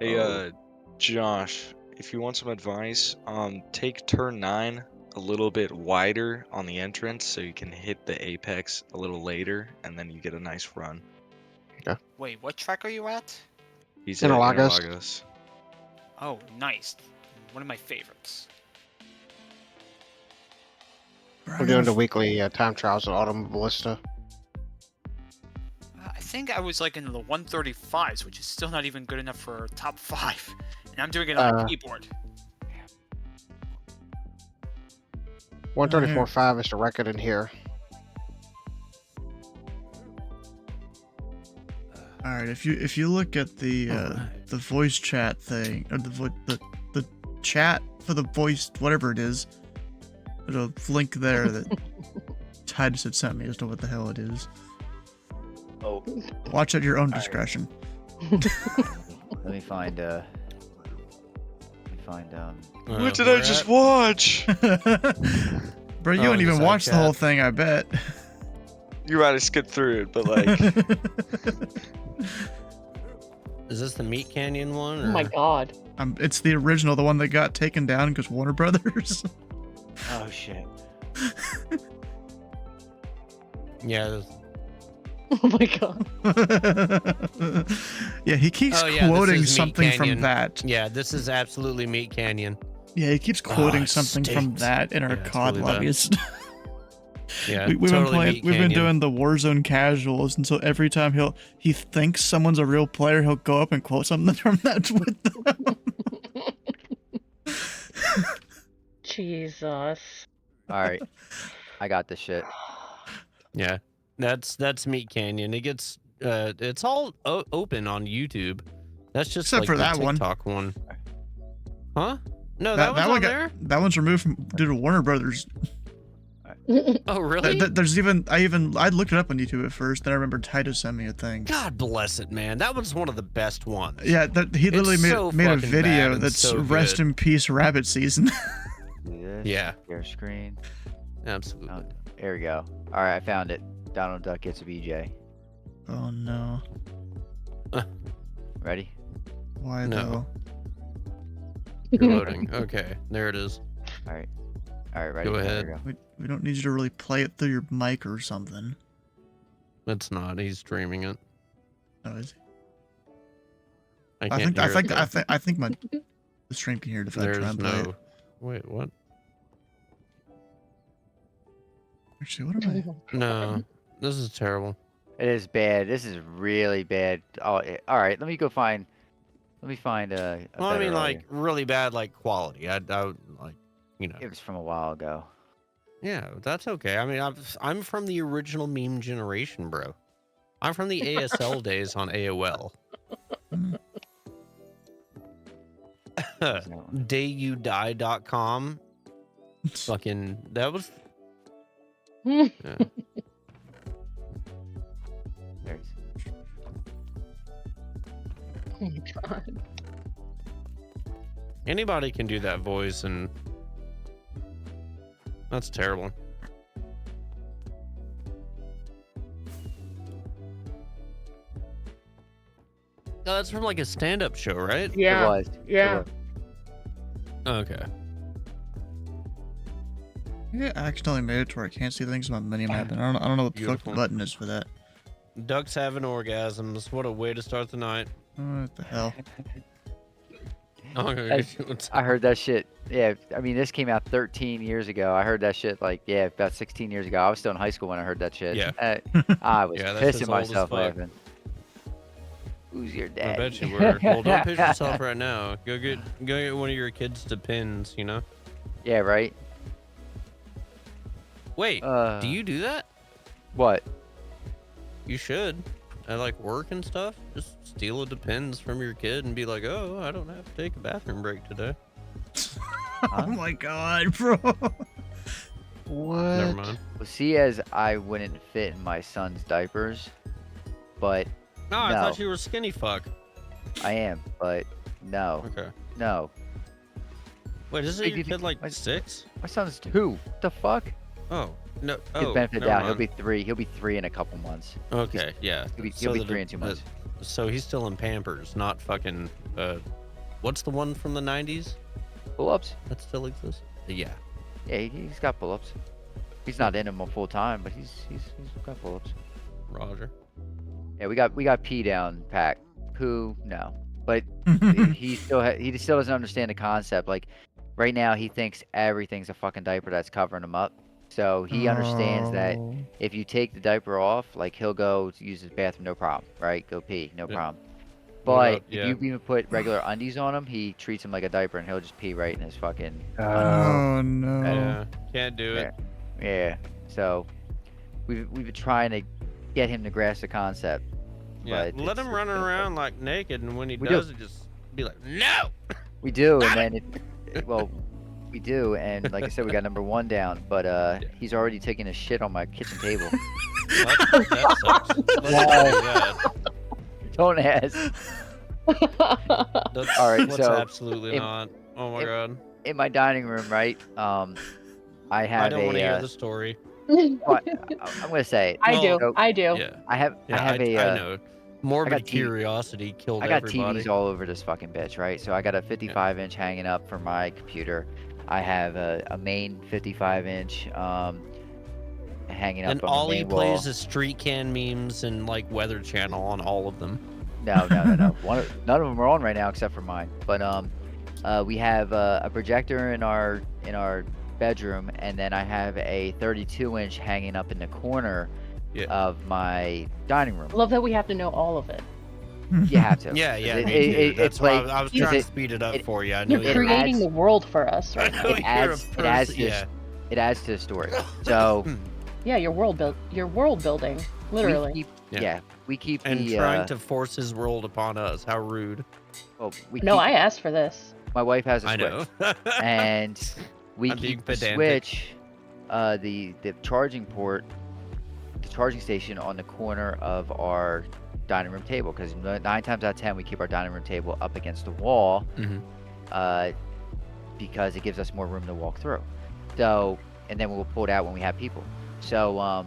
Hey, Josh, if you want some advice, take turn 9 a little bit wider on the entrance so you can hit the apex a little later, and then you get a nice run. Wait, what track are you at? He's at Interlagos. Interlagos. Oh, nice. One of my favorites. We're doing the weekly time trials at Automobilista. I think I was like in the 135s, which is still not even good enough for top 5. And I'm doing it on a keyboard. 134.5 is the record in here. All right, if you look at the voice chat thing, or the chat for the voice, whatever it is, there's a link there that Titus had sent me as to what the hell it is. Oh. Watch at your own right. discretion. Let me find What did I just watch? Bro, you Oh, didn't the even side watch the chat. whole thing, I bet. You're right, I skipped through it, but like, Is this the Meat Canyon one? Oh my or- God. It's the original, the one that got taken down because Warner Brothers. Oh shit. Yeah. Oh my God. Yeah, he keeps Oh, yeah, this quoting is Meat something from Canyon. that. Yeah, this is absolutely Meat Canyon. Yeah, he keeps quoting it something from stinks. that in our Yeah, it's COD really bad. lobbies. Yeah, We've totally been Meat we've been Canyon. doing the Warzone casuals, and so every time he thinks someone's a real player, he'll go up and quote something from that with them. Jesus. All right, I got this shit. Yeah, that's Meat Canyon. It gets it's all open on YouTube. That's just Except like for the that one. TikTok one. Huh? No, that, one's one on got there. that one's removed from due to Warner Brothers. Oh, really? There's even I looked it up on YouTube at first, then I remember Titus sent me a thing. God bless it, man. That was one of the best ones. Yeah, he literally It's so made a fucking bad video and that's so rest good. in peace rabbit season. Do this. Yeah. Share screen. Absolutely. Oh, there we go. All right, I found it. Donald Duck gets a BJ. Oh no. Ready? Why No. though? You're loading. Okay, there it is. All right. All right, ready? Go There ahead. we go. We don't need you to really play it through your mic or something. It's not. He's streaming it. Oh, is he? I I can't think hear it, though. I think the stream can hear it if I try There's and play it. no. Wait, what? Actually, what am I? No, this is terrible. It is bad. This is really bad. Oh, all right. Let me go find. Let me find a Well, I mean, better like audio. really bad, like quality. I would like, you know. It was from a while ago. Yeah, that's okay. I mean, I'm from the original meme generation, bro. I'm from the ASL days on AOL. DayyouDie.com. Fucking, that was. Yeah. There's. Oh my God. Anybody can do that voice, and that's terrible. Oh, that's from like a stand-up show, right? Yeah. It was. Yeah. It was. Okay. I think I accidentally made it to where I can't see things on my mini map, and I don't know what the fuck the Beautiful. button is for that. Ducks having orgasms. What a way to start the night. What the hell? I heard that shit. Yeah, I mean, this came out 13 years ago. I heard that shit like, yeah, about 16 years ago. I was still in high school when I heard that shit. Yeah. I was Yeah, that's pissing as old as myself fuck. laughing. Who's your dad? I bet you were. Well, don't piss yourself right now. Go get one of your kids to pins, you know? Yeah, right? Wait, Uh, do you do that? What? You should. At like work and stuff. Just steal a Depends from your kid and be like, oh, I don't have to take a bathroom break today. Oh my god, bro. What? Never mind. Well, see, as I wouldn't fit in my son's diapers, but No, I No. thought you were skinny fuck. I am, but no, Okay. no. Wait, isn't Hey, your did you- kid like my- 6? My son's 2. What the fuck? Oh, no. His Oh, benefit never down. He'll mind. be 3. He'll be 3 in a couple months. Okay, yeah. He'll be 3 in 2 months. So he's still in Pampers, not fucking, what's the one from the 90s Pull-ups? that still exists? Yeah. Yeah, he's got pull-ups. He's not in them full time, but he's got pull-ups. Roger. Yeah, we got pee down pack. Poo, no. But he still doesn't understand the concept. Like right now, he thinks everything's a fucking diaper that's covering him up. So he understands that Oh. if you take the diaper off, like he'll go to use his bathroom, no problem, right? Go pee, no Yeah. problem. What But about- if yeah. you even put regular undies on him, he treats him like a diaper, and he'll just pee right in his fucking. Oh no. Yeah, can't do it. Yeah. So we've been trying to get him to grasp the concept. Yeah, but let it's- him run it's difficult. around like naked, and when he We does, it just be like, no. We do, and then well, we do, and like I said, we got number 1 down, but he's already taking a shit on my kitchen table. That sucks. Let's not do that. Don't ask. That's, All right, let's so absolutely if- not. Oh my if- god. In my dining room, right? I have I don't want to hear a. the story. Well, I'm gonna say it. I do. Well, I do. Yeah. I have Yeah, I have a. I know. Morbid got T- curiosity killed I got everybody. TVs all over this fucking bitch, right? So I got a 55-inch hanging up for my computer. I have a main 55-inch hanging up And on all the he main wall. plays is street can memes and like Weather Channel on all of them. No. None of them are on right now except for mine. But we have a projector in our bedroom, and then I have a 32-inch hanging up in the corner Yeah. of my dining room. Love that we have to know all of it. You have to. Yeah, yeah, It- me it- too. it- That's it's why like- I was is trying it- to speed it up it- for you. I know You're It creating adds- the world for us I right know now. It adds you're a to person- this- it adds to the story. So Yeah, you're world building, literally. we keep, Yeah. we keep and the trying to force his world upon us. How rude. well, we No, keep, I asked for this. my wife has a I switch, know. and we I'm being keep the pedantic. switch, the charging port, the charging station on the corner of our dining room table, because 9 times out of 10 we keep our dining room table up against the wall, Mhm. because it gives us more room to walk through. So, and then we'll pull it out when we have people. So,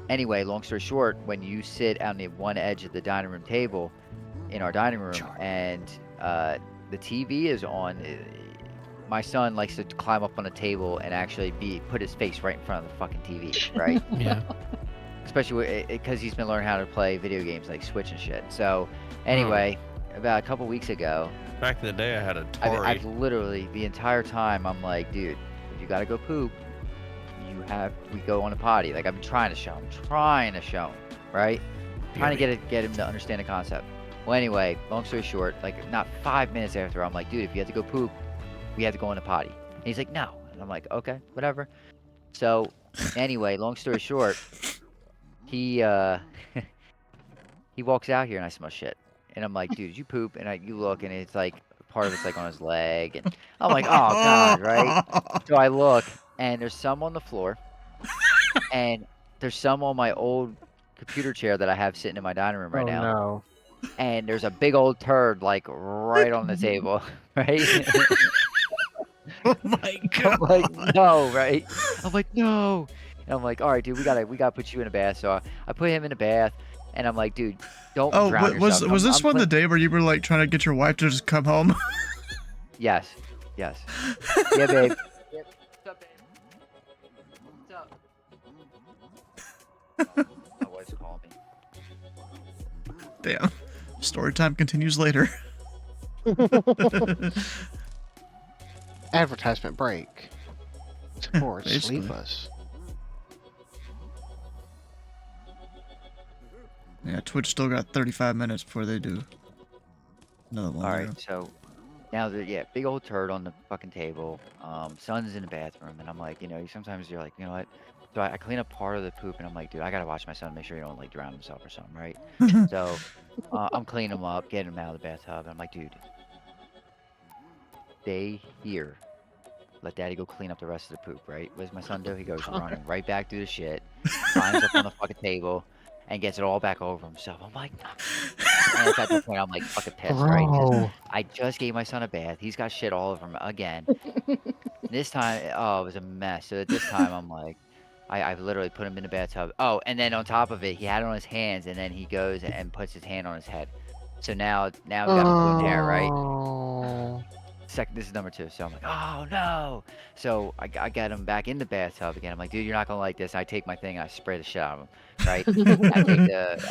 anyway, long story short, when you sit on the one edge of the dining room table in our dining room, and the TV is on, my son likes to climb up on a table and actually put his face right in front of the fucking TV, right? Yeah. Especially because he's been learning how to play video games like Switch and shit. So, anyway, about a couple weeks ago, Back in the day, I had a Atari. I've literally the entire time I'm like, dude, if you gotta go poop, we go on a potty. Like I've been trying to show him, right? Trying to get him to understand the concept. Well, anyway, long story short, like not 5 minutes after, I'm like, dude, if you have to go poop, we have to go on a potty. And he's like, no. And I'm like, okay, whatever. So, anyway, long story short, he he walks out here and I smell shit. And I'm like, dude, you poop? And you look and it's like part of it's like on his leg, and I'm like, oh god, right? So I look and there's some on the floor, and there's some on my old computer chair that I have sitting in my dining room right now. No. And there's a big old turd like right on the table, right? Oh my I'm like, no, right? I'm like, no. And I'm like, all right, dude, we gotta put you in a bath. So I put him in a bath, And I'm like, dude, don't Oh, drown was yourself. this one the day where you were like trying to get your wife to just come home? Yes. Yes. Yeah, babe. What's up, babe? What's up? My wife's calling me. Damn. Story time continues later. Advertisement break. Support Basically. Sleepless. Yeah, Twitch still got 35 minutes before they do another one. All there. right, so now big old turd on the fucking table. Son's in the bathroom, and I'm like, sometimes you're like, you know what? So I clean up part of the poop, and I'm like, dude, I gotta watch my son, make sure he don't like drown himself or something, right? So I'm cleaning him up, getting him out of the bathtub, and I'm like, dude, stay here. Let daddy go clean up the rest of the poop, right? What does my son do? He goes running right back through the shit, climbs up on the fucking table, and gets it all back over himself. I'm like, and at that point, I'm like fucking pissed, right? 'Cause Bro. I just gave my son a bath. He's got shit all over him again. This time, oh, it was a mess. So at this time, I'm like, I've literally put him in the bathtub. Oh, and then on top of it, he had it on his hands, and then he goes and puts his hand on his head. So now we got him doing hair, right? Oh. This is number 2. So I'm like, oh no. So I got him back in the bathtub again. I'm like, dude, you're not gonna like this. I take my thing and I spray the shit out of him, right?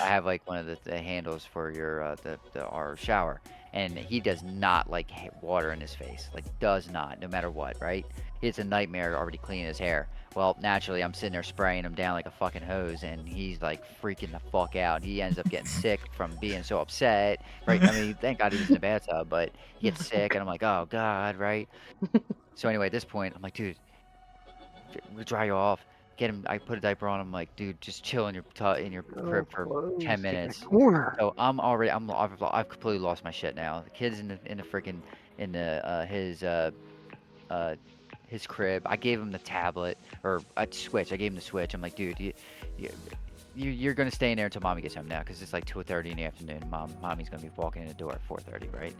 I have like one of the handles for your our shower, and he does not like water in his face, like does not, no matter what, right? It's a nightmare already cleaning his hair. Well, naturally, I'm sitting there spraying him down like a fucking hose, and he's like freaking the fuck out. He ends up getting sick from being so upset, right? I mean, thank God he was in the bathtub, but he gets sick, and I'm like, oh God, right? So anyway, at this point, I'm like, dude, we'll dry you off. Get him. I put a diaper on him. Like, dude, just chill in your crib for 10 minutes. Corner. So I've completely lost my shit now. The kid's in the freaking in the his crib. I gave him the tablet or a switch. I gave him the switch. I'm like, dude, you're gonna stay in there until mommy gets home now, because it's like 2:30 in the afternoon. Mommy's gonna be walking in the door at 4:30, right?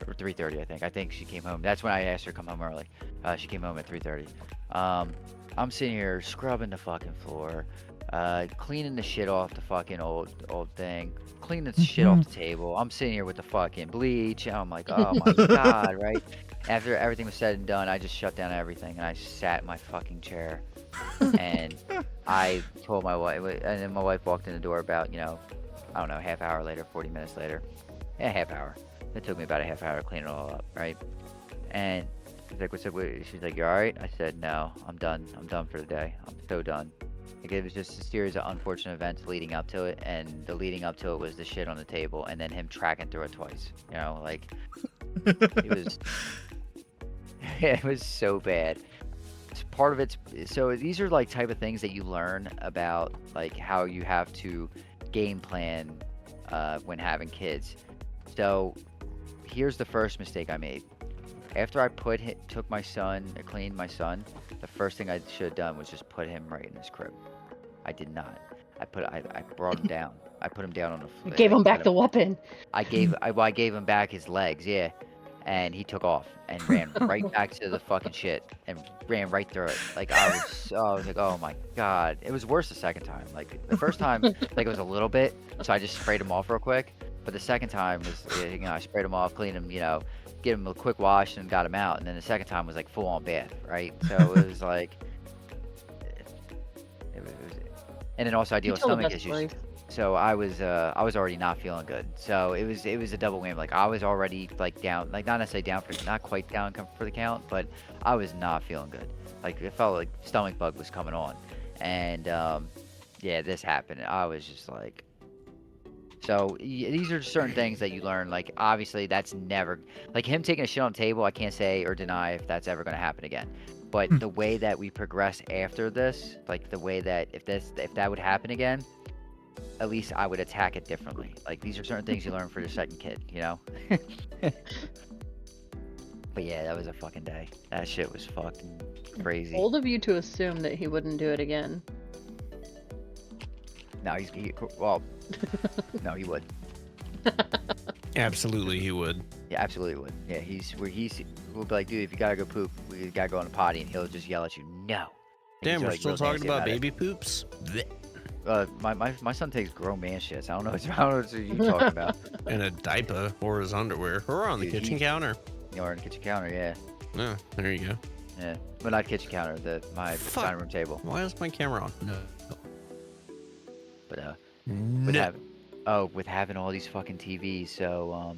Or 3:30, I think. I think she came home. That's when I asked her to come home early. She came home at 3:30. I'm sitting here scrubbing the fucking floor, cleaning the shit off the fucking old thing, cleaning the shit off the table. I'm sitting here with the fucking bleach. I'm like, oh my God, right? After everything was said and done, I just shut down everything and I sat in my fucking chair. And I told my wife, and then my wife walked in the door about, I don't know, half hour later, 40 minutes later. Yeah, half hour. It took me about a half hour to clean it all up, right? And she's like, what's up? She's like, you alright? I said, no, I'm done. I'm done for the day. I'm so done. Like, it was just a series of unfortunate events leading up to it, and the leading up to it was the shit on the table, and then him tracking through it twice. Like, it was, it was so bad. Part of it's, so these are like type of things that you learn about, like how you have to game plan when having kids. So here's the first mistake I made. After I took my son, I cleaned my son, the first thing I should have done was just put him right in his crib. I did not. I brought him down. I put him down on the floor. You gave him back the weapon. I gave him back his legs, yeah. And he took off and ran right back to the fucking shit and ran right through it. Like, I was like, oh my God. It was worse the second time. Like, the first time, like, it was a little bit, so I just sprayed him off real quick. But the second time was, I sprayed him off, cleaned him, get him a quick wash and got him out. And then the second time was like full on bath, right? So it was like, and then also I deal with stomach issues. So I was already not feeling good. So it was a double whammy. Like, I was already like down, like not necessarily down not quite down for the count, but I was not feeling good. Like, it felt like stomach bug was coming on. And yeah, this happened. I was just like, so these are certain things that you learn. Like, obviously that's never, like him taking a shit on the table, I can't say or deny if that's ever going to happen again. But the way that we progress after this, like the way that if that would happen again, at least I would attack it differently. Like, these are certain things you learn for your second kid, But yeah, that was a fucking day. That shit was fucking crazy. Bold of you to assume that he wouldn't do it again. No, no, he would. Absolutely, he would. Yeah, absolutely would. Yeah, we'll be like, dude, if you gotta go poop, we gotta go on a potty, and he'll just yell at you, no. And Damn, he's, we're like, still real talking nasty about it. baby poops? Blech. My son takes grown man shits. I don't know what you talking about. In a diaper or his underwear or on the Dude, kitchen counter. Or on the kitchen counter, yeah. No, there you go. Yeah. Well, not kitchen counter, my Fuck. dining room table. Why is my camera on? No. But No. with having all these fucking TVs, so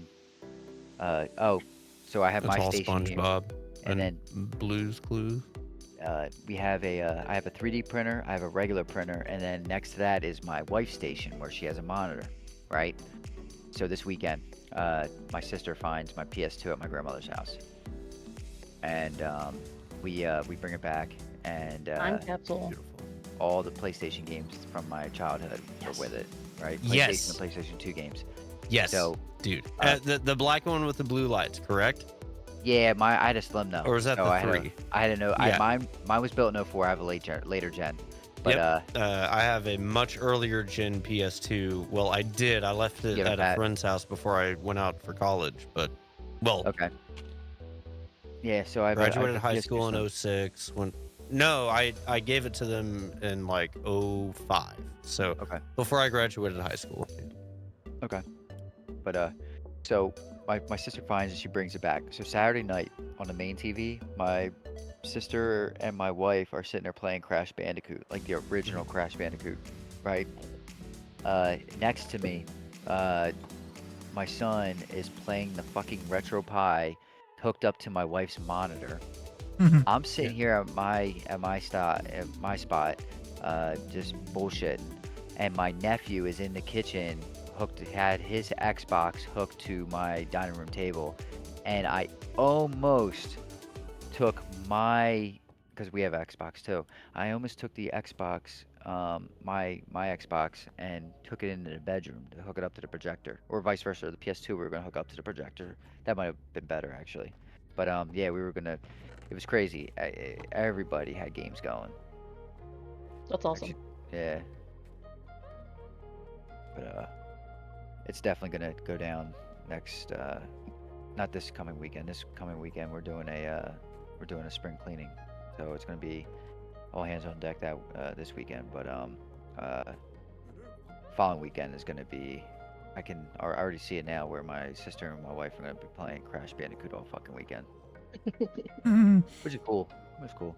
so I have That's my all station here, SpongeBob and then Blue's Clues. we have I have a 3D printer, I have a regular printer, and then next to that is my wife's station where she has a monitor, right? So this weekend, my sister finds my PS2 at my grandmother's house, and we bring it back, and Time capsule. Beautiful. all the PlayStation games from my childhood are with it, right? PlayStation Yes. and PlayStation 2 games. Yes. So Dude. uh, The black one with the blue lights, correct? yeah, I had a Slim though. Or is that so the I had 3? I had a no. Yeah. Mine was built in 04. I have a later gen. But Yep. I have a much earlier gen PS2. Well, I did. I left it You have at a that? friend's house before I went out for college. But, well, okay. Yeah, so I graduated high school in 06. No, I gave it to them in like 05. So Okay. before I graduated high school. Okay. But so my sister finds it, she brings it back. So Saturday night on the main TV, my sister and my wife are sitting there playing Crash Bandicoot, like the original Crash Bandicoot, right? Next to me, my son is playing the fucking RetroPie hooked up to my wife's monitor. I'm sitting here at my spot, just bullshitting, and my nephew is in the kitchen, had his Xbox hooked to my dining room table, and I almost took because we have Xbox too. I almost took the Xbox, my Xbox, and took it into the bedroom to hook it up to the projector, or vice versa. The PS2 we were gonna hook up to the projector. That might have been better actually, but yeah, we were gonna. It was crazy. Everybody had games going. That's awesome. Yeah. But it's definitely gonna go down next. Not this coming weekend. This coming weekend we're doing a spring cleaning, so it's gonna be all hands on deck this weekend. But following weekend is gonna be. I already see it now where my sister and my wife are gonna be playing Crash Bandicoot all fucking weekend. Which is cool. It's cool.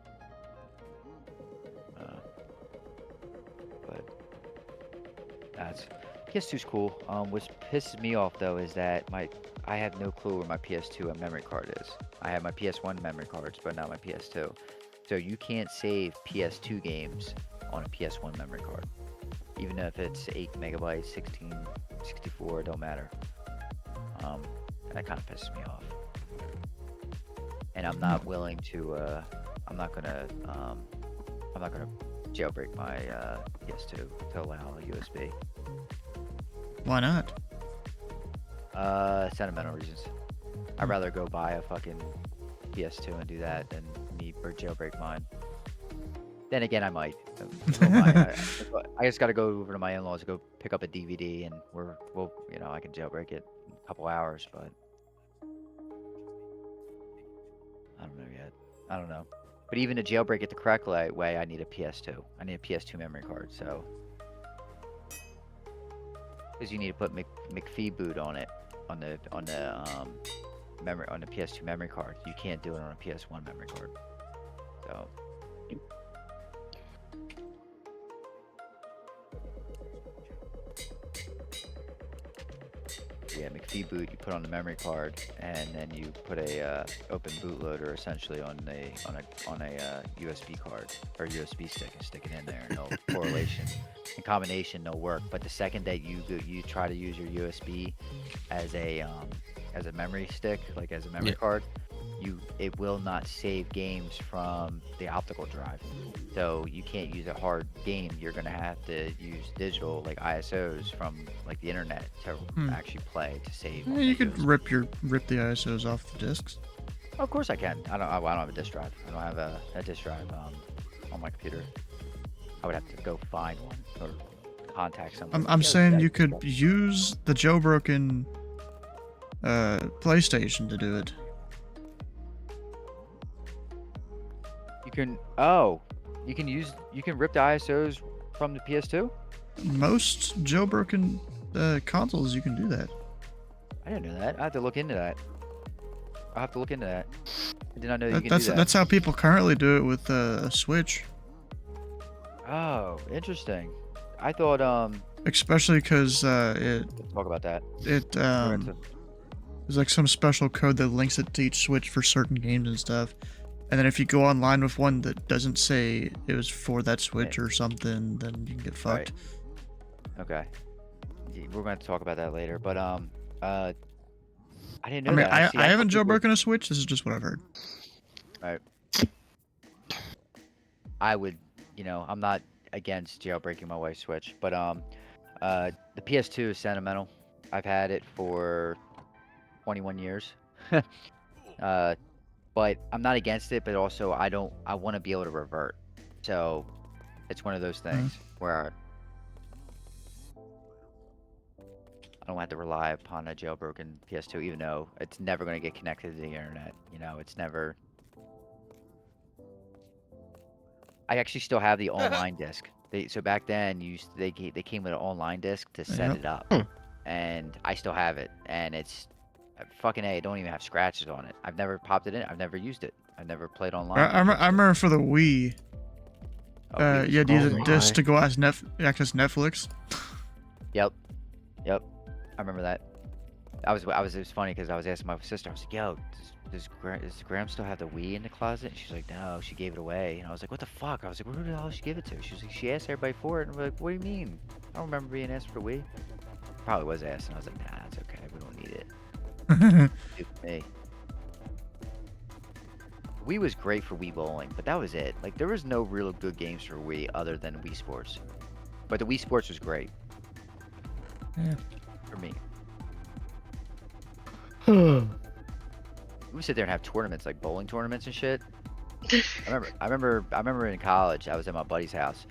But that's PS2's cool. What pisses me off though is that I have no clue where my PS2 and memory card is. I have my PS1 memory cards, but not my PS2. So you can't save PS2 games on a PS1 memory card, even if it's 8 megabytes, 16, 64, it don't matter. That kind of pisses me off. And I'm not willing to. I'm not gonna jailbreak my PS2 to allow a USB. Why not? Sentimental reasons. I'd rather go buy a fucking PS2 and do that than me jailbreak mine. Then again, I might. I just gotta go over to my in-laws to go pick up a DVD, and I can jailbreak it in a couple hours, but. I don't know yet. I don't know. But even to jailbreak it the correct way, I need a PS2. I need a PS2 memory card, so. Because you need to put McPhee boot on it, on the PS2 memory card. You can't do it on a PS1 memory card. So. Yeah, McPhee boot you put on the memory card, and then you put a open bootloader essentially on a USB card or USB stick and stick it in there. No correlation and combination, no work. But the second that you try to use your USB as a memory stick, like as a memory card, it will not save games from the optical drive. So you can't use a hard game. You're gonna have to use digital, like ISOs from like the internet to actually play to save. Yeah, you could rip the ISOs off the discs. Of course I can. I don't have a disk drive. I don't have a disk drive on my computer. I would have to go find one or contact someone. I'm saying you could use the jailbroken PlayStation to do it. You can rip the ISOs from the PS2? most jailbroken consoles you can do that. I didn't know that. I have to look into that. I'll have to look into that. I did not know you could That's do that. that's how people currently do it with a Switch. Oh, interesting. I thought Especially because let's talk about that. We're into- there's like some special code that links it to each Switch for certain games and stuff. And then if you go online with one that doesn't say it was for that Switch or something, then you can get fucked. Okay. Yeah, we're going to talk about that later, but I didn't know I mean, that. See, I haven't thought people- jailbroken a Switch. This is just what I've heard. Right. I would, I'm not against jailbreaking my wife's Switch, but the PS2 is sentimental. I've had it for 21 years. But I'm not against it, but also I want to be able to revert. So it's one of those things where I don't have to rely upon a jailbroken PS2, even though it's never going to get connected to the internet. It's never. I actually still have the online disc. So back then, they came with an online disc to set it up, and I still have it, and it's fucking A. It don't even have scratches on it. I've never popped it in. I've never used it. I've never played online. I remember for the Wii. You had to use a disc to go access Netflix. Yep. I remember that. It was funny because I was asking my sister. I was like, "Yo, does Graham still have the Wii in the closet?" And she's like, "No, she gave it away." And I was like, "What the fuck?" I was like, "Where the hell did she give it to?" She was like, "She asked everybody for it." And we're like, "What do you mean? I don't remember being asked for the Wii." Probably was asked, and I was like, "Nah, it's okay. We don't need it." Stupid me. Wii was great for Wii bowling, but that was it. Like, there was no real good games for Wii other than Wii Sports. But the Wii Sports was great. Yeah. For me. We would sit there and have tournaments, like bowling tournaments and shit. I remember in college, I was at my buddy's house,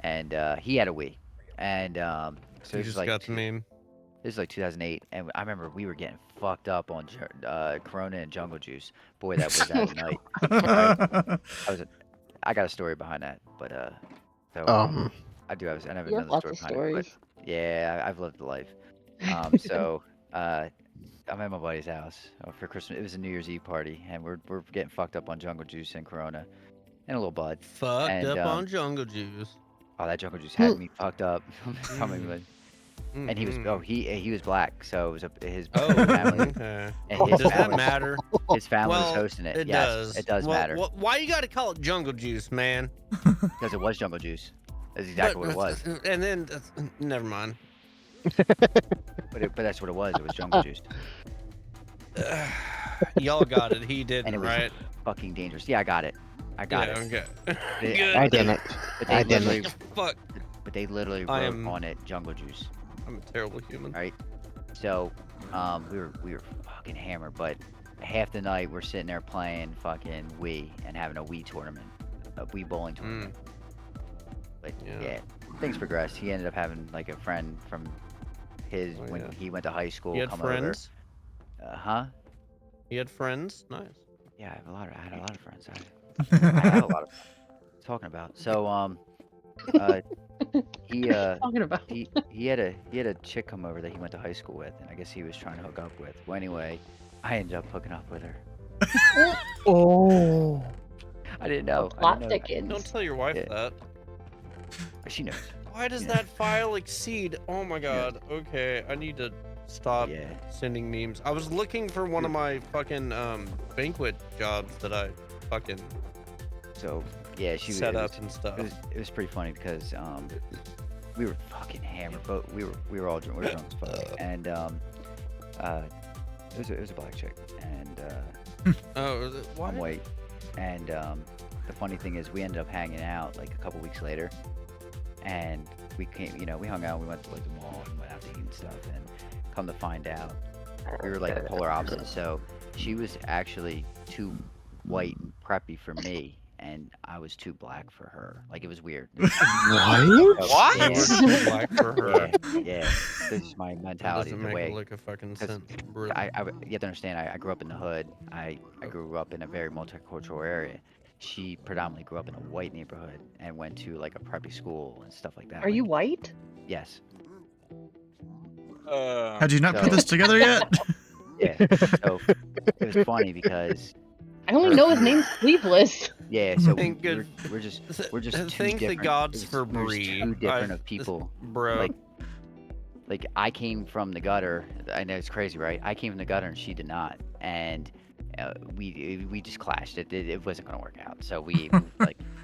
and he had a Wii, and so You this was just like got the meme. this is like 2008, and I remember we were getting fucked up on Corona and Jungle Juice. Boy, that was that night. Right? I got a story behind that, but I do have You have another lots story of behind stories. it. But yeah, I've lived a life. So I'm at my buddy's house for Christmas. It was a New Year's Eve party, and we're getting fucked up on Jungle Juice and Corona, and a little bud. Fucked And, up on Jungle Juice. Oh, that Jungle Juice had me fucked up. And he was he was black, so it was his family. Okay. And his Does that family, matter? his family was Well, hosting it. It Yes, does. it does Well, matter why you gotta call it Jungle Juice, man? because it was Jungle Juice. That's exactly what it was. And then, never mind. But that's what it was. It was Jungle Juice. Y'all got it. He And didn't, it was right? fucking dangerous. Yeah, I got it. I got it. Okay. They- I didn't. But they I literally, didn't. Fuck. but they literally I wrote am- on it Jungle Juice. I'm a terrible human. Right? So, we were fucking hammered, but half the night we're sitting there playing fucking Wii and having a Wii tournament, a Wii bowling tournament. But Yeah. yeah, things progressed. He ended up having like a friend from his Oh, when yeah. he went to high school You had come friends? over. Huh? You had friends? Nice. Yeah, I had a lot of friends. I had a lot of talking about. So he Talking about. he had a chick come over that he went to high school with, and I guess he was trying to hook up with. Well, anyway, I ended up hooking up with her. Oh. I didn't know. Plot I thickens. Don't tell your wife Yeah. that. She knows. Why does Yeah. that file exceed? Oh my god. Okay, I need to stop Yeah. sending memes. I was looking for one of my fucking banquet jobs that I fucking So yeah, she set it up was, and stuff. it was pretty funny because we were fucking hammered, but we were all drunk. We were drunk as fuck, and it was a black chick, and Oh, is it? I'm white, and the funny thing is we ended up hanging out like a couple weeks later, and we hung out. We went to like the mall and went out to eat and stuff, and come to find out, we were like the polar opposites. So she was actually too white and preppy for me, and I was too black for her. Like, it was weird. What? What? You were too black for her. Yeah. This is my That mentality. doesn't The make way it look a fucking 'cause sense. Brutal. you have to understand. I grew up in the hood. I grew up in a very multicultural area. she predominantly grew up in a white neighborhood and went to like a preppy school and stuff like that. Are you like- white? Yes. Had you not put So- this together yet? Yeah. So it was funny because I only know his name's Sleeveless. yeah. So Thank good- we're just two Thank the different. gods it was- for we're just Bree. two different I've- of people. Bro. Like I came from the gutter. I know it's crazy, right? I came from the gutter and she did not, and we just clashed. It wasn't gonna work out. So we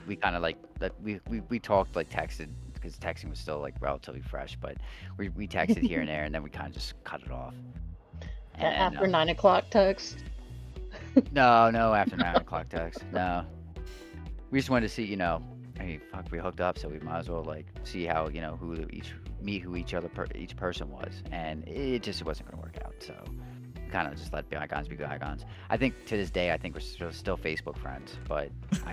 we kind of like we talked like texted because texting was still like relatively fresh, but we texted here and there, and then we kind of just cut it off. And, After 9 o'clock text. no, after 9 o'clock text. No, we just wanted to see, I mean, fuck, we hooked up, so we might as well like see how who each person was, and it wasn't gonna work out. So kind of just let bygones be bygones. I think to this day, I think we're still Facebook friends, but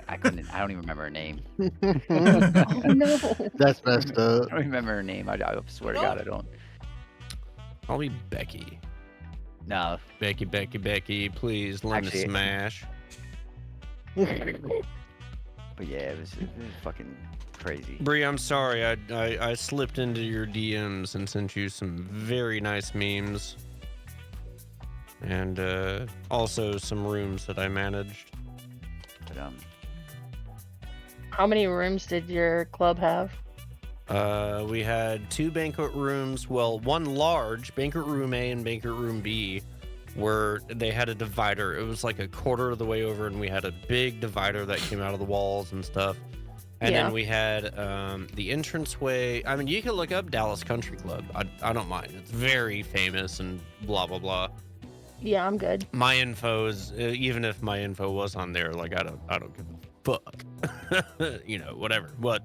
I don't even remember her name. Oh no. That's messed up. I don't remember her name. I swear to God, I don't. Call me Becky. No, Becky, please learn Actually- to smash. but yeah, it was fucking crazy. Bree, I'm sorry. I slipped into your DMs and sent you some very nice memes. And also some rooms that I managed. But, How many rooms did your club have? We had 2 banquet rooms. Well, one large, banquet room A and banquet room B, where they had a divider. It was like a quarter of the way over, and we had a big divider that came out of the walls and stuff. And Yeah. then we had the entranceway. I mean, you can look up Dallas Country Club. I don't mind. It's very famous and blah, blah, blah. Yeah, I'm good. My info is, even if my info was on there, like, I don't give a fuck. Whatever. But,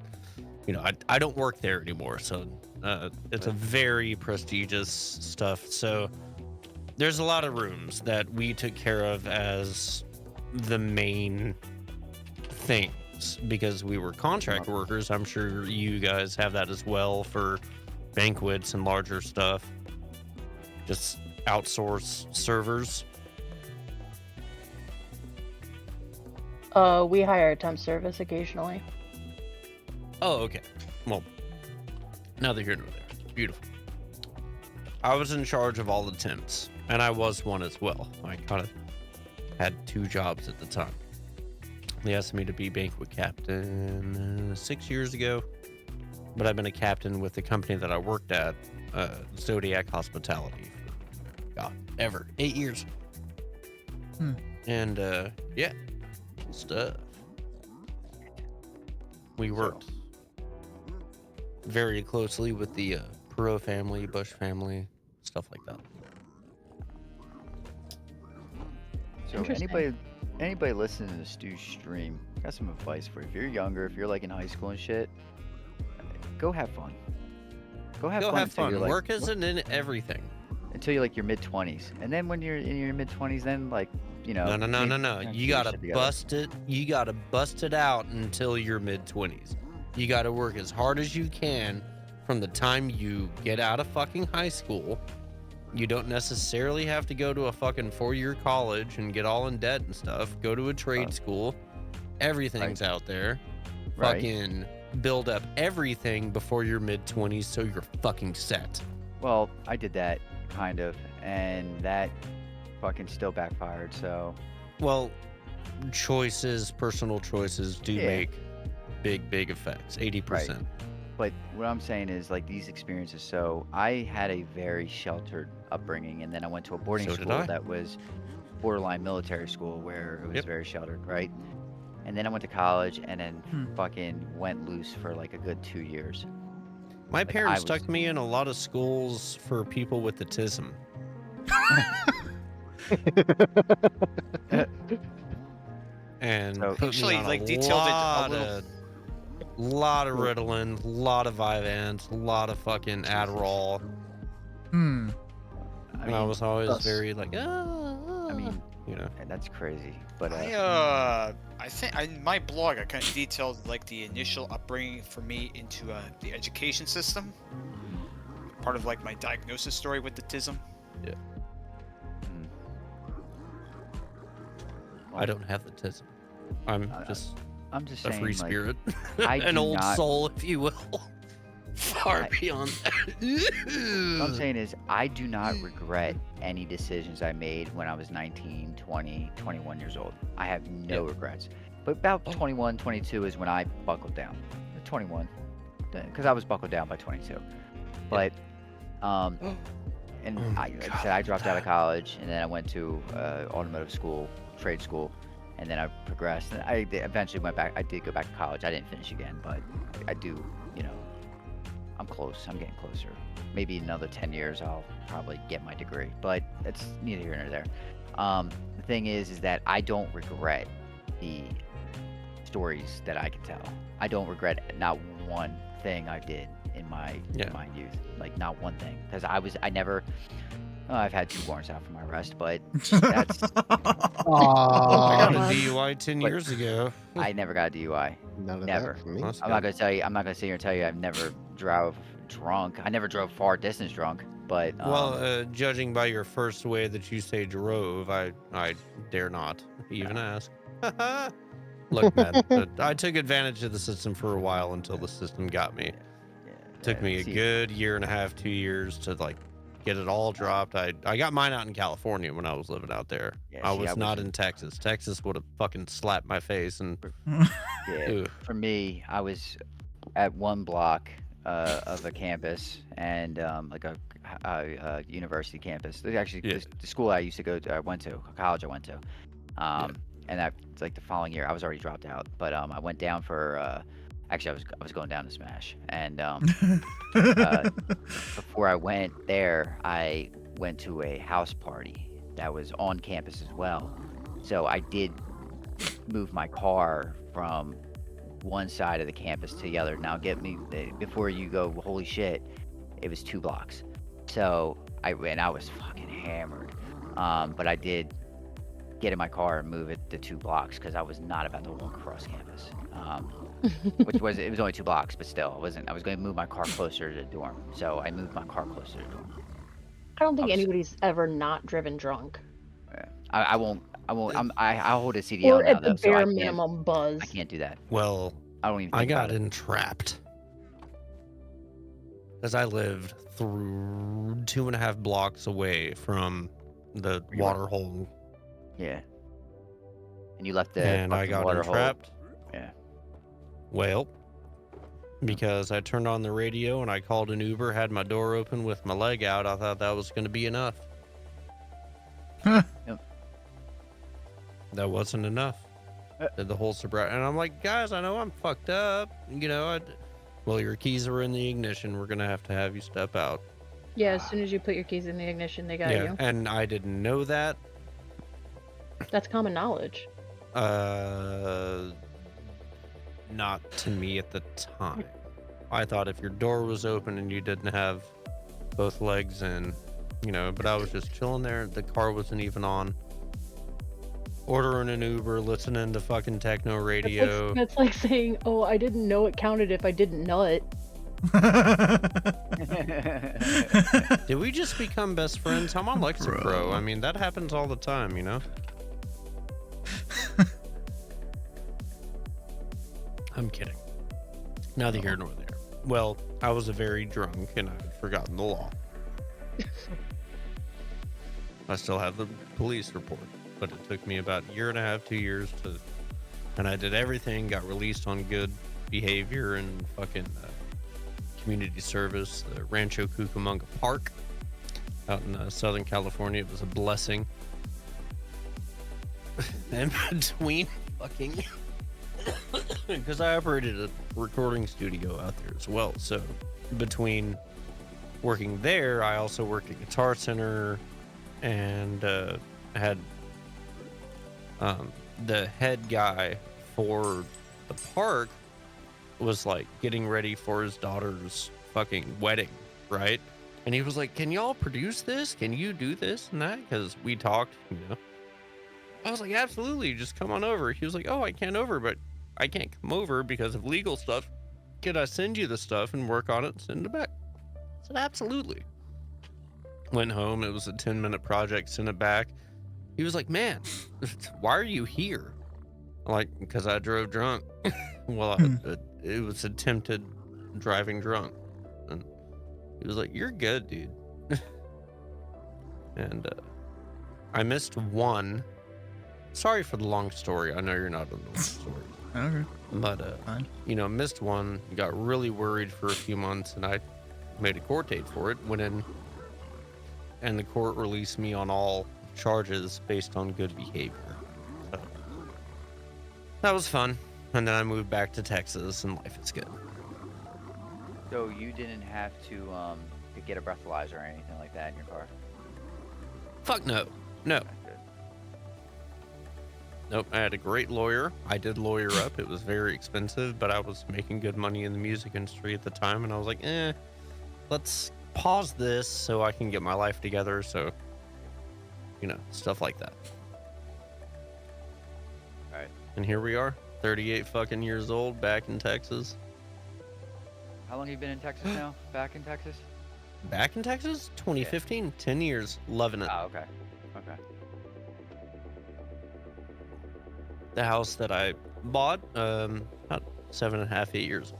I don't work there anymore. So it's a very prestigious stuff. So there's a lot of rooms that we took care of as the main things because we were contract workers. I'm sure you guys have that as well for banquets and larger stuff. Just outsource servers. We hire temp service occasionally. Oh, okay. Well, neither here nor there. Beautiful. I was in charge of all the temps, and I was one as well. I kind of had 2 jobs at the time. They asked me to be banquet captain 6 years ago, but I've been a captain with the company that I worked at, Zodiac Hospitality, for, God, ever. 8 years. And, yeah, stuff. We worked very closely with the Perot family, Bush family, stuff like that. So Interesting. anybody listening to Stu's stream, got some advice for you. If you're younger, if you're like in high school and shit, go have fun. Go have fun. Until you're, like, Work isn't in everything. until you're like your mid-20s, and then when you're in your mid-20s, then like No. get You your gotta shit together. bust it. You gotta bust it out until your mid-20s. You gotta work as hard as you can from the time you get out of fucking high school. You don't necessarily have to go to a fucking 4-year college and get all in debt and stuff. Go to a trade school. Everything's out there. Right. Fucking build up everything before your mid-20s so you're fucking set. Well, I did that kind of, and that fucking still backfired. So Well, personal choices do Yeah. make big effects. 80%. but what I'm saying is like these experiences. So I had a very sheltered upbringing, and then I went to a boarding So did school I. that was borderline military school where it was Yep. very sheltered, right? And then I went to college, and then Hmm. fucking went loose for like a good 2 years. My Like, parents I stuck was- me in a lot of schools for people with autism. And So- put me Actually, on like, a detailed it a lot little. of, lot of Ritalin, lot of Vyvanse, a lot of fucking Adderall. Hmm. And I was always us. very like, I mean, you know. and that's crazy. But I think in my blog I kind of detailed like the initial upbringing for me into the education system. Part of like my diagnosis story with autism. I don't have autism. I'm just I'm just a saying, free like, spirit, I an do old not- soul, if you will. Far I- beyond What I'm that. saying is, I do not regret any decisions I made when I was 19, 20, 21 years old. I have no regrets. But about 21, 22 is when I buckled down. 21, because I was buckled down by 22. But, and Oh my like I said, I dropped out of college, and then I went to automotive school, trade school, and then I progressed. And I eventually went back. I did go back to college. I didn't finish again, but I do, you know, I'm close. I'm getting closer. Maybe another 10 years, I'll probably get my degree. But it's neither here nor there. The thing is that I don't regret the stories that I can tell. I don't regret not one thing I did in my youth. Like not one thing, because I never. Oh, I've had 2 warrants out for my arrest, but that's. I got a God. DUI 10 But- years ago. I never got a DUI. None of Never. that for me. That's I'm not good. gonna tell you. I'm not gonna sit here and tell you I've never drove drunk. I never drove far distance drunk. But Well, judging by your first way that you say drove, I dare not even ask. Look, man, I took advantage of the system for a while until the system got me. Took me a see, good year and a half, 2 years to like get it all dropped. I got mine out in California when I was living out there. Yeah, I see, was I not was- in Texas. Texas would have fucking slapped my face and Yeah, Ugh. for me, I was at one block of a campus and like a university campus. Actually, Yeah. the school I used to go to, I went to, college I went to. And that like the following year, I was already dropped out, but I went down for. Actually, I was going down to Smash, and before I went there, I went to a house party that was on campus as well. So I did move my car from one side of the campus to the other. Now, get me before you go, holy shit, it was 2 blocks. So I was fucking hammered. But I did get in my car and move it to 2 blocks because I was not about to walk across campus. It was only 2 blocks, but still, I was going to move my car closer to the dorm. So I moved my car closer to the dorm. I don't think was- anybody's ever not driven drunk. Yeah. I won't. I'll hold a CDL Or now at the though, so I bare can't. minimum buzz. I can't do that. well, I don't even. I Think got about it. entrapped as I lived through 2.5 blocks away from the You were- water hole, Yeah. And you left the and I fucking got water hole. entrapped. Yeah. Well, because I turned on the radio and I called an Uber, had my door open with my leg out, I thought that was going to be enough. That wasn't enough. Did the whole sobriety, and I'm like, guys, I know I'm fucked up. You know, well, your keys are in the ignition. We're gonna have to have you step out. Yeah, as soon as you put your keys in the ignition, they got you. And I didn't know that. That's common knowledge. Not to me at the time. I thought if your door was open and you didn't have both legs in, you know, but I was just chilling there. The car wasn't even on. Ordering an Uber, listening to fucking techno radio. That's like saying, "Oh, I didn't know it counted if I didn't nut." Did we just become best friends? I'm on Lexapro. Bro. I mean, that happens all the time, you know? I'm kidding. Neither here nor there. Well, I was a very drunk and I'd forgotten the law. I still have the police report, but it took me about 1.5 years, 2 years to, and I did everything, got released on good behavior and fucking community service, the Rancho Cucamonga Park out in Southern California. It was a blessing. And between fucking, because I operated a recording studio out there as well. So between working there, I also worked at Guitar Center and had the head guy for the park was like getting ready for his daughter's fucking wedding, right? And he was like, can y'all produce this? Can you do this and that? Because we talked, you know. I was like, absolutely, just come on over. He was like, oh, I can't over, but I can't come over because of legal stuff. Could I send you the stuff and work on it and send it back? I said, absolutely. Went home, it was a 10-minute project, sent it back. He was like, man, why are you here? Like, because I drove drunk. Well, it was attempted driving drunk. And he was like, "You're good, dude." And I missed one. Sorry for the long story. I know you're not on the long story. Okay. But, Fine. you know, missed one, got really worried for a few months, and I made a court date for it, went in, and the court released me on all charges based on good behavior. So, that was fun. And then I moved back to Texas, and life is good. So you didn't have to get a breathalyzer or anything like that in your car? Fuck no. No. Okay, good. Nope, I had a great lawyer. I did lawyer up. It was very expensive, but I was making good money in the music industry at the time, and I was like, let's pause this so I can get my life together. So, you know, stuff like that. All right. And here we are, 38 fucking years old, back in Texas. How long have you been in Texas now? Back in Texas? Back in Texas? 2015, 10 years, loving it. Oh, okay. Okay. The house that I bought, about 7.5, 8 years.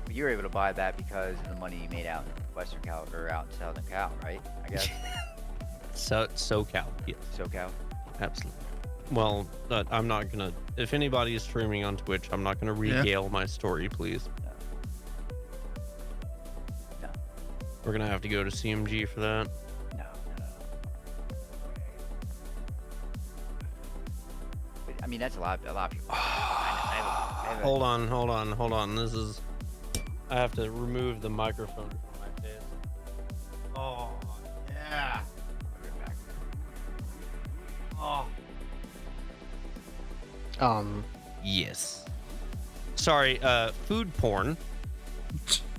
But you were able to buy that because of the money you made out in Western Cal or out in Southern Cal, right? I guess. SoCal, yeah. SoCal. Absolutely. Well, I'm not gonna. If anybody is streaming on Twitch, I'm not gonna regale my story, please. No. We're gonna have to go to CMG for that. No. But, I mean, that's a lot of people. I have a- Hold on. This is. I have to remove the microphone from my face. Oh yeah. Oh. Yes. Sorry, food porn.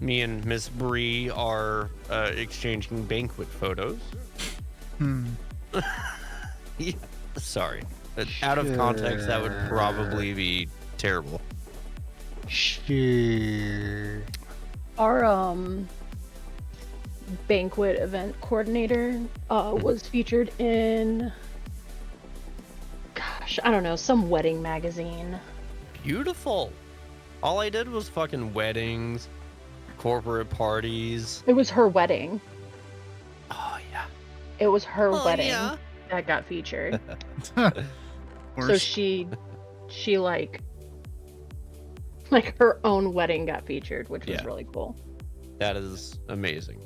Me and Miss Bree are exchanging banquet photos. Yeah, sorry. But out of context, that would probably be terrible. Sure. Our banquet event coordinator was featured in, gosh, I don't know, some wedding magazine. Beautiful. All I did was fucking weddings, corporate parties. It was her wedding. Oh, yeah. It was her Oh, wedding yeah. that got featured. Of So course. she like her own wedding got featured, which was Yeah. really cool. That is amazing.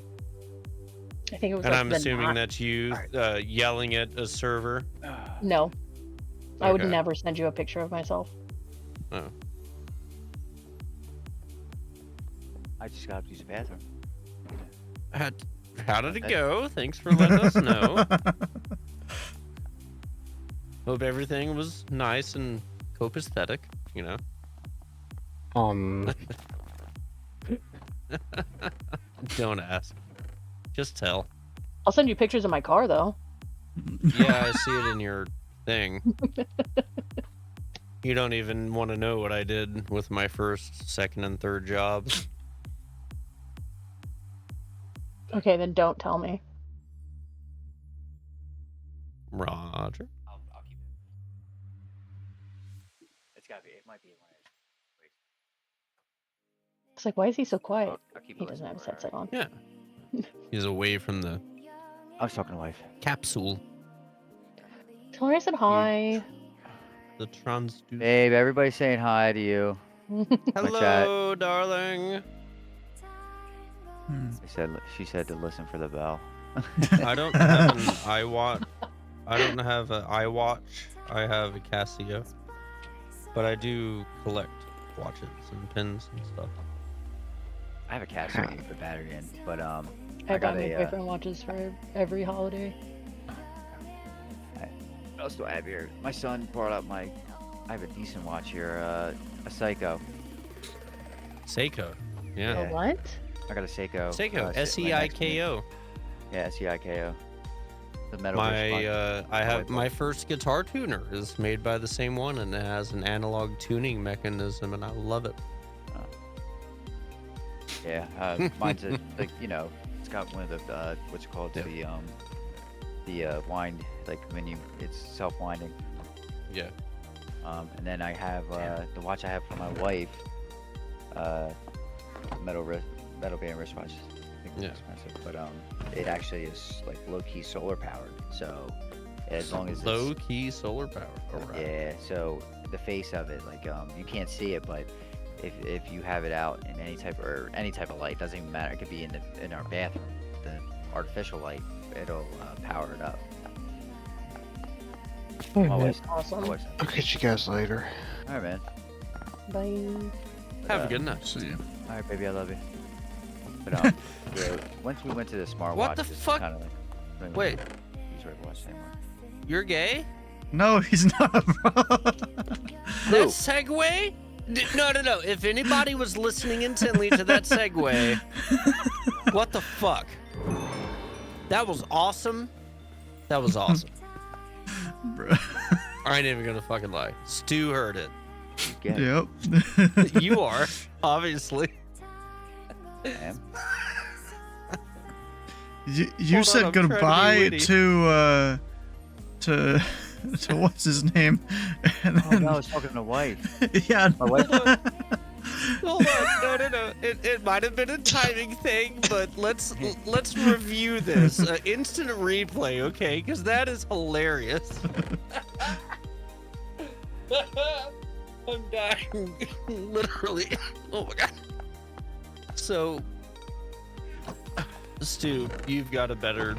I think it was And like I'm the assuming not- that's you yelling at a server. No. I would Okay. never send you a picture of myself. Oh. I just got to use the bathroom. How did it go? Thanks for letting us know. Hope everything was nice and copacetic, you know. Don't ask. Just tell. I'll send you pictures of my car though. Yeah, I see it in your thing. You don't even want to know what I did with my first, second, and third jobs. Okay, then don't tell me. Roger. I'll keep it. It's gotta be. It might be one of those. It's like, why is he so quiet? I'll keep He it doesn't have his listening headset on. Yeah. He's away from the I was talking to wife. capsule. Tell her I said hi. The transducer. Babe, everybody's saying hi to you. Hello, darling. She said to listen for the bell. I don't have an iWatch. I don't have an iWatch. I have a Casio. But I do collect watches and pins and stuff. I have a Casio to put the battery in, but I got buy my a, boyfriend watches for every holiday. what else do I have here? My son brought up I have a decent watch here, a Seiko. Seiko. Yeah. A what? I got a Seiko. Seiko. sitting right next to me. SEIKO. Yeah, Seiko. The metal. I have my first guitar tuner is made by the same one, and it has an analog tuning mechanism, and I love it. Yeah, mine's a, like, you know, it's got one of the what's it called, Yep. the the wind, like when it's self-winding. Yeah. And then I have the watch I have for my wife, metal band wristwatch. I think it's expensive, but it actually is like low-key solar powered. So as long as low-key solar powered. Alright. yeah, so the face of it, like you can't see it, but if you have it out in any type of light, doesn't even matter. It could be in our bathroom, the artificial light, it'll power it up. Alright, My man. wife's- Awesome. my wife's- I'll catch you guys later. All right, man. Bye. Have a good night. See ya. All right, baby, I love you. But yeah, once we went to the smartwatch, What the it's fuck? Kind of like, don't even Wait. use Red Watch anymore. You're gay? No, he's not, bro. That segue? No. If anybody was listening intently to that segue, what the fuck? That was awesome. That was awesome. Bro. I ain't even gonna fucking lie. Stu heard it. Yeah. Yep. You are, obviously. I am. You Hold on, said I'm trying to be goodbye witty. to what's his name? And Oh then, no, I was talking to my wife. yeah. My wife. Hold on, no. It might have been a timing thing, but let's review this. Instant replay, okay? Because that is hilarious. I'm dying, literally. Oh my god. So, Stu, you've got a better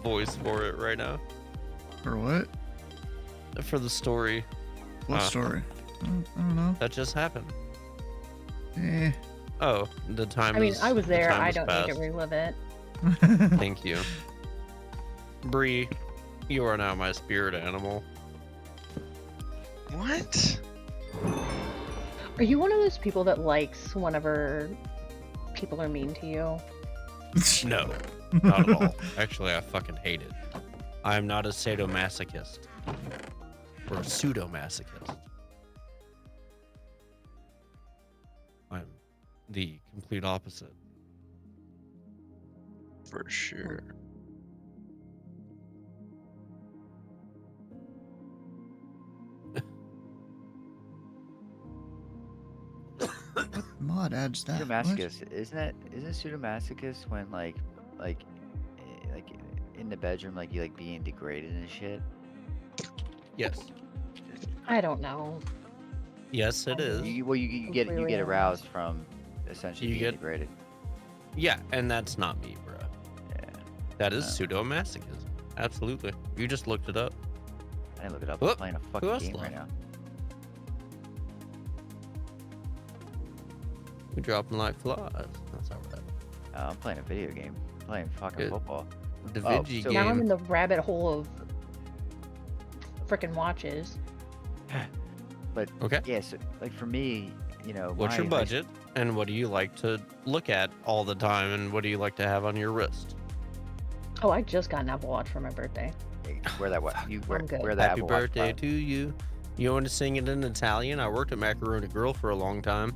voice for it right now. For what? For the story What story? I don't know. that just happened. Eh. Oh, the time. I mean, is- I was the there. time I has don't need to passed. relive it. Thank you. Bree, you are now my spirit animal. What? Are you one of those people that likes whenever people are mean to you? No, not at all. Actually, I fucking hate it. I am not a sadomasochist. Or a pseudomasochist. I'm the complete opposite. For sure. What mod adds that? What? Pseudomasochist, isn't it pseudomasochist when like in the bedroom, like you like being degraded and shit? Yes. I don't know. Yes, it is. You Completely get honest. aroused from essentially You being get- degraded. Yeah, and that's not me, bro. Yeah, That is pseudomasochism. Absolutely. You just looked it up. I didn't look it up. Whoop. I'm playing a Who fucking else game left? right now. We dropping like flies. That's all right. I'm playing a video game. I'm playing fucking Good. football. The Oh, Vigi so- Now I'm in game. the rabbit hole of freaking watches. Okay. Yeah, so like for me, What's my your high budget? And what do you like to look at all the time? And what do you like to have on your wrist? Oh, I just got an Apple Watch for my birthday. Wear that what? You wear, I'm good. wear that Happy Apple Watch birthday Pro. to you. You want to sing it in Italian? I worked at Macaroni Grill for a long time.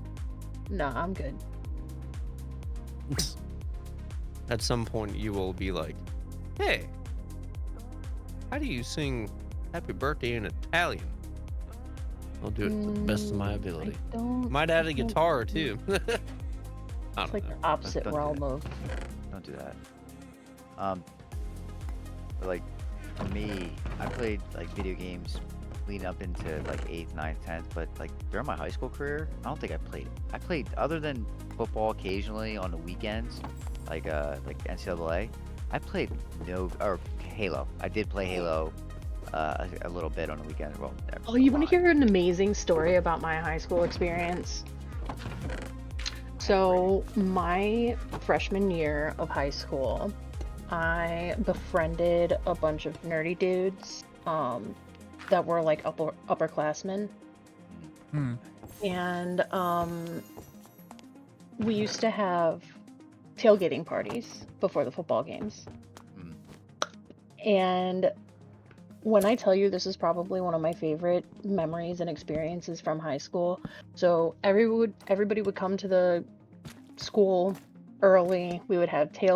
No, I'm good. At some point, you will be like, hey, how do you sing happy birthday in Italian? I'll do it to the best of my ability. I don't. Might add a I don't guitar, know. too. I It's don't like know. the opposite Don't do realm that. of. Don't do that. But like for me, I played like video games leading up into like 8th, 9th, 10th, but like during my high school career, I don't think I played. I played other than football occasionally on the weekends, like NCAA. I played Halo. I did play Halo a little bit on the weekend. Well, Oh, you want lot. to hear an amazing story about my high school experience? So, my freshman year of high school, I befriended a bunch of nerdy dudes that were like upperclassmen. Hmm. And we used to have tailgating parties before the football games. Mm. And when I tell you, this is probably one of my favorite memories and experiences from high school. So everybody would come to the school early. We would have they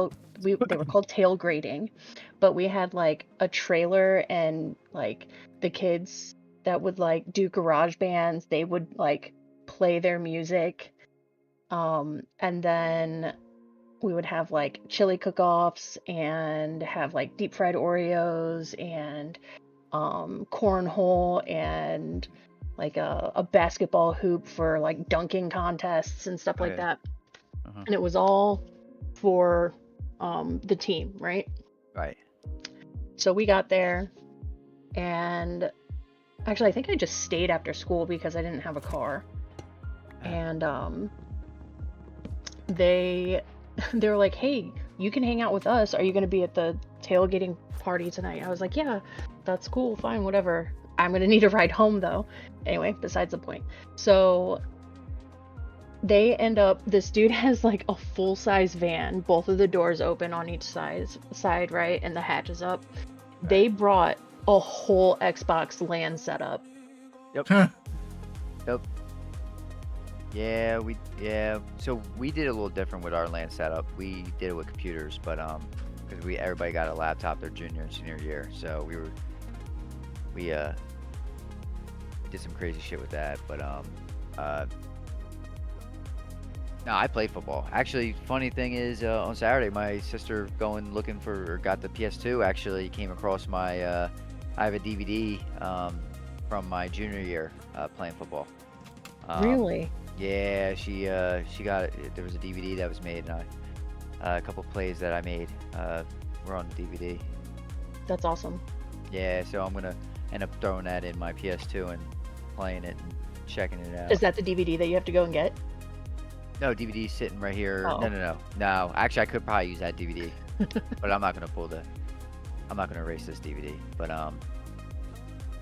were called tailgating, but we had like a trailer, and like the kids that would like do garage bands, they would like play their music. And then we would have like chili cook-offs and have like deep fried Oreos and cornhole and like a basketball hoop for like dunking contests and stuff like Okay. that. Uh-huh. And it was all for the team, right? Right. So we got there, and actually I think I just stayed after school because I didn't have a car. And they were like, hey, you can hang out with us. Are you going to be at the tailgating party tonight? I was like, yeah, that's cool, fine, whatever. I'm going to need a ride home though. Anyway, besides the point. So they end up, this dude has like a full-size van, both of the doors open on each side, right? And the hatch is up. They brought a whole Xbox LAN setup. Huh. Yeah, so we did a little different with our LAN setup. We did it with computers, but because everybody got a laptop their junior and senior year, so we did some crazy shit with that. But no, I played football. Actually, funny thing is, on Saturday, my sister got the PS2. Actually, came across my I have a DVD from my junior year playing football. Really? Yeah, she got it. There was a DVD that was made, and a couple plays that I made were on the DVD. That's awesome. Yeah, so I'm gonna end up throwing that in my PS2 and playing it and checking it out. Is that the DVD that you have to go and get? No, DVD's sitting right here. Oh. No. Actually, I could probably use that DVD, but I'm not gonna erase this DVD. But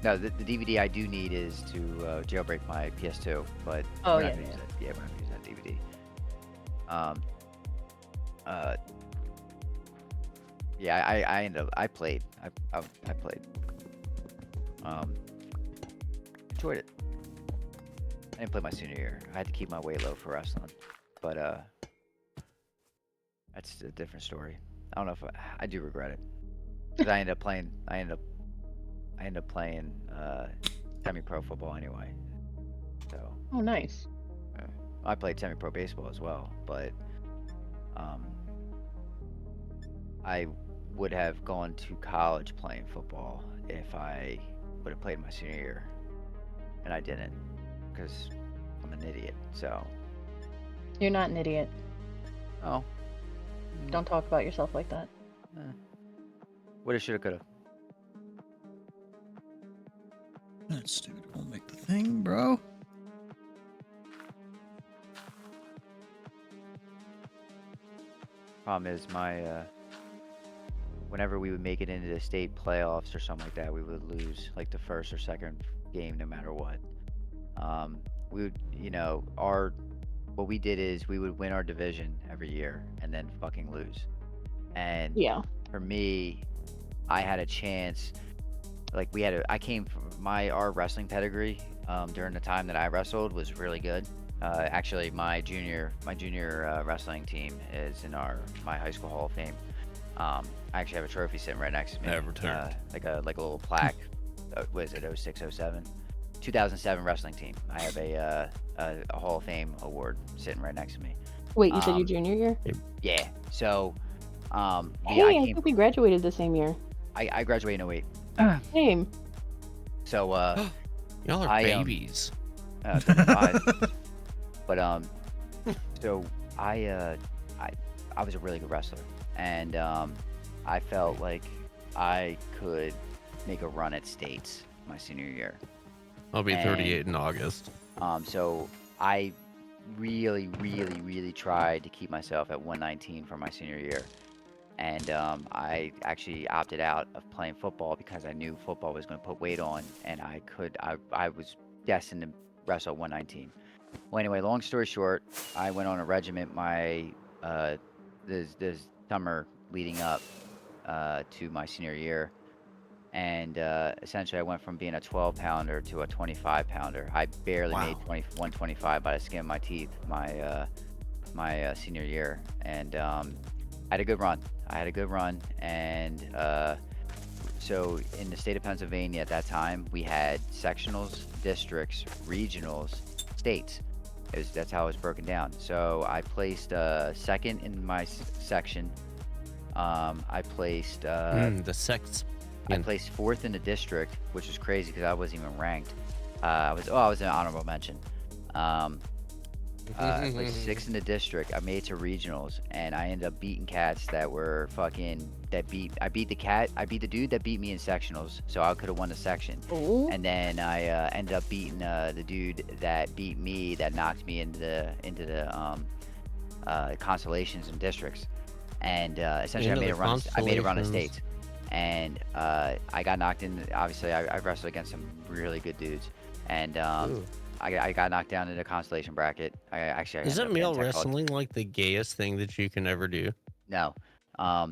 no, the DVD I do need is to jailbreak my PS2, but Oh, we're not yeah, gonna use that. Yeah, we're not gonna use that DVD. Yeah, I played. I played. Enjoyed it. I didn't play my senior year. I had to keep my weight low for wrestling, but that's a different story. I don't know if I do regret it, because I ended up playing semi-pro football anyway. So Oh, nice. I played semi-pro baseball as well, but I would have gone to college playing football if I would have played my senior year, and I didn't, because I'm an idiot. So You're not an idiot. oh, Don't talk about yourself like that. woulda, shoulda, coulda. That stupid won't make the thing, bro. Problem is whenever we would make it into the state playoffs or something like that, we would lose like the first or second game no matter what. We would, what we did is we would win our division every year and then fucking lose. And Yeah. for me, I had a chance. Like I came from our wrestling pedigree during the time that I wrestled was really good. Actually, my junior wrestling team is in my high school Hall of Fame. I actually have a trophy sitting right next to me. Never turned. Like a little plaque. What is it? 06, 07? 2007 wrestling team. I have a Hall of Fame award sitting right next to me. Wait, you said your junior year? Yeah. So, Hey, I think we graduated the same year. I graduated in 08. Same. So, Y'all are babies. 25. But so I was a really good wrestler, and I felt like I could make a run at states my senior year. I'll be 38 in August. So I really tried to keep myself at 119 for my senior year, and I actually opted out of playing football because I knew football was going to put weight on, and I was destined to wrestle at 119. Well, anyway, long story short, I went on a regiment this summer leading up to my senior year, and essentially I went from being a 12-pounder to a 25-pounder. I barely made 125 by the skin of my teeth my senior year, and I had a good run. And so in the state of Pennsylvania at that time, we had sectionals, districts, regionals, states. That's how it was broken down. So I placed second in my section. I placed The sex. I placed fourth in the district, which was crazy because I wasn't even ranked. I was an honorable mention. I placed sixth in the district. I made it to regionals, and I ended up beating cats that were fucking I beat the dude that beat me in sectionals, so I could have won the section. Ooh. And then I ended up beating the dude that beat me, that knocked me into the constellations and districts. And essentially, I Into made the a run of constellations. states. And I got knocked in. Obviously, I wrestled against some really good dudes, and Ooh. I got knocked down in the constellation bracket. I ended Isn't up male getting tech called- wrestling like the gayest thing that you can ever do? No. Oh.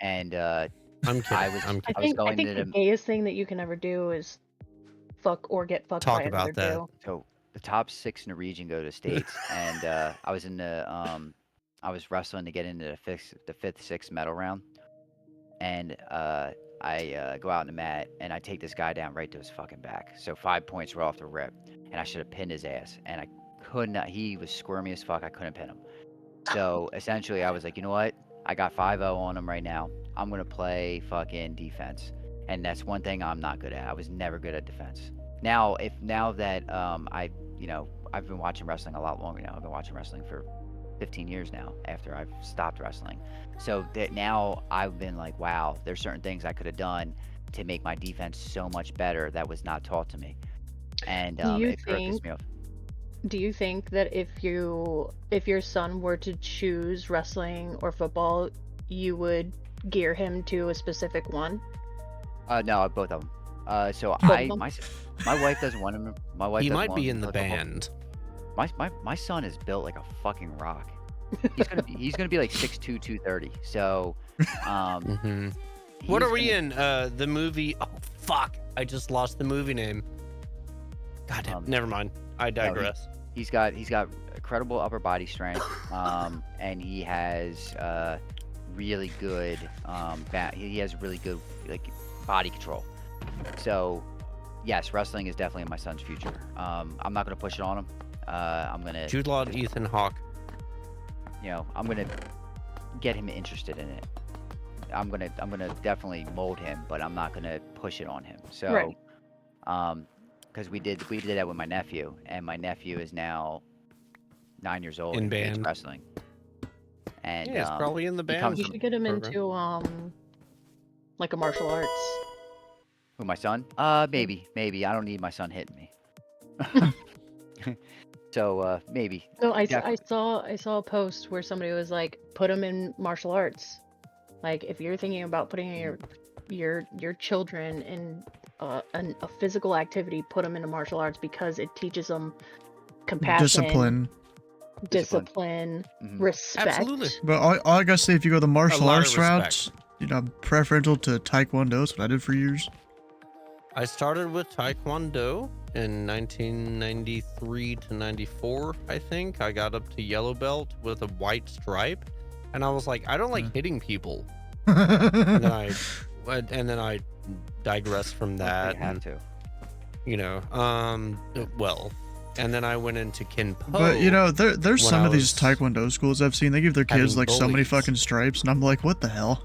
And I'm kidding. I was I'm I kidding. going think to the the gayest thing that you can ever do is fuck or get fucked Talk by another about that. dude. so the top 6 in the region go to states, and I was in the I was wrestling to get into the fifth, sixth medal round, and I go out in the mat and I take this guy down right to his fucking back. So 5 points right off the rip, and I should have pinned his ass, and I could not. He was squirmy as fuck. I couldn't pin him. So essentially, I was like, you know what? I got 5-0 on him right now. I'm gonna play fucking defense, and that's one thing I'm not good at. I was never good at defense. Now that I've been watching wrestling a lot longer now. I've been watching wrestling for 15 years now after I've stopped wrestling. So that now I've been like, wow, there's certain things I could have done to make my defense so much better that was not taught to me, and Do you it pissed me off. Do you think that if your son were to choose wrestling or football, you would gear him to a specific one? No, both of them. So Both of them? my wife doesn't want him. My wife He doesn't might want be him in to the play football. band. My son is built like a fucking rock. He's gonna be like 6'2", 230. So, Hmm. What he's are we gonna- in? The movie. Oh fuck! I just lost the movie name. God damn. Never mind. I digress. He's got incredible upper body strength, and he has really good he has really good like body control. So, yes, wrestling is definitely in my son's future. I'm not gonna push it on him. I'm gonna Jude Law and Ethan Hawke. I'm gonna get him interested in it. I'm gonna definitely mold him, but I'm not gonna push it on him. So, Right. because we did that with my nephew, and my nephew is now 9 years old In and hates band. wrestling. And Yeah, it's probably in the band. comes You from- should get him program. into like a martial arts. who, my son? Maybe. I don't need my son hitting me. So maybe. No, I Definitely. saw a post where somebody was like, put him in martial arts. Like if you're thinking about putting your children in a physical activity, put them into martial arts because it teaches them compassion, discipline, Mhm. respect. Absolutely. But all I gotta say, if you go the martial lot of arts route, preferential to Taekwondo. That's what I did for years. I started with Taekwondo in 1993 to 94, I think. I got up to yellow belt with a white stripe, and I was like, I don't like hitting people. And then I digressed from that. You have and, to. And then I went into Kinpo. But there's when some I of these was Taekwondo schools I've seen. They give their kids having like so many bullies. fucking stripes, and I'm like, what the hell?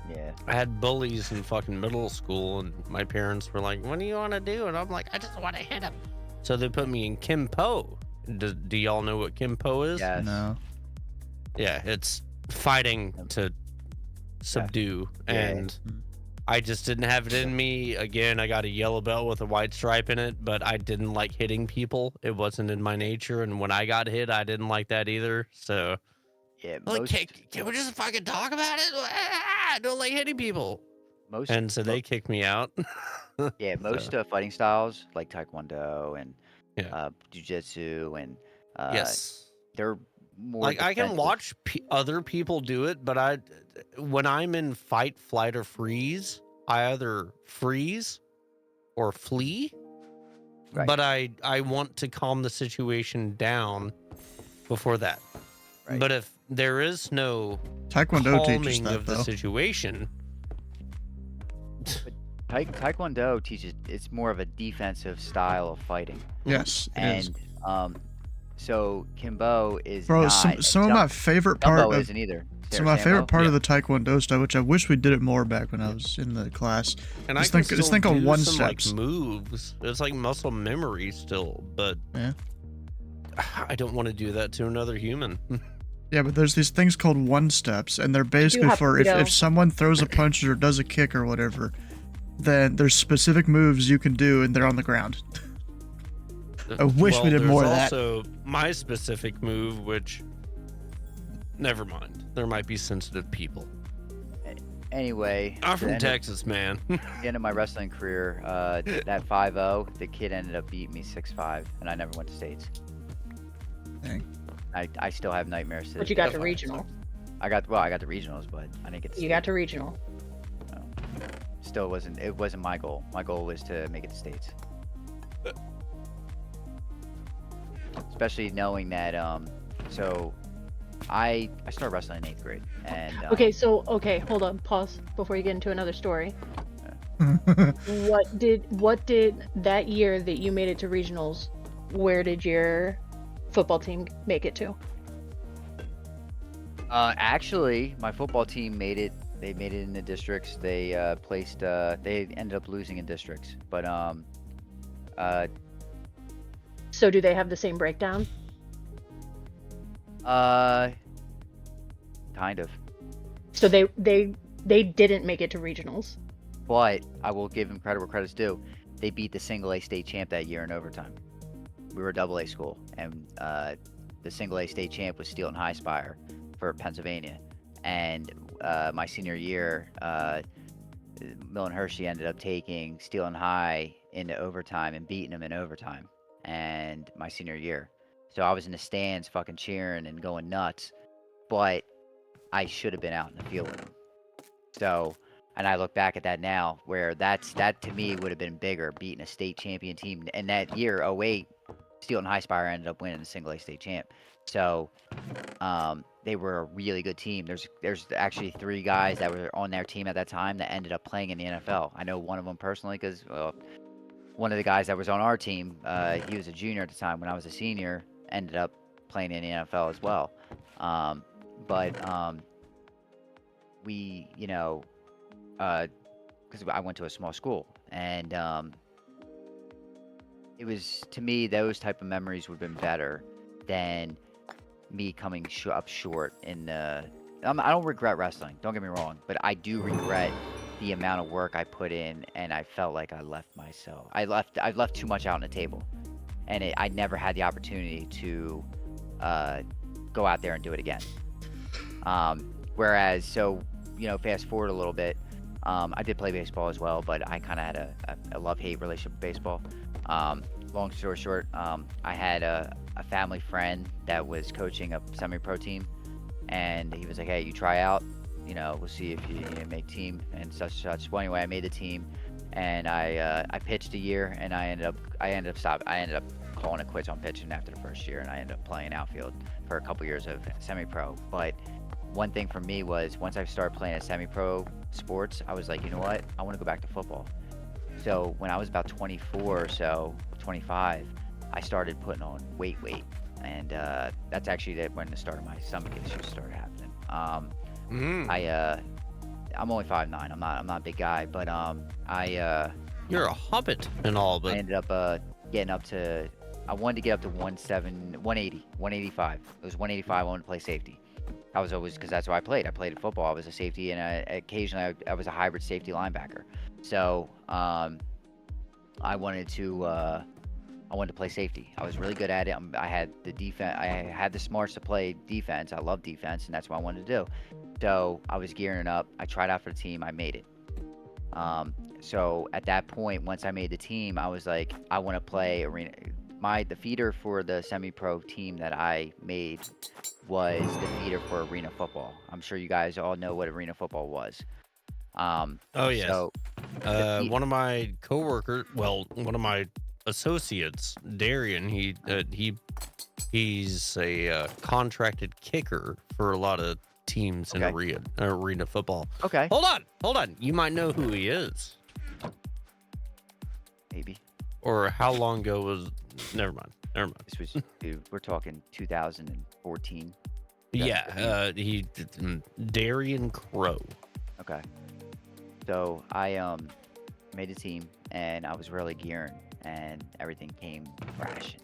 Yeah. I had bullies in fucking middle school, and my parents were like, what do you want to do? And I'm like, I just want to hit him. So they put me in Kinpo. Do y'all know what Kinpo is? Yes. No. Yeah, it's fighting to subdue. Yeah. And I just didn't have it in me. Again, I got a yellow belt with a white stripe in it, but I didn't like hitting people. It wasn't in my nature. And when I got hit, I didn't like that either. So, Yeah. like, can we just fucking talk about it? I don't like hitting people. And so they kicked me out. Yeah, most fighting styles like Taekwondo and Yeah. Jiu-Jitsu and Yes. they're more Like I can defensive. watch other people do it, but when I'm in fight, flight, or freeze, I either freeze or flee. Right. But I want to calm the situation down before that. Right. But if there is no Taekwondo teaches calming that of the though. situation. Taekwondo teaches it's more of a defensive style of fighting, Yes, it is. and so Kimbo is Bro, not. some of my favorite part Sambo of isn't either. some of my favorite part Yeah. of the Taekwondo stuff, which I wish we did it more back when I was in the class. And Just I can think- just still think on do one some steps. like moves. It's like muscle memory still, but Yeah. I don't want to do that to another human. Yeah, but there's these things called one steps, and they're basically have for to go. if someone throws a punch or does a kick or whatever, then there's specific moves you can do, and they're on the ground. I wish we did more of that. There's also my specific move, which never mind. There might be sensitive people. Anyway, I'm the from end of- Texas, man. the end of my wrestling career, that 5-0, the kid ended up beating me 6-5, and I never went to states. Dang. I still have nightmares. To But this you got day. to regional. I got the regionals, but I didn't get to You got to regional. Still wasn't. It wasn't my goal. My goal was to make it to states. Especially knowing that so I started wrestling in 8th grade, and Okay, hold on, pause before you get into another story. What did that year that you made it to regionals? Where did your football team make it to? actually my football team made it. They made it in the districts. They placed. They ended up losing in districts, but So do they have the same breakdown? kind of. So they didn't make it to regionals. But I will give them credit where credit's due. They beat the single A state champ that year in overtime. We were a double A school, and the single A state champ was Steelton High Spire for Pennsylvania. And my senior year, Millen Hershey ended up taking Steelton High into overtime and beating them in overtime. And my senior year, so I was in the stands, fucking cheering and going nuts. But I should have been out in the field with them. So. And I look back at that now, where that to me would have been bigger, beating a state champion team. And that year, 08, Steelton High Spire ended up winning the single A state champ. So they were a really good team. There's actually 3 guys that were on their team at that time that ended up playing in the NFL. I know one of them personally because one of the guys that was on our team, he was a junior at the time. When I was a senior, ended up playing in the NFL as well. We, you know. Because I went to a small school, and it was, to me, those type of memories would have been better than me coming up short in the. I don't regret wrestling. Don't get me wrong, but I do regret the amount of work I put in, and I felt like I left myself. I left too much out on the table, and I never had the opportunity to go out there and do it again. Whereas, so fast forward a little bit. I did play baseball as well, but I kind of had a love-hate relationship with baseball. Long story short, I had a family friend that was coaching a semi-pro team, and he was like, "Hey, you try out. We'll see if you make team and such. Well, anyway, I made the team, and I pitched a year, and I ended up calling it quits on pitching after the first year, and I ended up playing outfield for a couple years of semi-pro. But one thing for me was once I started playing at semi-pro sports, I was like, you know what? I want to go back to football. So when I was about 24 or so, 25, I started putting on weight, and that's actually when the start of my stomach issues started happening. I'm only 5'9". I'm not a big guy, but You're a hobbit and all, I but ended up getting up to. I wanted to get up to 180, 185. It was 185. I wanted to play safety. I was always, because that's what I played. I played football. I was a safety, and occasionally I was a hybrid safety linebacker. So I wanted to play safety. I was really good at it. I had the defense. I had the smarts to play defense. I love defense, and that's what I wanted to do. So I was gearing up. I tried out for the team. I made it. So at that point, once I made the team, I was like, I want to play arena. The feeder for the semi-pro team that I made was the feeder for arena football. I'm sure you guys all know what arena football was. oh yes. So One of my coworkers, well, one of my associates, Darian, he's a contracted kicker for a lot of teams in Okay. arena football. Okay. Hold on. You might know who he is. Maybe. Or how long ago was? Never mind. This was, dude, we're talking 2014. Yeah, Darian Crow. Okay. So I made a team and I was really gearing and everything came crashing.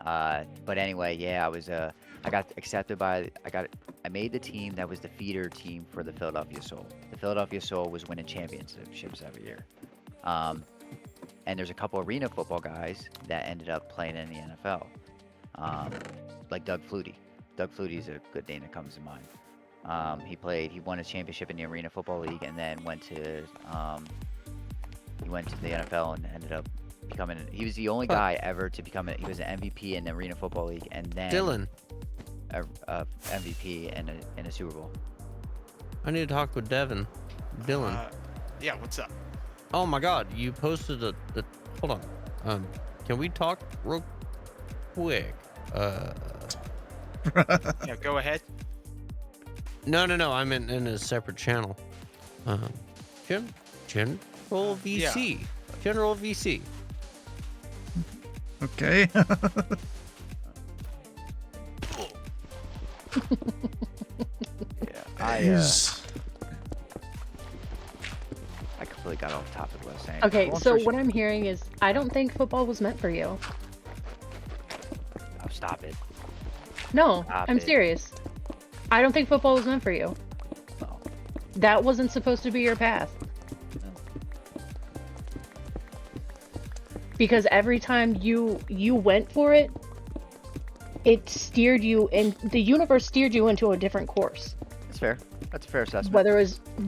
But anyway, yeah, I got accepted by I made the team that was the feeder team for the Philadelphia Soul. The Philadelphia Soul was winning championships every year. And there's a couple arena football guys that ended up playing in the NFL. Like Doug Flutie. Doug Flutie is a good name that comes to mind. He won a championship in the Arena Football League and then went to the NFL and ended up becoming, he was the only guy ever to become he was an MVP in the Arena Football League and then Dylan, a MVP in a Super Bowl. I need to talk with Devin. Dylan. Yeah, what's up? Oh my God, you posted a hold on. Can we talk real quick? Yeah, go ahead. No. I'm in a separate channel. General VC. Yeah. General VC. Okay. Yeah, I completely got off topic what I was saying. Okay, Long so story what I'm hearing is I don't think football was meant for you. Oh, stop it. No, Stop I'm it. serious. I don't think football was meant for you. No. That wasn't supposed to be your path. Because every time you went for it, it steered you in, the universe steered you into a different course. That's fair. That's a fair assessment.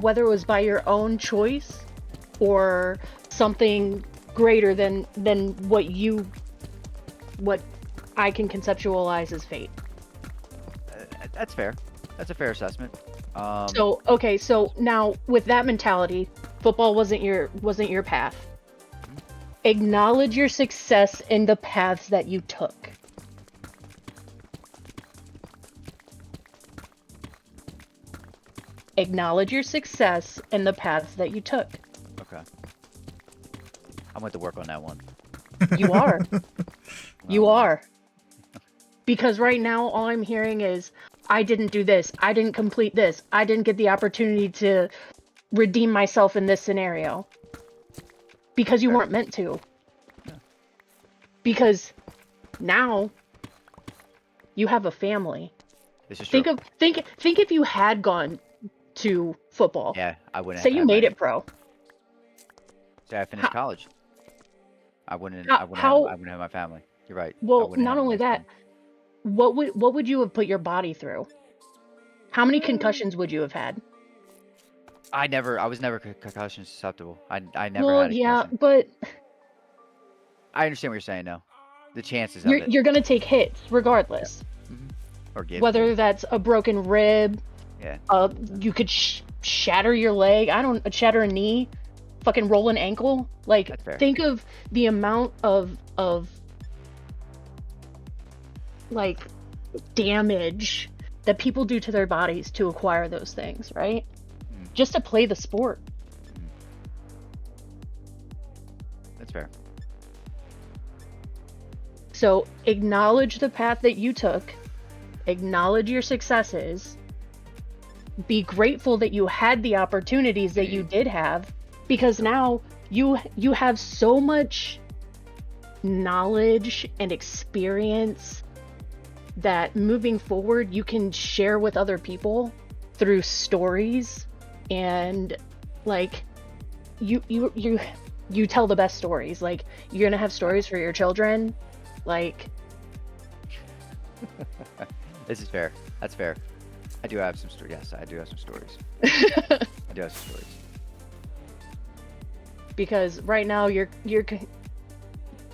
Whether it was by your own choice or something greater than what I can conceptualize as fate. That's fair. That's a fair assessment. So now with that mentality, football wasn't your path. Acknowledge your success in the paths that you took. Acknowledge your success in the paths that you took. Okay. I went to work on that one. You are. You are. Because right now, all I'm hearing is, I didn't do this. I didn't complete this. I didn't get the opportunity to redeem myself in this scenario. Because you weren't meant to. Yeah. Because now, you have a family. This is true. Think if you had gone to football. Yeah, I wouldn't. Say have you had made my- it pro. Say I finished college. I wouldn't. How- I wouldn't have my family. You're right. I Well, wouldn't not have only my that, what would you have put your body through? How many concussions would you have had? I was never concussion susceptible. I never Well, had a yeah, concussion. but I understand what you're saying, though. The chances of it. you're gonna take hits regardless. Or give Whether that's a broken rib, Yeah. you could shatter your leg. Shatter a knee, fucking roll an ankle. Like, That's fair. think of the amount of like damage that people do to their bodies to acquire those things, right? Just to play the sport. That's fair. So acknowledge the path that you took, acknowledge your successes, be grateful that you had the opportunities that you did have, because now you have so much knowledge and experience that moving forward you can share with other people through stories, and like you tell the best stories. Like, you're gonna have stories for your children. Like, This is fair. That's fair. I do have some stories. Yes, I do have some stories. I do have some stories. because right now you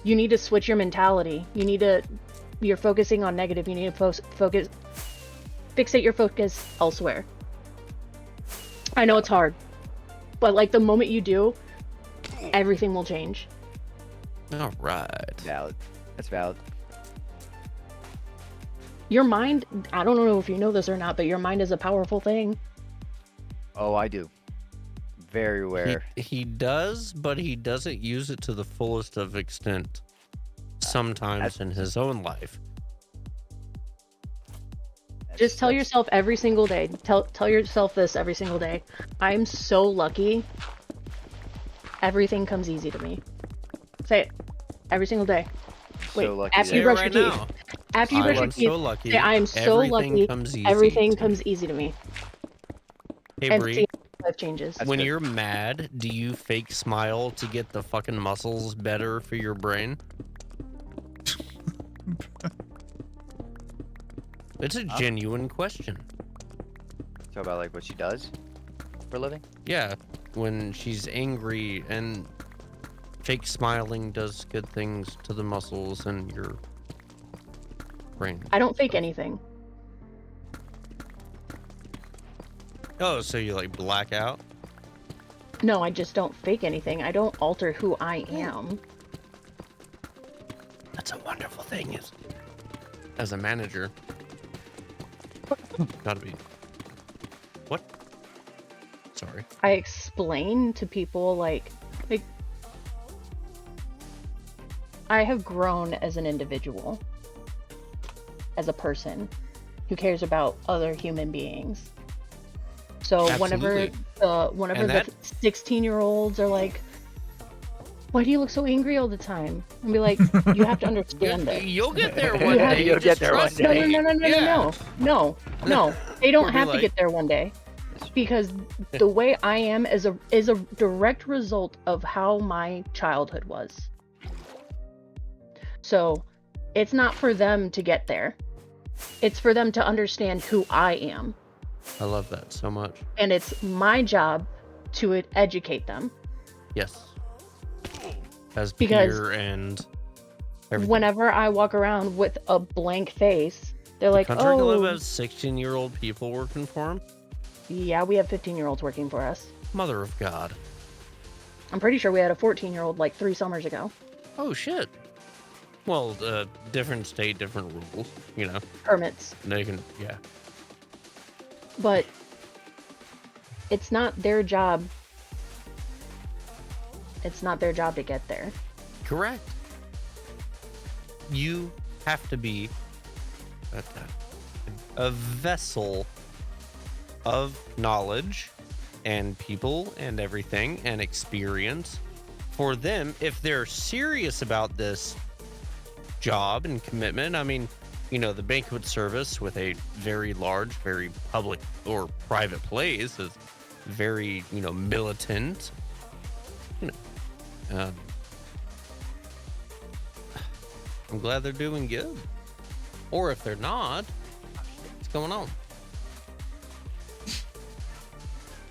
need to switch your mentality. You're focusing on negative. You need to fixate your focus elsewhere. I know it's hard, but like the moment you do, everything will change. All right. Valid. That's valid. Your mind, I don't know if you know this or not, but your mind is a powerful thing. Oh, I do. Very aware. He does, but he doesn't use it to the fullest of extent. Sometimes in his own life. Just tell yourself every single day. Tell yourself this every single day. I'm so lucky. Everything comes easy to me. Say it every single day. Wait, So lucky after that- you brush right your teeth. now. After you brush your I'm teeth, so lucky. say, I am so Everything lucky. comes easy Everything to comes me. easy to me. Hey, And Bree, see how life changes. That's when good. you're mad, do you fake smile to get the fucking muscles better for your brain? It's a genuine question. Talk about like what she does for a living. Yeah, when she's angry and fake smiling does good things to the muscles and your brain. I don't fake anything. Oh, so you like black out? No, I just don't fake anything. I don't alter who I am. That's a wonderful thing. As a manager, gotta be. What? Sorry. I explain to people like I have grown as an individual, as a person who cares about other human beings. So Absolutely. whenever And the that- 16-year-olds are like, "Why do you look so angry all the time?" And be like, "You have to understand this." You'll get there one have- day. You'll just get there one trust No, day. me. no, no, no, no, Yeah. no. They don't Or be have to like- get there one day, because the way I am is a direct result of how my childhood was. So, it's not for them to get there. It's for them to understand who I am, I love that so much. and it's my job to educate them. Yes. As Because peer and everything. Whenever I walk around with a blank face, they're The like, country club "Oh, has 16-year-old people working for him. yeah, we have 15-year-olds working for us." Mother of God. I'm pretty sure we had a 14-year-old like 3 summers ago. Oh shit. Well, different state, different rules. You know, Permits. they can. Yeah. But it's not their job. It's not their job to get there. Correct. You have to be a vessel of knowledge and people and everything and experience for them if they're serious about this job and commitment. I mean, you know, the banquet service with a very large, very public or private place is very, you know, militant. You know, I'm glad they're doing good. Or if they're not, what's going on?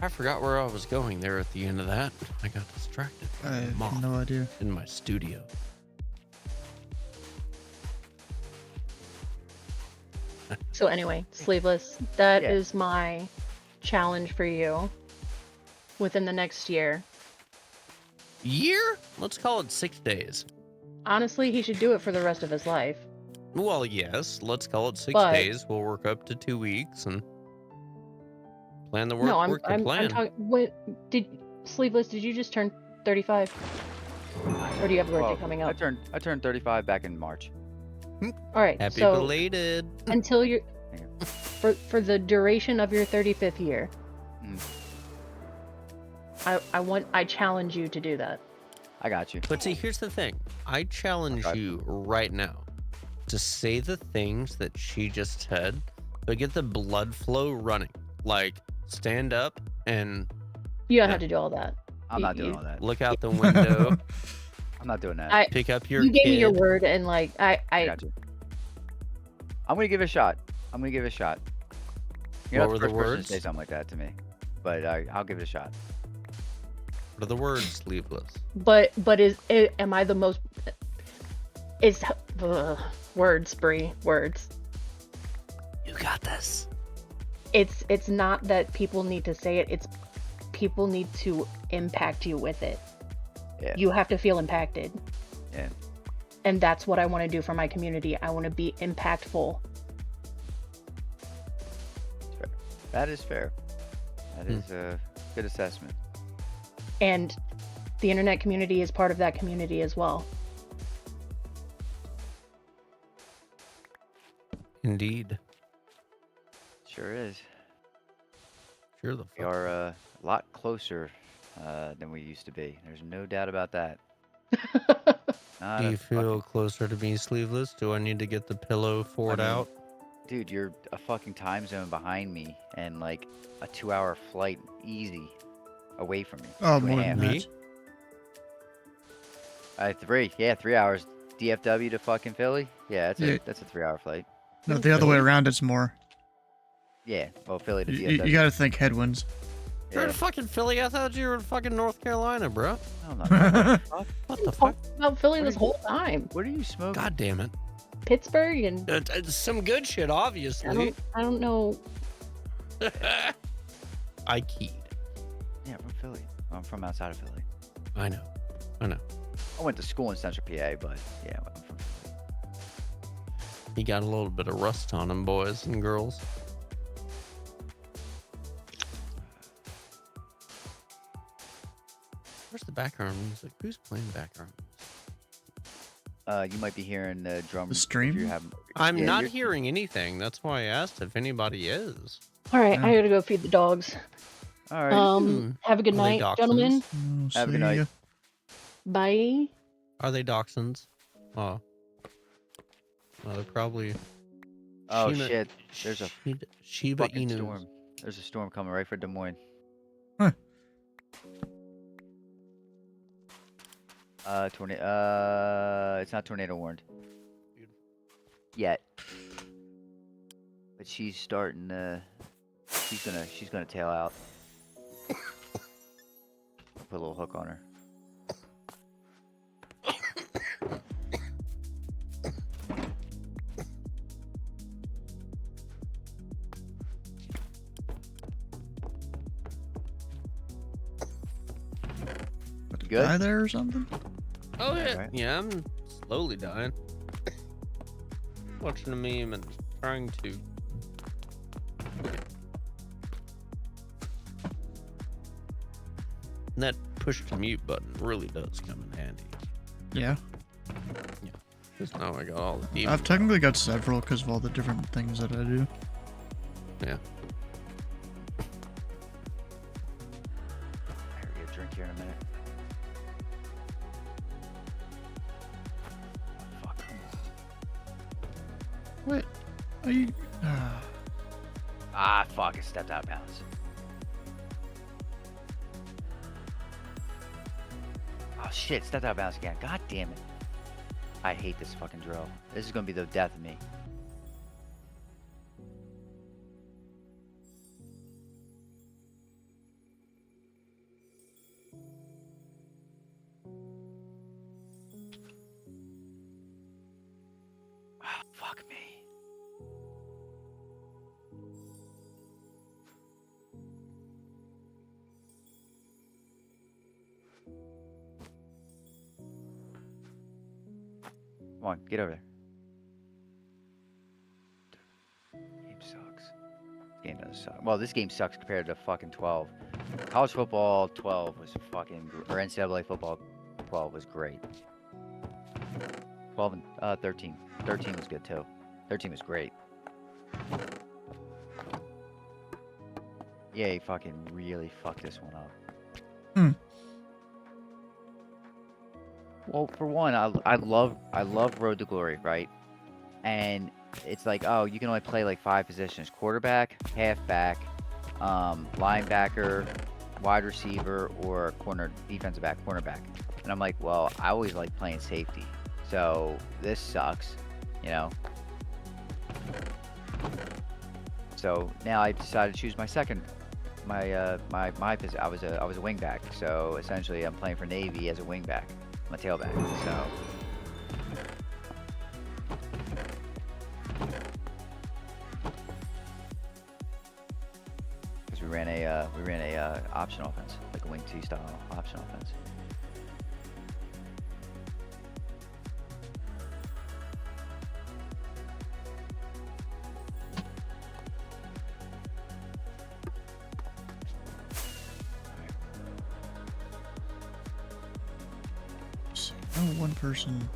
I forgot where I was going there at the end of that. I got distracted by I a have moth no idea. in my studio. So anyway, sleeveless. That Yeah. is my challenge for you within the next year. Year? Let's call it 6 days. Honestly, he should do it for the rest of his life. Well, yes, let's call it 6 But- days. We'll work up to 2 weeks and plan the work. No, work the plan. I'm talking. What did sleeveless? Did you just turn 35? Or do you have a birthday Well, coming I up? turned 35 back in March. All right. Happy so belated. until you're Yeah. for the duration of your 35th year, Mm. I challenge you to do that. I got you. But see, here's the thing. I challenge Okay. you right now to say the things that she just said, but get the blood flow running. Like, stand up and You don't Yeah. have to do all that. I'm not You- doing all that. look out the window, I'm not doing that. I pick up your you gave me your kid. word, and like I I got you. I'm gonna give it a shot. I'm gonna give it a shot. You're What not were the the first person words? to say something like that to me, but I'll give it a shot. What are the words, sleeveless? but am I the most is words, Bree, words. You got this. It's not that people need to say it, it's people need to impact you with it. Yeah. You have to feel impacted. Yeah. And that's what I want to do for my community. I want to be impactful. That is fair. That is a good assessment. And the internet community is part of that community as well. Indeed. Sure is. Sure the We fuck. are a lot closer than we used to be. There's no doubt about that. Not Do a you feel fucking... closer to being sleeveless? Do I need to get the pillow fort out? Dude, you're a fucking time zone behind me and like a 2-hour flight easy away from me. Oh, 2.5. more than Me? that. 3. Yeah, 3 hours. DFW to fucking Philly? Yeah, Yeah. that's a 3-hour flight. No, the other way around, it's more. Yeah, well, Philly to You DFW. gotta think headwinds. You're in Yeah. fucking Philly. I thought you were in fucking North Carolina, bro. No, I'm not. Fuck. What the fuck? About Philly What this are whole time. What are you smoking? God damn it. Pittsburgh and Some good shit, obviously. I don't know. I keyed. Yeah, I'm from Philly. I'm from outside of Philly. I know. I went to school in Central PA, but yeah, I'm from Philly. He got a little bit of rust on him, boys and girls. Where's the background music? Who's playing background music? You might be hearing the drum. The stream? If you have, I'm yeah, not you're- hearing anything. That's why I asked if anybody is. All right, Yeah. I gotta go feed the dogs. All right. Have a good Are they night, gentlemen. Oh, Have a good see night. ya. Bye. Are they dachshunds? Oh. Well, they're probably Oh Shima- shit! There's a Shiba fucking Inu. storm. There's a storm coming right for Des Moines. Huh. Tornado. It's not tornado warned yet, but she's starting. She's gonna tail out. Put a little hook on her. What, Good? die there or something? Oh yeah, Alright. yeah. I'm slowly dying. Watching a meme and trying to. And that push to mute button really does come in handy. Yeah. Just now I got all the demons. I've technically got several because of all the different things that I do. Yeah. I'll get a drink here in a minute. Fuck. What? Are you? Ah, fuck! It stepped out of bounds. Oh shit! Stepped out of bounds again. God damn it! I hate this fucking drill. This is gonna be the death of me. Ah, fuck me. Come on, get over there. Game sucks. This game doesn't suck. Well, this game sucks compared to fucking 12. College football 12 was fucking, or NCAA football 12 was great. 12 and 13. 13 was good too. 13 was great. Yeah, he fucking really fucked this one up. Well, for one, I love Road to Glory, right? And it's like, oh, you can only play like 5 positions: quarterback, halfback, linebacker, wide receiver, or defensive back, cornerback. And I'm like, well, I always like playing safety, so this sucks, you know. So now I decided to choose my second, my position. I was a wingback, so essentially I'm playing for Navy as a wingback. I'm a tailback, so. Because we ran a option offense, like a wing T style option offense. Oh, one person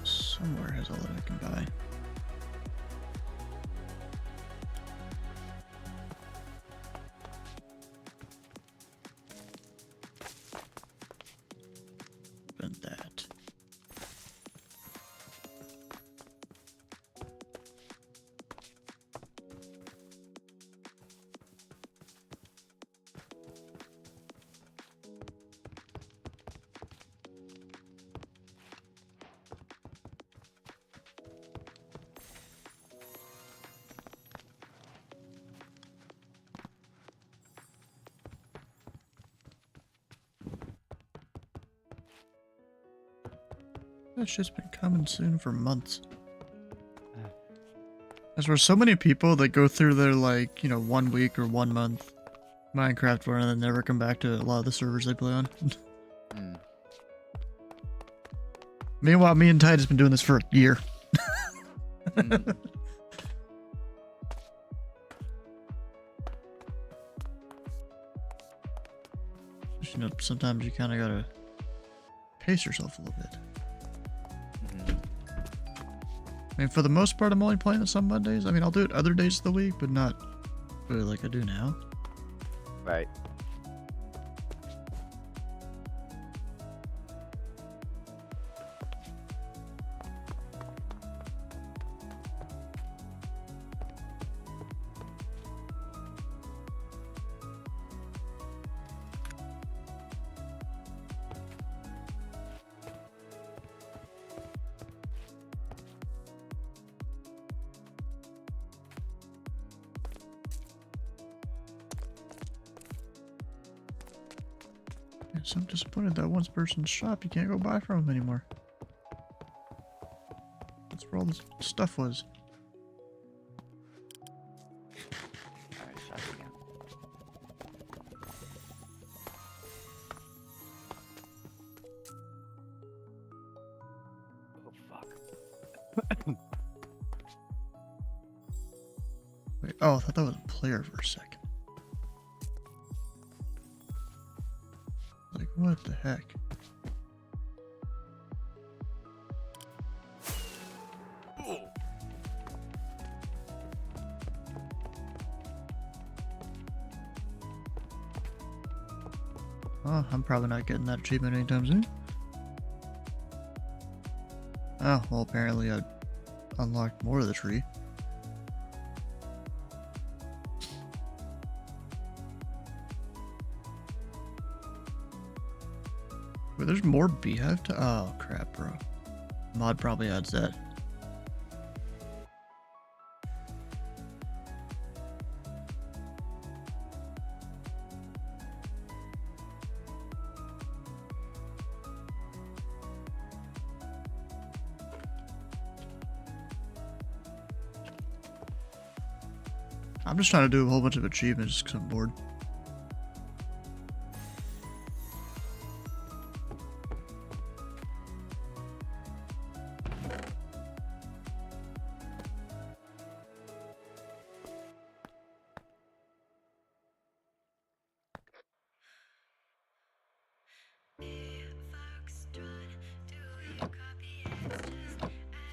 somewhere has all that I can buy. Open that. That shit's been coming soon for months. There's where so many people that go through their, like, 1 week or 1 month Minecraft run and then never come back to a lot of the servers they play on. Meanwhile, me and Tide has been doing this for a year. Sometimes you kind of gotta pace yourself a little bit. I mean, for the most part, I'm only playing it some Mondays. I mean, I'll do it other days of the week, but not really like I do now. Right. Yes, I'm disappointed that one person's shop you can't go buy from him anymore. That's where all this stuff was. Alright, shop again. Oh, fuck. Wait, oh, I thought that was a player for a second. Like, what the heck? Oh, I'm probably not getting that achievement anytime soon. Oh, well, apparently I unlocked more of the tree. Wait, there's more beehive to— oh, crap, bro. Mod probably adds that. I'm just trying to do a whole bunch of achievements just because I'm bored.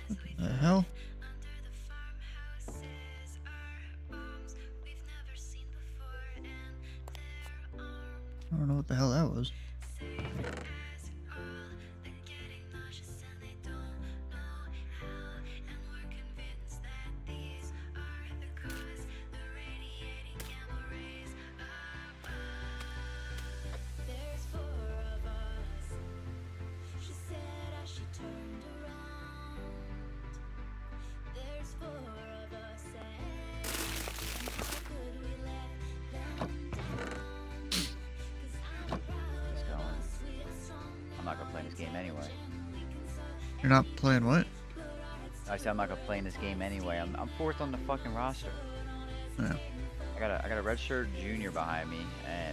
What the hell? I don't know what the hell that was. You're not playing what? I said I'm not gonna play in this game anyway. I'm fourth on the fucking roster. Yeah. I got a redshirt junior behind me,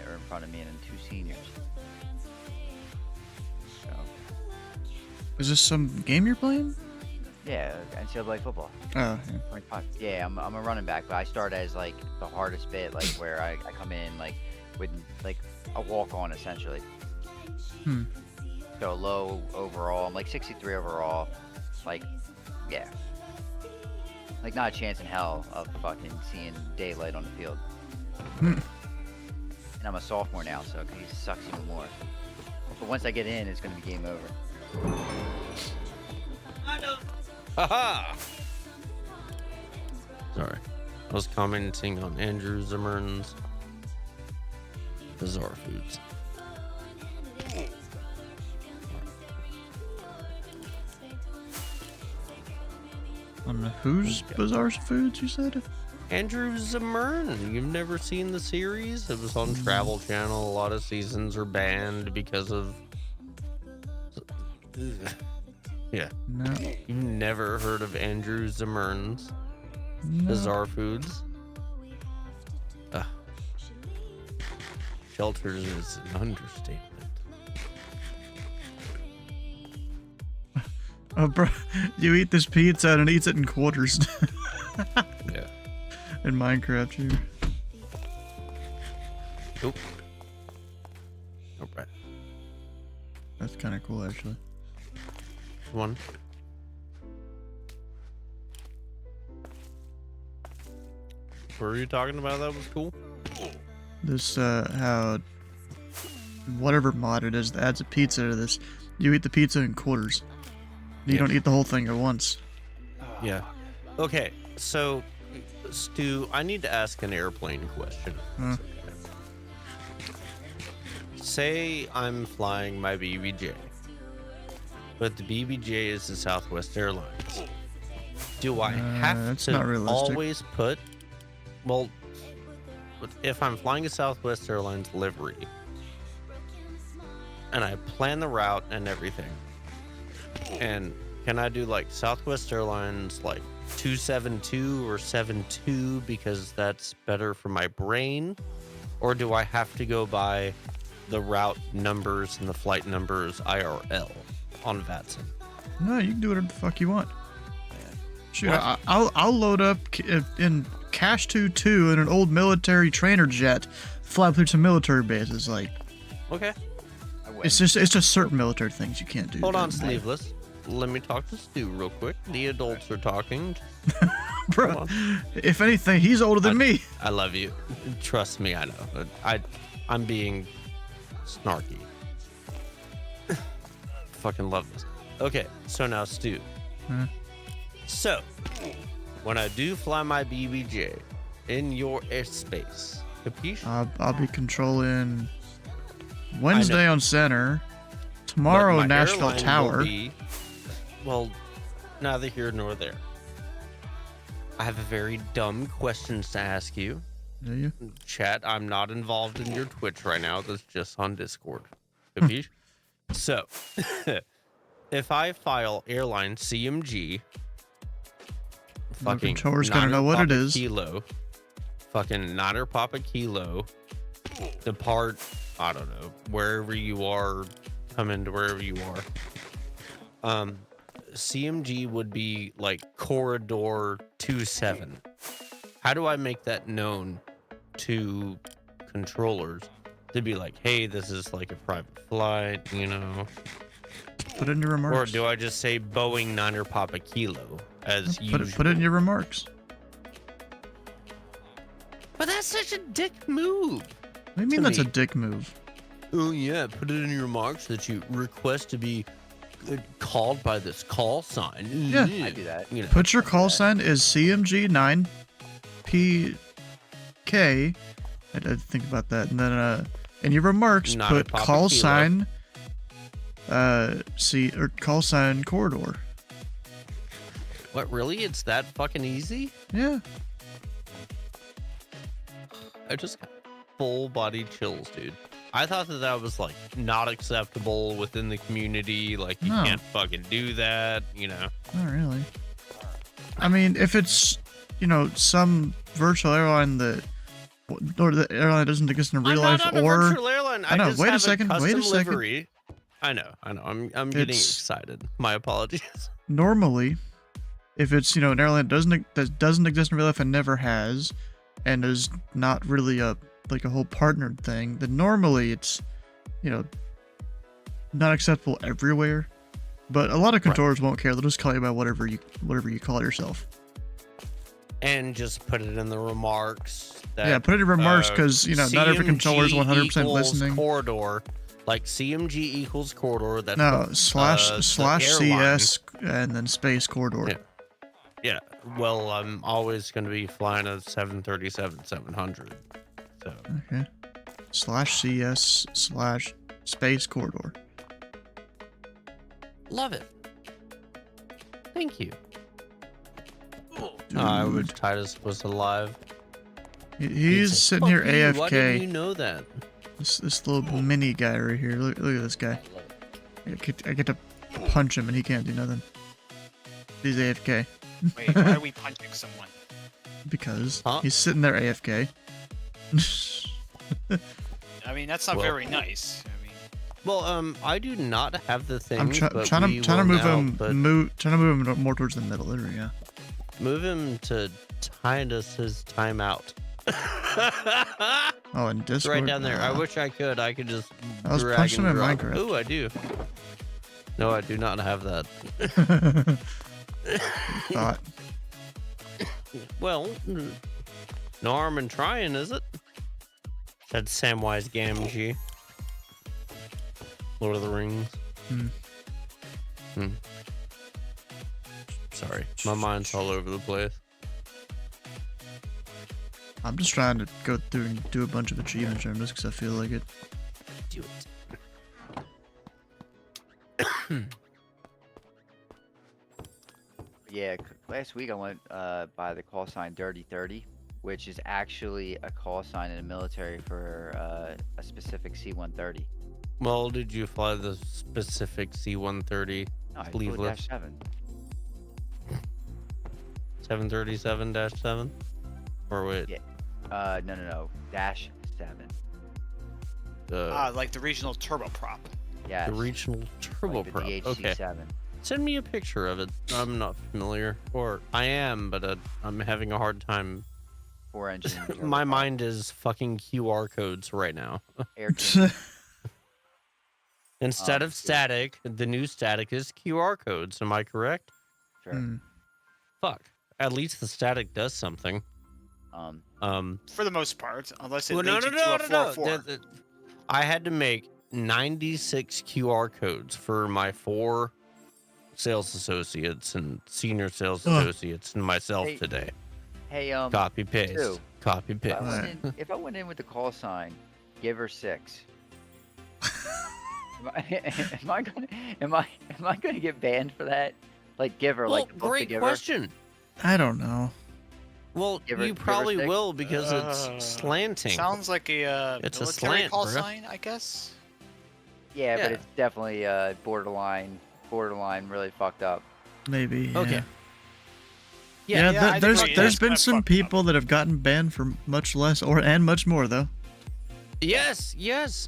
or in front of me, and then 2 seniors. So. Is this some game you're playing? Yeah, NCAA football. Oh, yeah. 25. Yeah, I'm a running back, but I start as like the hardest bit, like where I come in like with like a walk on essentially. Hmm. go low overall. I'm like 63 overall. Like, yeah. Like, not a chance in hell of fucking seeing daylight on the field. Hmm. And I'm a sophomore now, so he sucks even more. But once I get in, it's gonna be game over. Haha! Sorry. I was commenting on Andrew Zimmern's Bizarre Foods. On whose Bizarre Foods, you said? Andrew Zimmern. You've never seen the series? It was on Travel Channel. A lot of seasons are banned because of... Yeah. No. You've never heard of Andrew Zimmern's No. Bizarre Foods? Shelters is an understatement. Oh, bro, you eat this pizza and it eats it in quarters. Yeah. In Minecraft, you. Oop. Alright. That's kind of cool, actually. One. What were you talking about that was cool? This, how whatever mod it is that adds a pizza to this, you eat the pizza in quarters. You don't eat the whole thing at once. Yeah. Okay, so, Stu, I need to ask an airplane question. Huh. Say I'm flying my BBJ, but the BBJ is the Southwest Airlines. Do I have that's to not realistic. always put... Well, if I'm flying a Southwest Airlines livery, and I plan the route and everything, and can I do like Southwest Airlines like 272 or 72 because that's better for my brain? Or do I have to go by the route numbers and the flight numbers IRL on VATSIM? No, you can do whatever the fuck you want. Shoot, I'll load up in Cash 2 in an old military trainer jet, fly through some military bases. Like, Okay. it's just certain military things you can't do. Hold on, that- Sleeveless. Let me talk to Stu real quick. The adults are talking. Hold Bro, on. if anything, he's older than me. I love you. Trust me, I know. I'm being snarky. Fucking love this. Okay, so now Stu. Huh? So, when I do fly my BBJ in your airspace, capiche? I'll be controlling Wednesday on center, tomorrow But my Nashville airline will Tower. be- well, neither here nor there. I have a very dumb questions to ask you. Do you? Chat, I'm not involved in your Twitch right now. That's just on Discord. Capiche? So, if I file airline CMG, fucking controller's gonna know what it Papa is. Kilo, fucking Niner Papa Kilo, depart, I don't know, wherever you are, come into wherever you are. CMG would be like corridor 27. How do I make that known to controllers to be like, hey, this is like a private flight, you know? Put it in your remarks. Or do I just say Boeing Niner Papa Kilo as usual? Put it in your remarks. But that's such a dick move. What do you mean to that's a me. dick move? Oh yeah, put it in your remarks that you request to be called by this call sign. Yeah. I do that. You know. Put your call sign is CMG 9PK. I did think about that. And then in your remarks, Not a put Papa call Kilo. sign call sign corridor. What, really? It's that fucking easy? Yeah. I just got full body chills, dude. I thought that was like not acceptable within the community. Like you No. can't fucking do that, you know. Not really. I mean, if it's, some virtual airline that, or the airline doesn't exist in real I'm life, not on a or virtual airline. I know, just wait a have second, wait a custom second. livery. I know. I'm getting It's- excited. My apologies. normally, if it's an airline that doesn't exist in real life and never has, and is not really a whole partnered thing, then normally it's not acceptable everywhere, but a lot of controllers won't care. They'll just call you by whatever you call yourself. And just put it in the remarks. That, Yeah, put it in remarks because not every controller is 100% CMG listening. Corridor, like CMG equals corridor. That's No, the, slash the airline. CS and then space corridor. Yeah. Yeah. Well, I'm always going to be flying a 737-700. So. Okay. Slash CS slash space corridor. Love it. Thank you. I wish Titus was alive. He's sitting here Fuck you, AFK. Why didn't you know that? This little mini guy right here. Look at this guy. I get to punch him and he can't do nothing. He's AFK. Wait, why are we punching someone? Because he's sitting there AFK. I mean, that's not very nice. I mean, well, I do not have the thing. I'm trying to move him more towards the middle. There we go. Move him to Titus's timeout. Oh, and Discord. It's right down there. I wish I could. I could just. I was drag punching and him in drop. Minecraft. Ooh, I do. No, I do not have that. Thought. Well, no harm in trying, is it? Said Samwise Gamgee. Lord of the Rings. Sorry, my mind's all over the place. I'm just trying to go through and do a bunch of achievements just because I feel like it. Do it. Yeah, last week I went by the call sign Dirty 30, which is actually a call sign in the military for a specific C-130. Well, did you fly the specific C-130 No, I flew sleeveless? -7. 737-7? Or wait? Yeah. No. -7. like the regional turboprop. Yes. The regional like the turboprop. Okay. DHC-7. Send me a picture of it. I'm not familiar. Or I am, but I'm having a hard time. 4-engine. My mind is fucking QR codes right now. Air King. Instead of static, the new static is QR codes. Am I correct? Sure. Fuck. At least the static does something. For the most part, unless it Well, leads you to a 404. I had to make 96 QR codes for my 4 sales associates and senior sales associates and myself today. Hey, Copy paste. Stu, Copy paste. if I went in with the call sign, give her 6. Am I gonna get banned for that? Like give her Well, like book great the giver? question. I don't know. Well, Give her you probably 6? will because it's slanting. Sounds like a It's a military slant, call bruh. sign, I guess. Yeah, Yeah. but it's definitely borderline really fucked up. Maybe. Yeah. Okay. Yeah, I'd there's agree. there's That's been kinda some fucked people that have gotten banned for much less and much more though. Yes.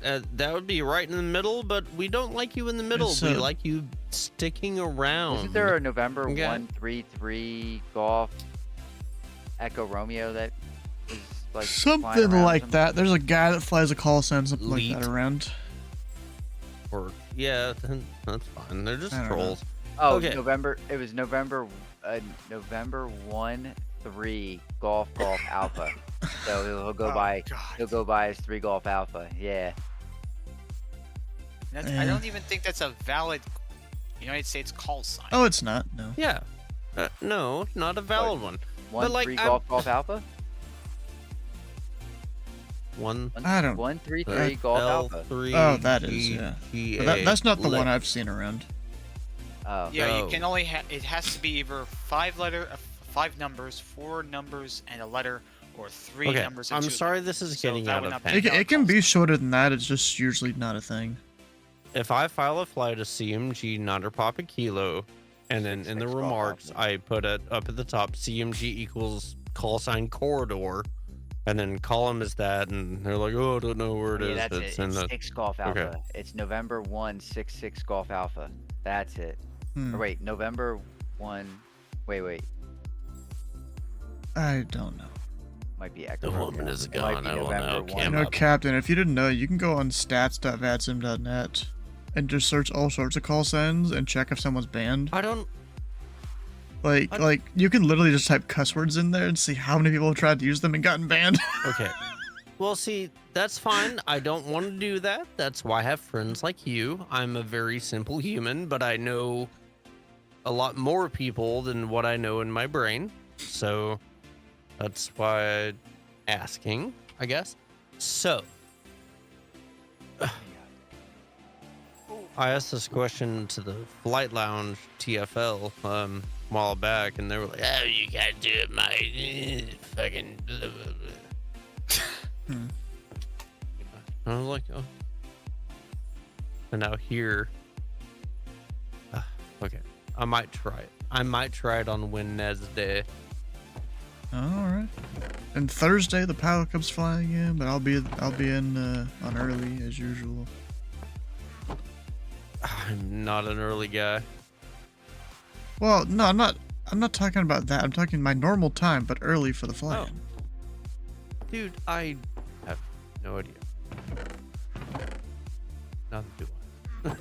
That would be right in the middle, but we don't like you in the middle. It's, We like you sticking around. Isn't there a November Okay. 133 Golf Echo Romeo that is like Something flying around like some- that. There's a guy that flies a call sign, something like Leet. that around. Or yeah, that's fine. They're just I don't trolls. Oh, Okay. It was November 1-3 Golf Alpha. So he'll go by as 3 Golf Alpha. Yeah. I don't even think that's a valid United States call sign. Oh, it's not. No. Yeah. No, not a valid one. 1-3 like, Golf Alpha? One. I don't. 1-3-3 Golf Alpha. Oh, that is. Yeah. But that's not the one I've seen around. Oh. Yeah, Oh. you can only it has to be either 5 numbers, 4 numbers, and a letter, or 3 Okay, numbers and I'm 2 sorry letters. this is So getting that out would of not hand. be a It can valid be shorter than that. It's just usually not a thing. If I file a flight of CMG Nonder Papa Kilo, and then in the 6 Golf remarks Alpha. I put it up at the top CMG equals call sign corridor, and then column is that, and they're like, oh, I don't know where it Yeah, is. that's It's it. in It's the 6 Golf Okay. Alpha. It's November 166 Golf Alpha. That's it. Hmm. Or wait, November 1. Wait. I don't know. Might be Echo The Romeo. woman is It might gone. be I will November now 1. cam No, up. Captain. If you didn't know, you can go on stats.vatsim.net and just search all sorts of call signs and check if someone's banned. I don't. Like you can literally just type cuss words in there and see how many people have tried to use them and gotten banned. Okay. Well, see, that's fine. I don't want to do that. That's why I have friends like you. I'm a very simple human, but I know a lot more people than what I know in my brain. So that's why I'm asking, I guess. So I asked this question to the Flight Lounge TFL a while back, and they were like, "Oh, you gotta do it, my fucking." Blah, blah, blah. I was like, "Oh," and now here. Okay, I might try it. I might try it on Wednesday. All right. And Thursday the Power Cup's flying in, but I'll be in on early as usual. I'm not an early guy. Well, no, I'm not talking about that. I'm talking my normal time, but early for the fly-in. Dude, I have no idea. Neither do I.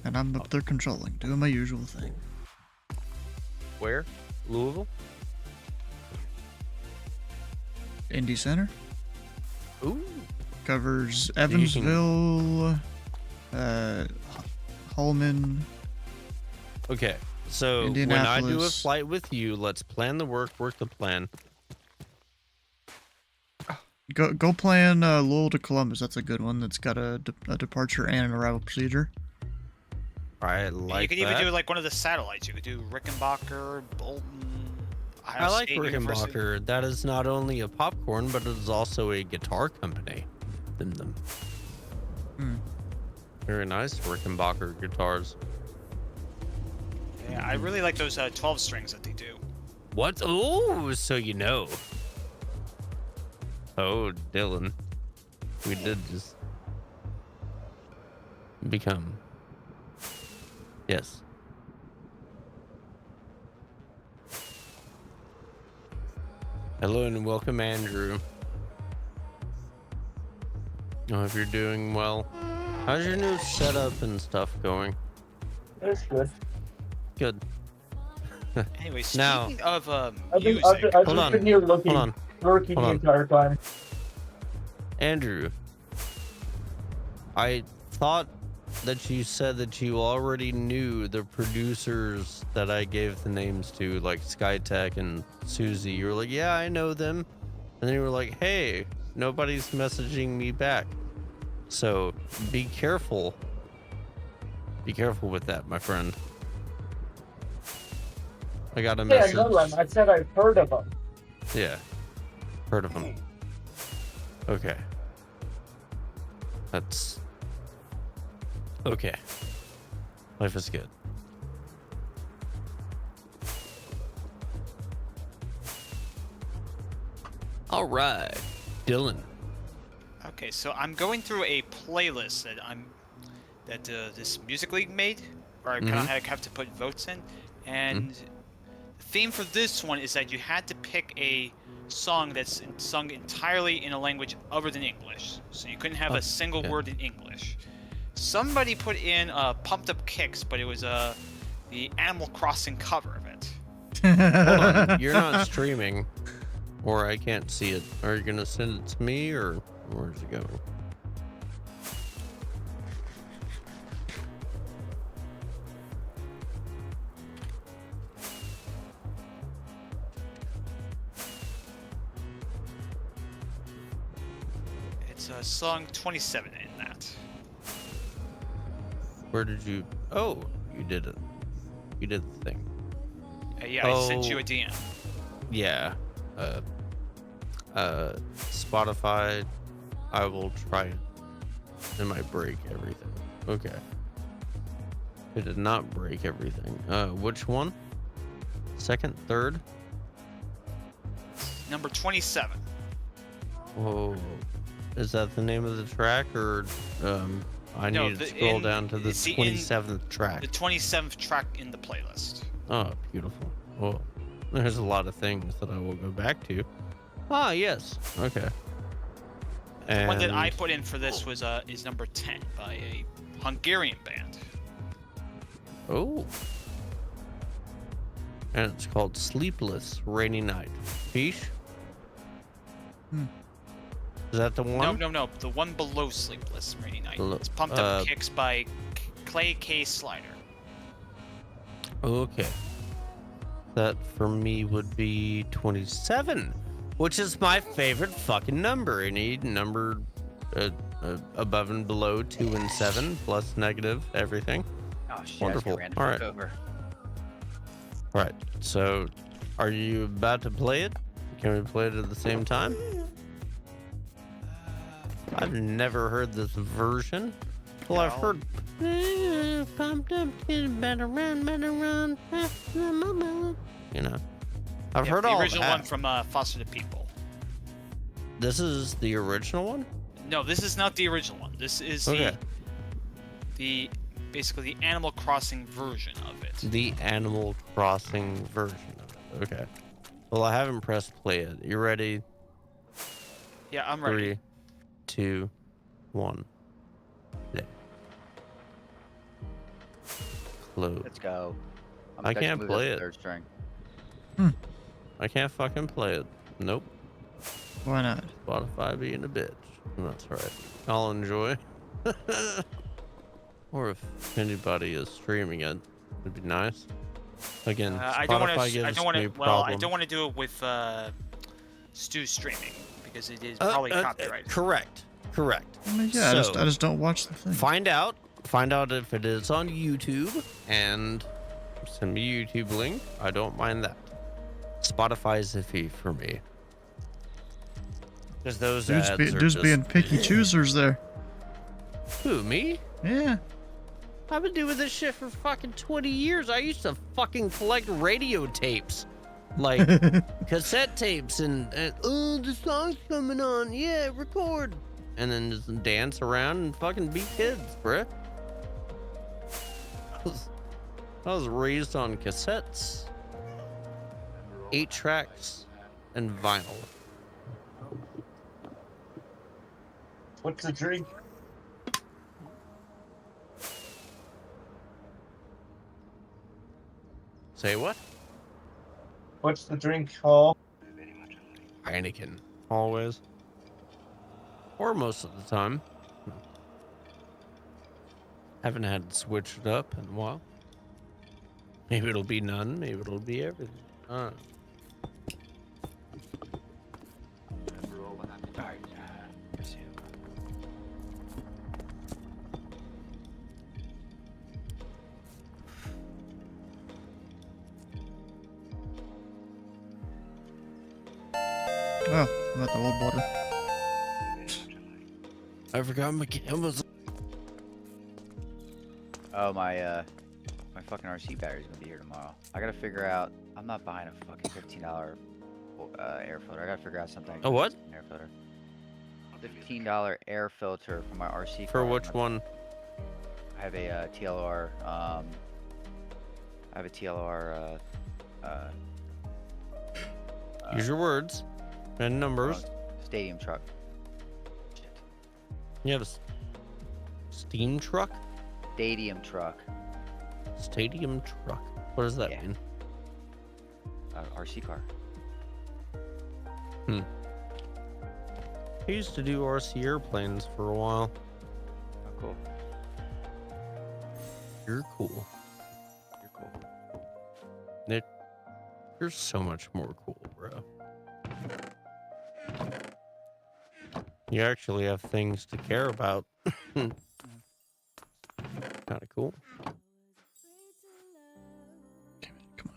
And I'm up there controlling, doing my usual thing. Where? Louisville? Indy Center Ooh. covers you can- Evansville, Holman. Okay, so when I do a Indianapolis. flight with you, let's plan the work the plan. Go plan Louisville to Columbus. That's a good one. That's got a departure and an arrival procedure. I you like could that. even do like one of the satellites. You could do Rickenbacker, Bolton. Ohio I like State University. Rickenbacker. That is not only a popcorn, but it is also a guitar company. Them. Very nice Rickenbacker guitars. Yeah, I really like those 12 strings that they do. What? Oh, so you know. Oh, Dylan. We did just become. Yes. Hello and welcome, Andrew. I hope you're doing well. How's your new setup and stuff going? That's good. Good. Anyway, Now- speaking of I've been, music, I've been, I've Hold just on. been here looking, Hold on. working Hold the on. entire time. Andrew, I thought that you said that you already knew the producers that I gave the names to, like Skytech and Susie. You were like, yeah, I know them. And then you were like, hey, nobody's messaging me back. So be careful. Be careful with that, my friend. I got a Yeah, I message. know them. I said I've heard of them. Yeah. Heard of them. Okay. That's okay. Life is good. All right, Dylan. okay, so I'm going through a playlist that this music league made, where I kind of have to put votes in, and the theme for this one is that you had to pick a song that's sung entirely in a language other than English, so you couldn't have a single word in English. Somebody put in "Pumped Up Kicks," but it was the Animal Crossing cover of it. Hold on, you're not streaming, or I can't see it. Are you gonna send it to me, or where's it go? It's song 27 in that. Where did you? Oh, you did it. You did the thing. Yeah, I sent you a DM. Yeah. Spotify. I will try it. It might break everything. Okay. It did not break everything. Which one? Second, third? Number 27. Whoa. Is that the name of the track, or I No, need to scroll down to the it's the 27th track? The 27th track in the playlist. Oh, beautiful. Well, there's a lot of things that I will go back to. Ah, yes. Okay. The one that I And- put in for this was is number 10 by a Hungarian band. Oh. And it's called Sleepless Rainy Night. Fish? Hmm. Is that the one? No. The one below Sleepless Rainy Night. Below- It's Pumped Up Kicks by Clay K. Slider. Okay. That for me would be 27, which is my favorite fucking number. Any number above and below 2 and 7, plus negative, everything. Oh shit! Wonderful. I ran the All fuck right. over. All right. So, are you about to play it? Can we play it at the same time? I've never heard this version. Well, I've heard. Pumped up, better run. You know, I've heard the all original that. one from Foster the People. This is the original one. No, this is not the original one. This is Okay. the basically the Animal Crossing version of it. The Animal Crossing version of it. Okay. Well, I haven't pressed play yet. You ready? Yeah, I'm ready. 3, 2, 1. Play. Close. Let's go. I'm I touching can't move play as it. Third string. I can't fucking play it. Nope. Why not? Spotify being a bitch. That's right. I'll enjoy. Or if anybody is streaming it, it'd be nice. Again, I don't want Spotify to. gives I don't want me to. Well, I problems. don't want to do it with Stu streaming because it is probably copyrighted. Correct. I mean, yeah, So- I just don't watch the thing. Find out if it is on YouTube and send me a YouTube link. I don't mind that. Spotify's iffy for me. Because those Dude's, ads are dude's just... being picky choosers there. Who, me? Yeah. I've been doing this shit for fucking 20 years. I used to fucking collect radio tapes. Like, cassette tapes and oh, the song's coming on. Yeah, record. And then just dance around and fucking beat kids, bruh. I was raised on cassettes, 8 tracks, and vinyl. What's the drink? Say what? What's the drink called? Heineken. Always. Or most of the time. Haven't had to switch it up in a while. Maybe it'll be none. Maybe it'll be everything. I don't know. Oh, I'm at the old border. I forgot my cameras. Oh my fucking RC battery's gonna be here tomorrow. I gotta figure out. I'm not buying a fucking $15 air filter. I gotta figure out something. A what? An air filter. $15 air filter for my RC. For car. which one? I have a TLR. I have a TLR. Use your words and numbers. Stadium truck. Shit. You have a steam truck? Stadium truck. Stadium truck. What does that Yeah. mean? RC car. I used to do RC airplanes for a while. Oh, cool. You're cool. You're cool. Nick, you're so much more cool, bro. You actually have things to care about. Kind of cool. Come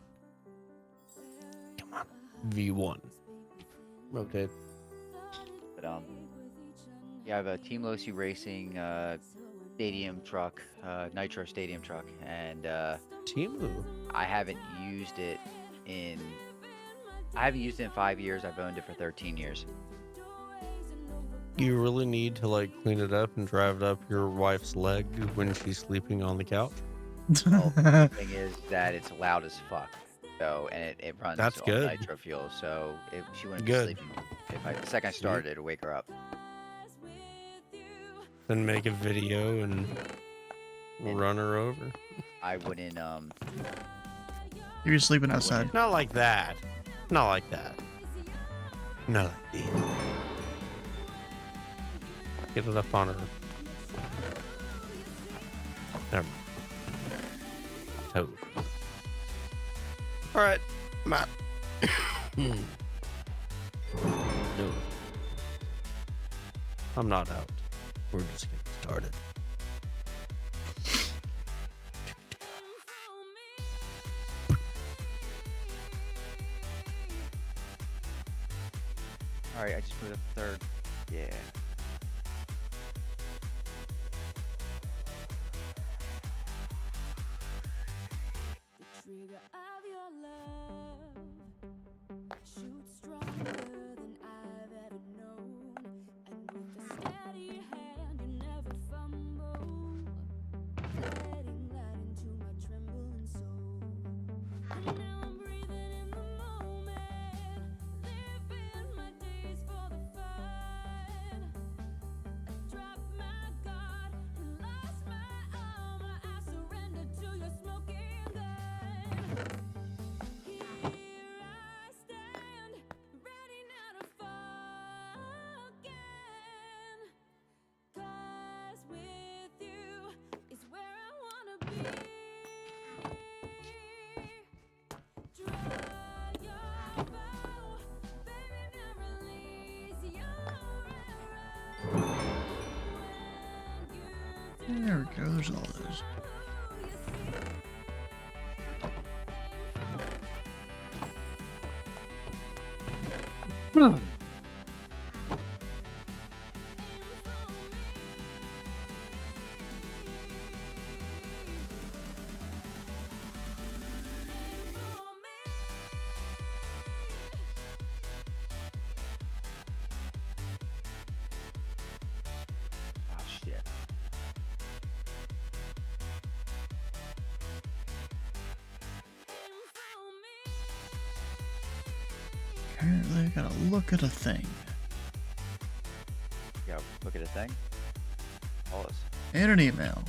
on. V1. Okay. But yeah, I have a Team Losi Racing stadium truck, nitro stadium truck, and Timu. I haven't used it in 5 years. I've owned it for 13 years. You really need to like clean it up and drive it up your wife's leg when she's sleeping on the couch. Well, the thing is that it's loud as fuck. So, and it runs That's on good. nitro fuel, so she wouldn't Good. be sleeping. The second I started, it'll wake her up. Then make a video and run her over. I wouldn't. You're just sleeping outside. Not like that. Not like that. No. Get it up on her. Never mind. Tobu. Alright, Matt. No. I'm not out. We're just getting started. Alright, I just put a third. Yeah. Trigger of your love shoots stronger than I've ever known, and with a steady hand you never fumble, letting light into my trembling soul. And now I'm breathing in the moment, living my days for the fun. I dropped my guard and lost my armor, I surrendered to your smoking gun. Here I stand, ready now to fall again. 'Cause with you is where I wanna be. Draw your bow, baby, now release your arrow. When you There we go. There's all those. Oh shit. Apparently, I gotta look at a thing. Yo, look at the thing. Pause. And an email.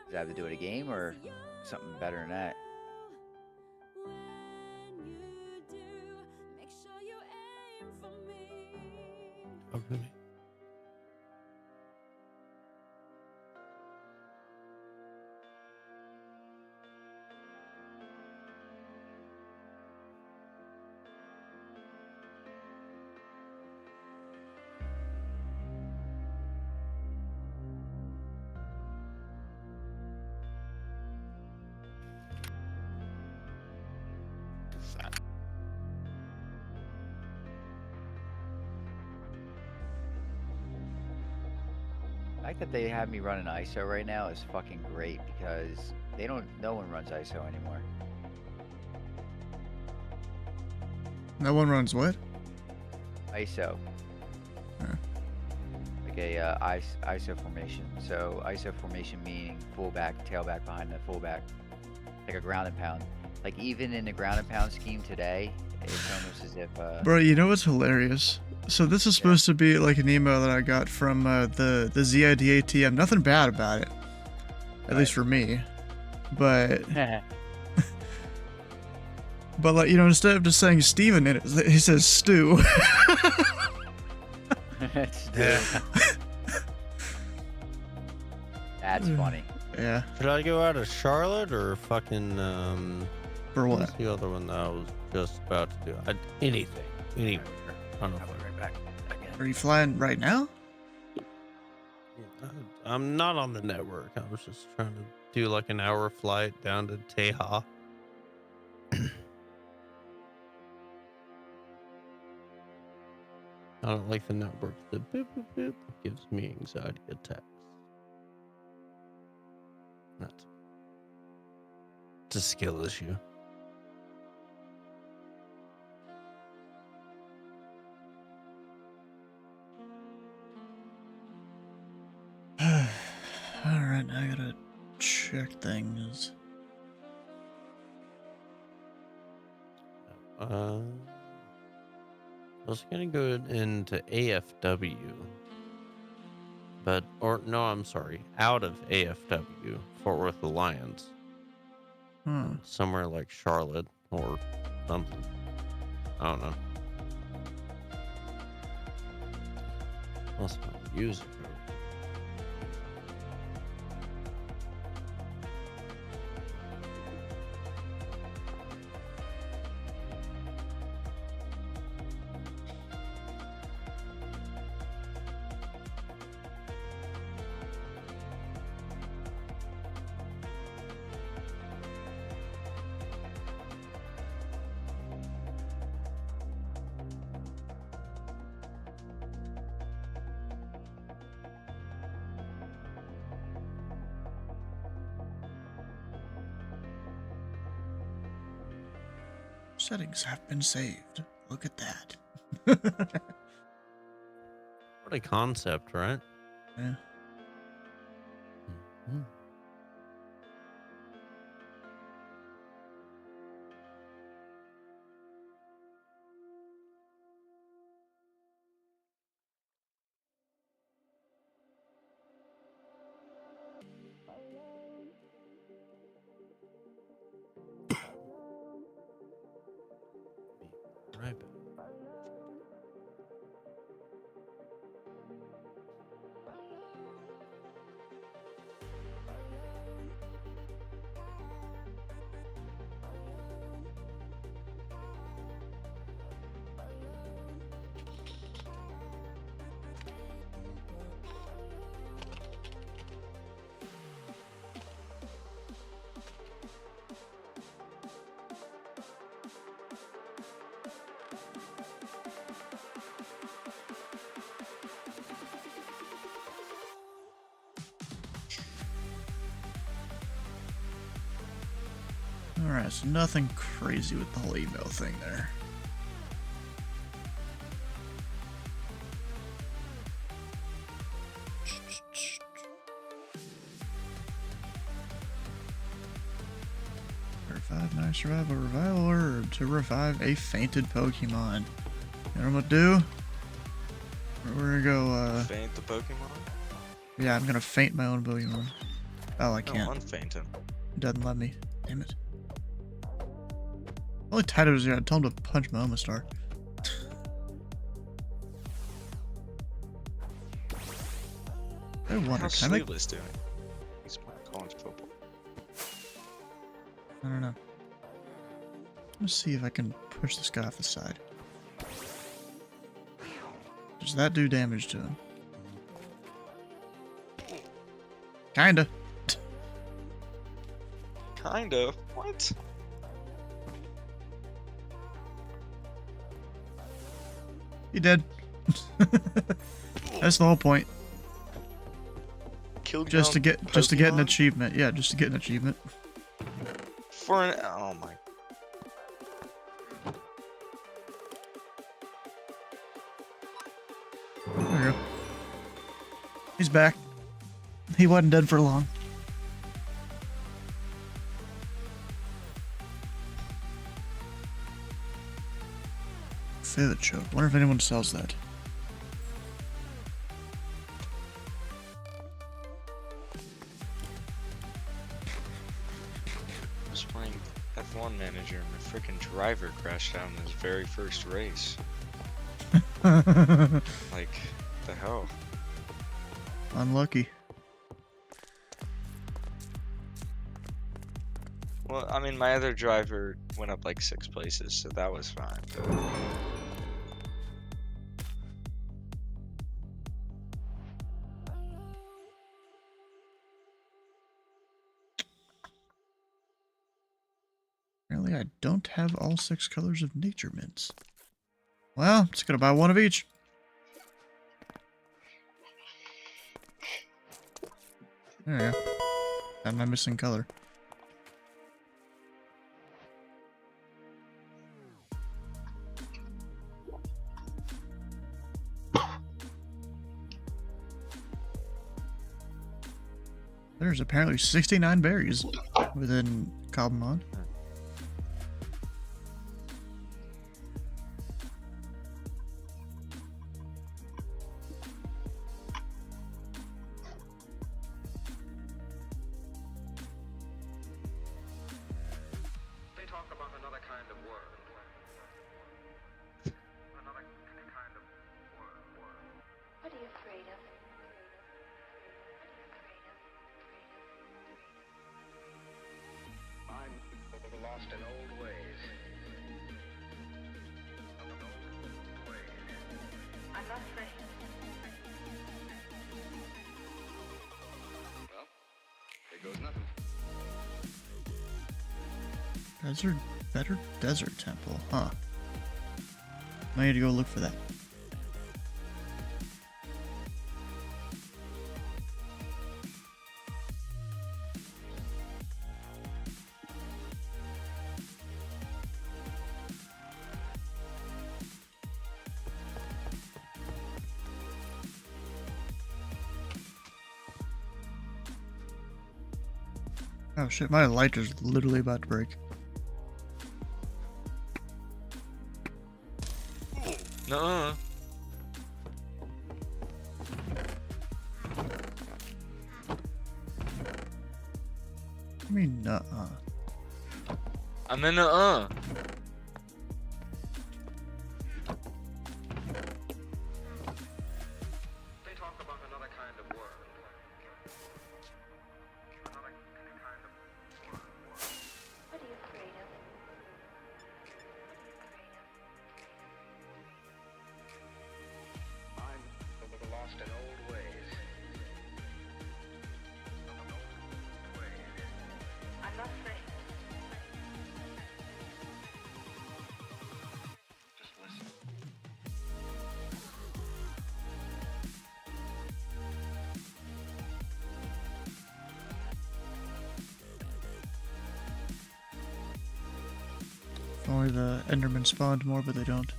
Does that have to do with a game or something better than that? make sure you aim for me. Oh, really? The fact that they have me running ISO right now is fucking great because no one runs ISO anymore. No one runs what? ISO. Huh. Like a ISO formation. So ISO formation meaning fullback, tailback behind the fullback, like a ground and pound. Like even in the ground and pound scheme today, it's almost as if. Bro, you know what's hilarious? So this is supposed to be like an email that I got from the ZIDATM. Nothing bad about it, at least for me. But but like, you know, instead of just saying Steven in it, he says Stu. That's funny. Yeah. Should I go out of Charlotte or fucking For what? what's the other one that I was just about to do? Anything. Anywhere. I don't know. Right back. Are you flying right now? I'm not on the network. I was just trying to do like an hour flight down to Teja. I don't like the network. The beep, beep, beep gives me anxiety attacks. That's it's a skill issue. Alright, now I gotta check things. I was gonna go into AFW, but no, I'm sorry, out of AFW, Fort Worth Alliance, somewhere like Charlotte or something. I don't know. Must not use it. Settings have been saved. Look at that. What a concept, right? Yeah. Mm-hmm. Right back. Alright, so nothing crazy with the whole email thing there. Revive, nice revive a revival herb to revive a fainted Pokemon. You know what I'm gonna do? We're gonna go, Faint the Pokemon? yeah, I'm gonna faint my own Pokemon. Oh, I can't. No, unfaint him. It doesn't let me. Damn it. Only Tidus here. I told him to punch my Omastar. I wonder, How's can I make... Sleeveless doing? He's playing college football. I don't know. Let's see if I can push this guy off the side. Does that do damage to him? Kinda. Kind of. What? He did. That's the whole point. Killed Just to your get own an Pokemon? achievement. Yeah, just to get an achievement. For an oh my. There we go. He's back. He wasn't dead for long. Feather choke. Wonder if anyone sells that. I was playing F1 Manager and my freaking driver crashed out in his very first race. Like, the hell? Unlucky. Well, I mean, my other driver went up like 6 places, so that was fine. Apparently I don't have all 6 colors of nature mints. Well, I'm just gonna buy one of each. There we go. Got my missing color. There's apparently 69 berries within Cobblemon. Better desert temple, huh? I need to go look for that. Oh shit, my light is literally about to break. Nuh-uh. I mean, nuh-uh. I mean, nuh-uh. If only the Endermen spawned more, but they don't.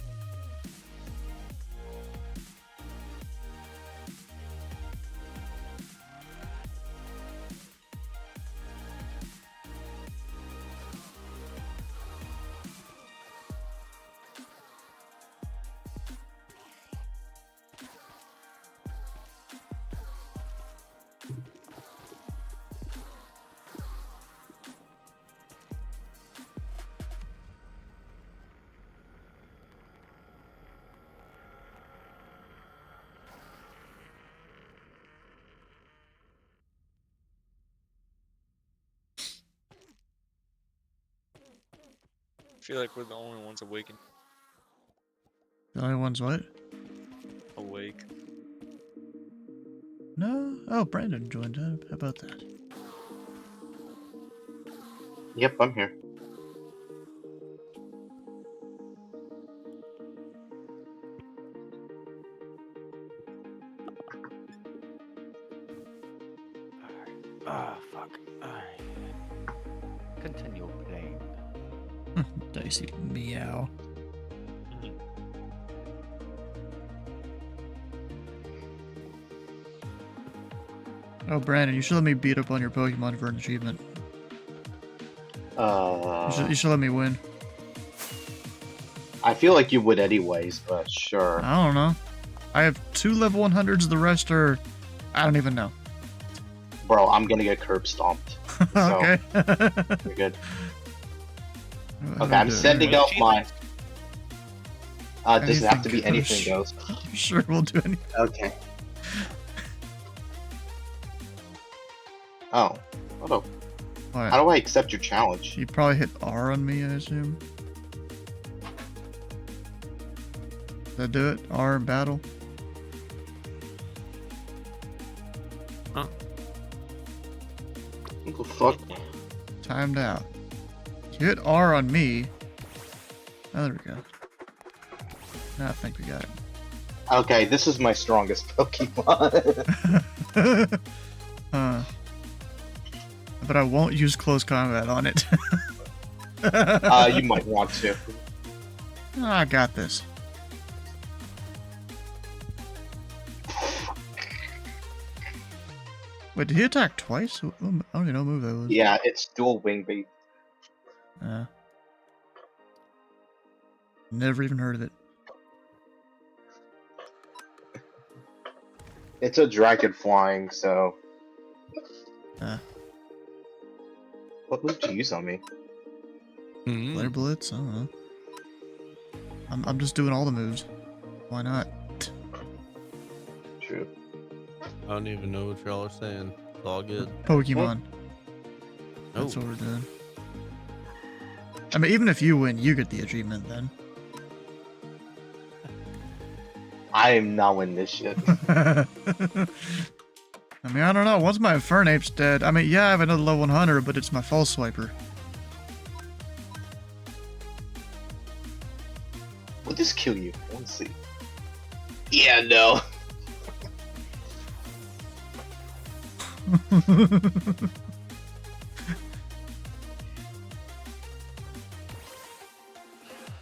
I feel like we're the only ones awakened. The only ones what? Awake. No? Oh, Brandon joined up. How about that? Yep, I'm here. Ah, fuck. Alright. Continue playing. Dicey meow. Oh, Brandon, you should let me beat up on your Pokemon for an achievement. You should let me win. I feel like you would anyways, but sure. I don't know. I have 2 level 100s, the rest are... I don't even know. Bro, I'm gonna get curb stomped. So, Okay. you're good. Okay, I'm sending out my... does it have to be anything goes? Sure, we'll do anything. Okay. Oh. Hold up. What? How do I accept your challenge? You probably hit R on me, I assume. Does that do it? R in battle? Huh? What the fuck? Timed out. You hit R on me. Oh, there we go. Now I think we got it. Okay, this is my strongest Pokemon. But I won't use close combat on it. You might want to. I got this. Wait, did he attack twice? I don't even know what move that was. Yeah, it's dual wing bait. Never even heard of it. It's a dragon flying, so... What move to use on me? Flare Blitz? I don't know. I'm just doing all the moves. Why not? True. I don't even know what y'all are saying. It's all good. Pokemon. Oh. That's what we're doing. I mean, even if you win, you get the achievement then. I am not winning this shit. I mean, I don't know. Once my Fernape's dead, I mean, yeah, I have another level 100, but it's my false swiper. Will this kill you? Let's see. Yeah, no.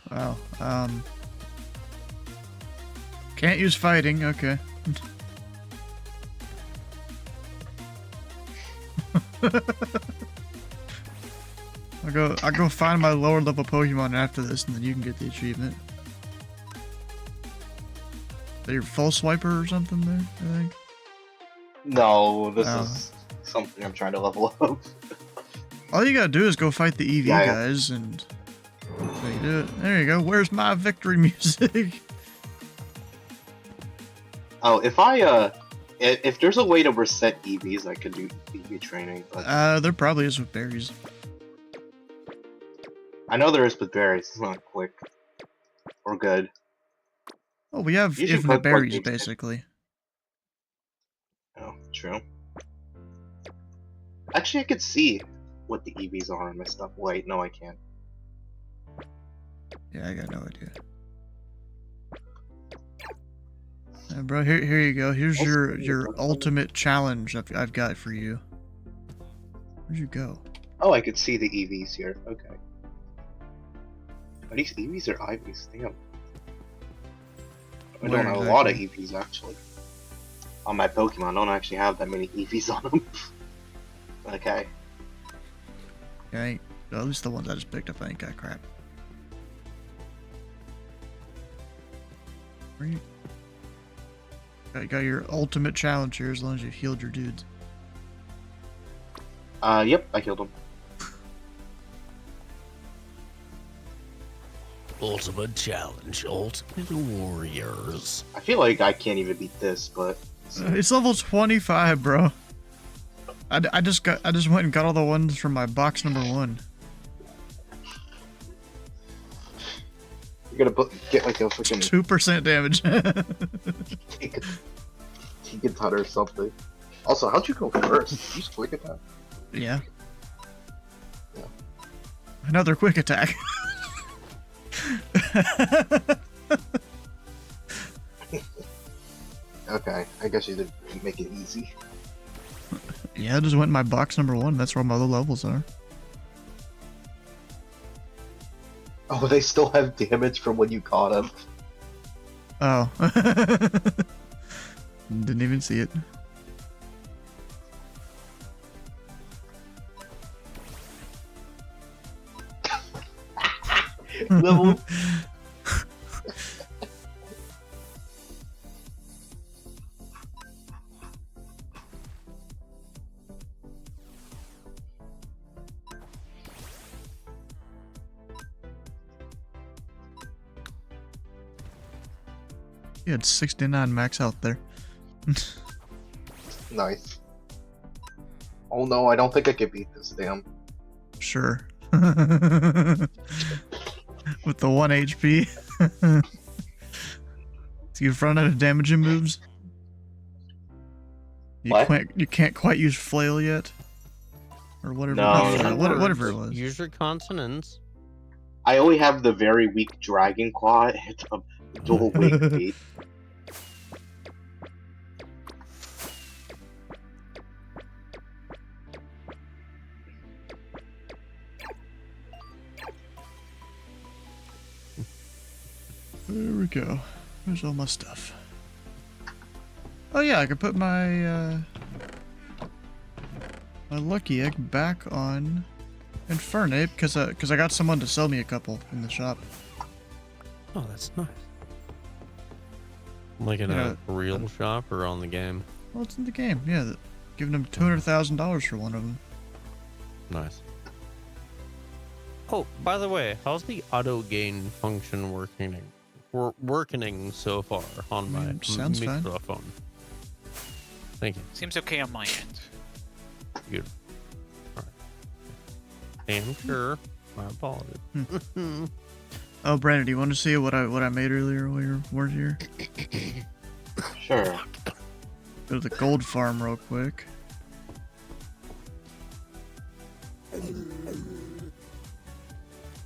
Wow. Can't use fighting. Okay. I'll go find my lower level Pokemon after this, and then you can get the achievement. Is that your false swiper or something there, I think? No, this is something I'm trying to level up. All you gotta do is go fight the EV Yeah. guys, and so you do it. There you go. Where's my victory music? Oh, if there's a way to reset EVs, I could do EV training. But There probably is with berries. I know there is with berries. It's not quick or good. Oh, we have You should infinite put berries, these in. basically. Oh, true. Actually, I could see what the EVs are in my stuff. Wait, no, I can't. Yeah, I got no idea. Bro, here you go. Here's your ultimate challenge I've got for you. Where'd you go? Oh, I could see the EVs here. Okay. Are these EVs or IVs? Damn. I Where don't have a lot of EVs actually. On my Pokemon, I don't actually have that many EVs on them. Okay. Yeah, at least the ones I just picked up ain't got crap. Where you? You got your ultimate challenge here as long as you healed your dudes. Yep, I killed them. Ultimate challenge, ultimate warriors. I feel like I can't even beat this, but It's level 25, bro. I just went and got all the ones from my box number 1. you're gonna get like a freaking 2% damage. Ticket Hut or something. Also, how'd you go first? You just quick attack. Yeah. Another quick attack. Okay, I guess you didn't make it easy. Yeah, I just went in my box number 1. That's where my other levels are. Oh, they still have damage from when you caught him. Oh. Didn't even see it. Level. You had 69 max out there. Nice. Oh no, I don't think I can beat this, damn. Sure. With the 1 HP. So you've run out of damaging moves? You can't quite use flail yet? Or whatever. No. Whatever it was. Use your consonants. I only have the very weak Dragon Claw. It's a dual wing beat. There we go. Where's all my stuff? Oh yeah, I can put my my lucky egg back on Infernape because I got someone to sell me a couple in the shop. Oh, that's nice. Like in a real shop or on the game? Well, it's in the game. Yeah, giving them $200,000 for one of them. Nice. Oh, by the way, how's the auto gain function working so far on my sounds fine. microphone? Thank you. Seems okay on my end. Good. Alright. Damn sure. My apologies. Oh, Brandon, do you want to see what I made earlier while you weren't here? Sure. Go to the gold farm real quick.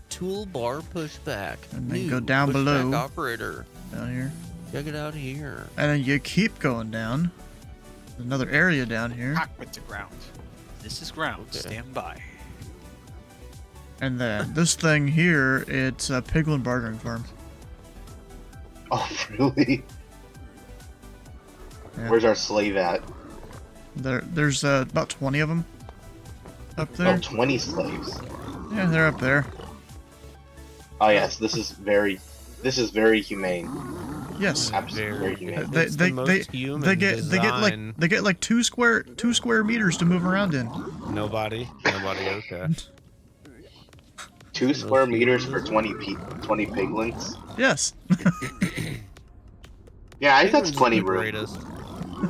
Toolbar pushback. And then New go down pushback below. Operator. Down here. Check it out here. And then you keep going down. There's another area down here. Cockpit to ground. This is ground. Okay. Stand by. And then this thing here, it's a Piglin bartering farm. Oh, really? Yeah. Where's our slave at? There's about 20 of them up there. Oh, 20 slaves. Yeah, they're up there. Oh yes, this is very humane. Yes. Absolutely very humane. They, It's the they, most they, human they get design. they get like two square meters to move around in. Nobody okay. 2 square meters for 20 piglins. Yes. Yeah, I think that's Piglins are plenty the room. greatest.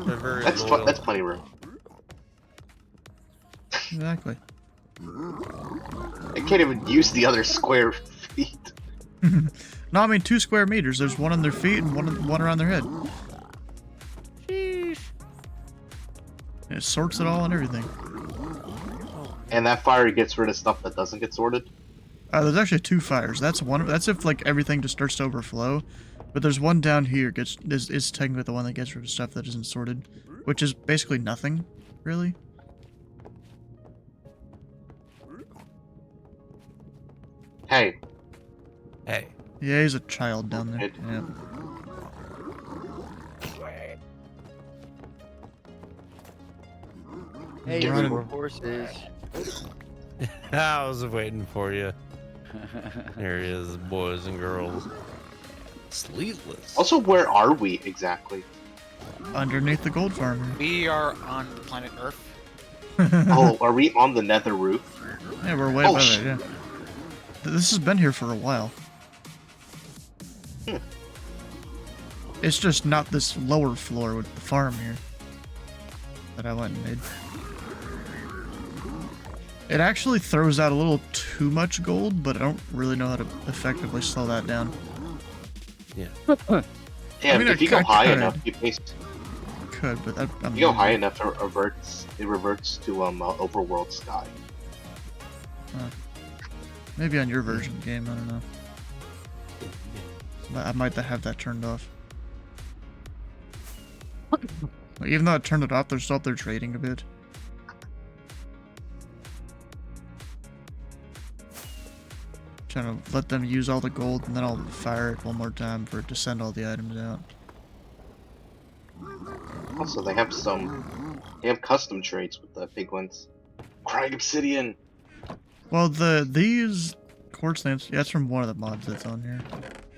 They're very That's loyal. that's plenty room. Exactly. I can't even use the other square feet. No, I mean 2 square meters. There's one on their feet and one around their head. Sheesh. And it sorts it all and everything. And that fire gets rid of stuff that doesn't get sorted. There's actually 2 fires. That's one. That's if like everything just starts to overflow. But there's one down here is technically the one that gets rid of stuff that isn't sorted, which is basically nothing, really. Hey. Hey. Yeah, he's a child down there. It- Yeah. Hey, Get rid more of- horses. I was waiting for you. There he is, boys and girls. Sleeveless. Also, where are we exactly? Underneath the gold farm. We are on the planet Earth. Oh, are we on the nether roof? Yeah, we're way Oh, above sh- it. Yeah. This has been here for a while. Hmm. It's just not this lower floor with the farm here that I went and made. It actually throws out a little too much gold, but I don't really know how to effectively slow that down. Yeah, I mean, if you I go high could. enough, you paste. Could, but I'm You go high enough, it reverts to overworld sky. Maybe on your version game, I don't know. But I might have that turned off. Even though I turned it off, they're still up there trading a bit. Trying to let them use all the gold, and then I'll fire it one more time for it to send all the items out. Also, they have custom traits with the piglins. Crying obsidian. Well, these quartz lamps, yeah, that's from one of the mods that's on here.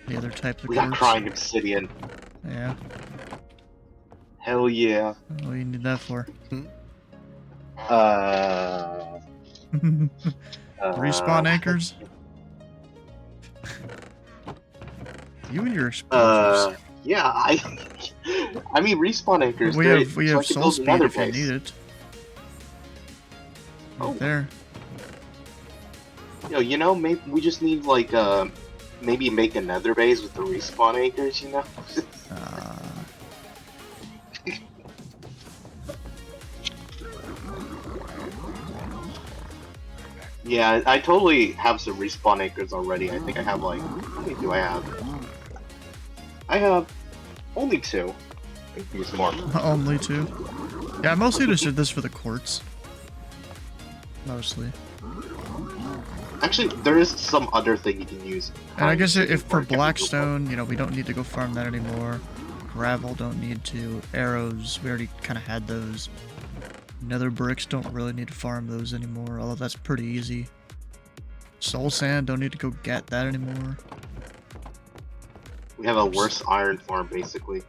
The other types of We got quartz. crying obsidian. Yeah. Hell yeah. What do you need that for? Respawn anchors? You and your explosives. Yeah, I mean respawn anchors. we they're- have so I can soul build speed another if you base. need it. Right Oh. there. Yo, you know, maybe we just need like maybe make another base with the respawn anchors. You know. Yeah, I totally have some respawn anchors already. I think I have like, how many do I have? I have only 2. I can use more. Only 2. Yeah, I mostly just did this for the quartz. Mostly. Actually, there is some other thing you can use. And I guess if for Or chemical Blackstone, you know, we don't need to go farm that anymore. Gravel don't need to. Arrows, we already kind of had those. Nether bricks don't really need to farm those anymore, although that's pretty easy. Soul sand, don't need to go get that anymore. We have a worse iron farm, basically.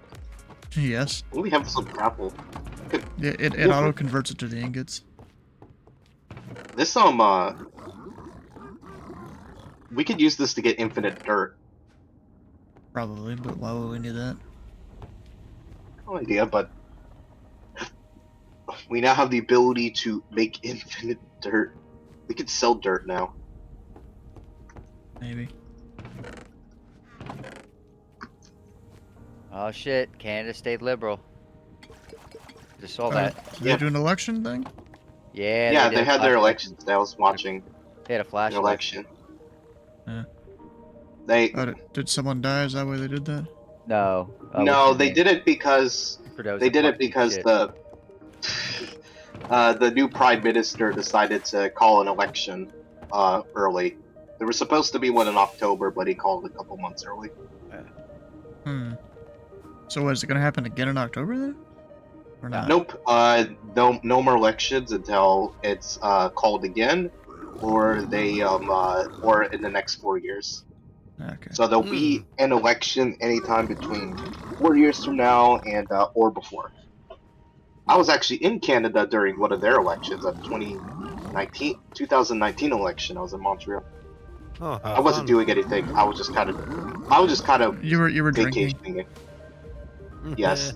Yes. We have some grapple. Yeah, it auto converts it to the ingots. This we could use this to get infinite dirt. Probably, but why would we need that? No idea, but we now have the ability to make infinite dirt. We could sell dirt now. Maybe. Oh shit, Canada stayed liberal. Just saw that. Did they do an election thing? Yeah, Yeah, did they a had their flash elections. I was watching They had a flash the election. Yeah. They Did someone die? Is that why they did that? No. What's no, his they name? did it because Trudeau's they a did it fucking because shit. the new prime minister decided to call an election early. There was supposed to be one in October, but he called a couple months early. Hmm. So what, is it gonna happen again in October then? Or not? Nope. No more elections until it's called again, or they or in the next 4 years. Okay. So there'll be an election anytime between 4 years from now and or before. I was actually in Canada during one of their elections, a 2019 election. I was in Montreal. Oh, how I wasn't fun. doing anything. I was just kind of You were drinking. vacationing. Yes.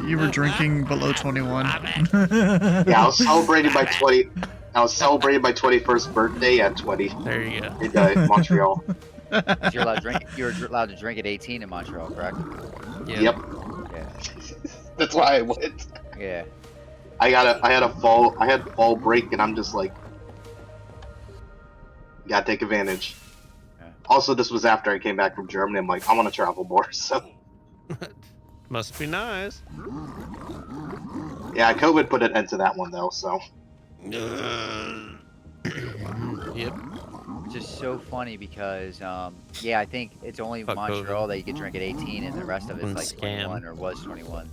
You were drinking below 21. Yeah, I was celebrating my 21st birthday at 20. There you go. In Montreal. You're allowed to drink. You're allowed to drink at 18 in Montreal, correct? Yep. Yeah. That's why I went. Yeah. I had fall break, and I'm just like, gotta take advantage. Yeah. Also, this was after I came back from Germany. I'm like, I want to travel more, so. Must be nice. Yeah, COVID put an end to that one though, so. Yep. Just so funny because, yeah, I think it's only Fuck Montreal COVID. that you can drink at 18, and the rest of it's And like scam. 21 or was 21.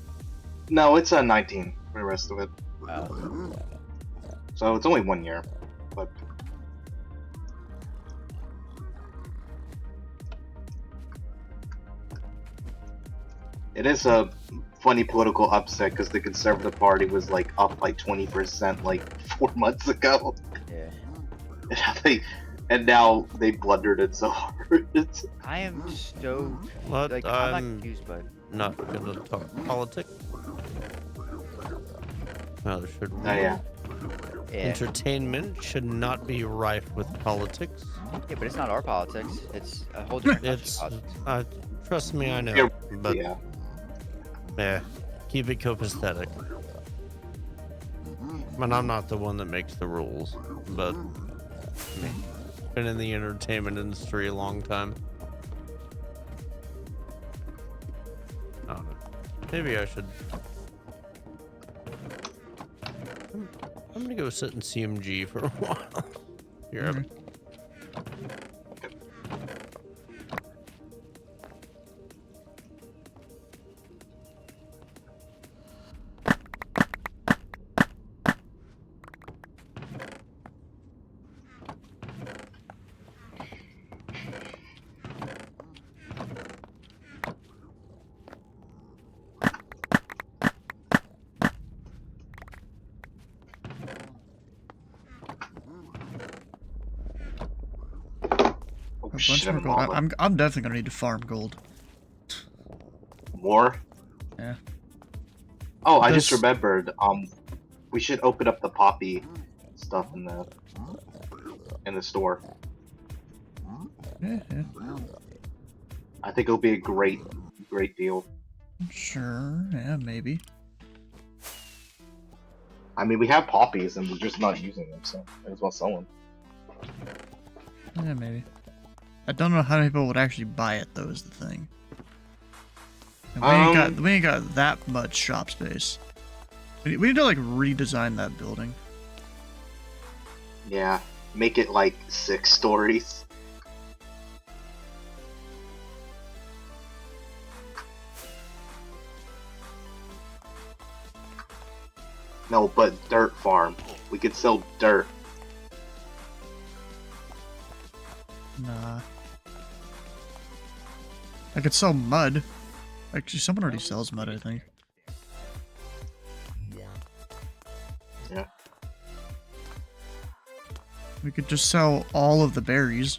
No, it's 19 for the rest of it. Oh. So it's only 1 year, but. It is a funny political upset because the Conservative Party was like up like 20% like 4 months ago. Yeah. And now they blundered it so hard. I am stoked. But Like, I'm not I'm confused, but not gonna talk politics. Well, there should be. Oh yeah. yeah. Entertainment should not be rife with politics. Yeah, but it's not our politics. It's a whole different country's It's, politics. trust me, I know. Yeah, But yeah. yeah, keep it copacetic. And I'm not the one that makes the rules, but been in the entertainment industry a long time. I don't know. Maybe I should. I'm gonna go sit in CMG for a while. Here. A bunch more gold. I'm definitely gonna need to farm gold. More? Yeah. Oh, I just remembered. We should open up the poppy stuff in the store. Yeah. I think it'll be a great deal. Sure. Yeah, maybe. I mean, we have poppies and we're just not using them, so might as well sell them. Yeah, maybe. I don't know how many people would actually buy it though. Is the thing. And we ain't got that much shop space. We need to like redesign that building. Yeah, make it like 6 stories. No, but dirt farm. We could sell dirt. Nah. I could sell mud. Actually, someone already sells mud, I think. Yeah. We could just sell all of the berries.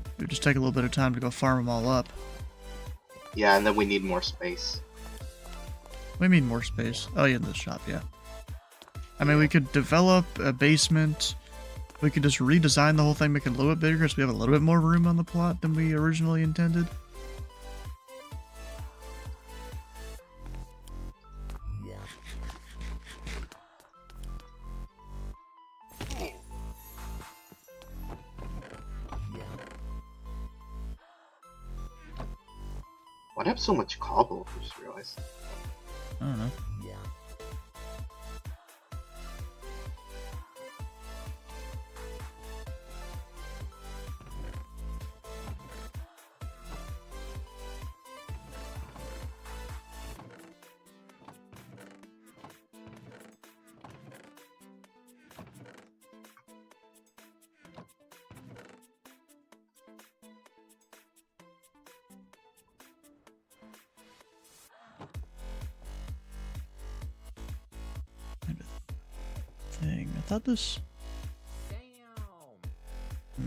It would just take a little bit of time to go farm them all up. Yeah, and then we need more space. We need more space. Oh, yeah, in the shop, yeah. I mean, we could develop a basement We could just redesign the whole thing, make it a little bit bigger, so we have a little bit more room on the plot than we originally intended. Why'd I have so much cobble? I just realized. I don't know. Thing. I thought this. Hmm.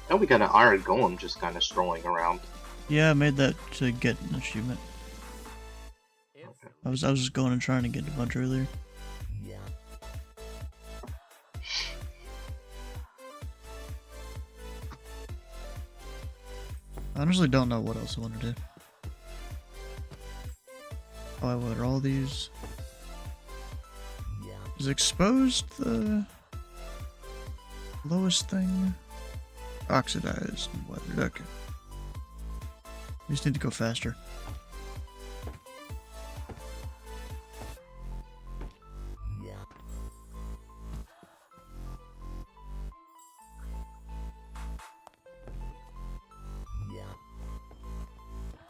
Now we got an iron golem just kind of strolling around. Yeah, I made that to get an achievement. Okay. I was just going and trying to get a bunch earlier. I honestly don't know what else I want to do. Oh, what are all these? Is exposed the lowest thing? Oxidized and weathered. Okay. We just need to go faster.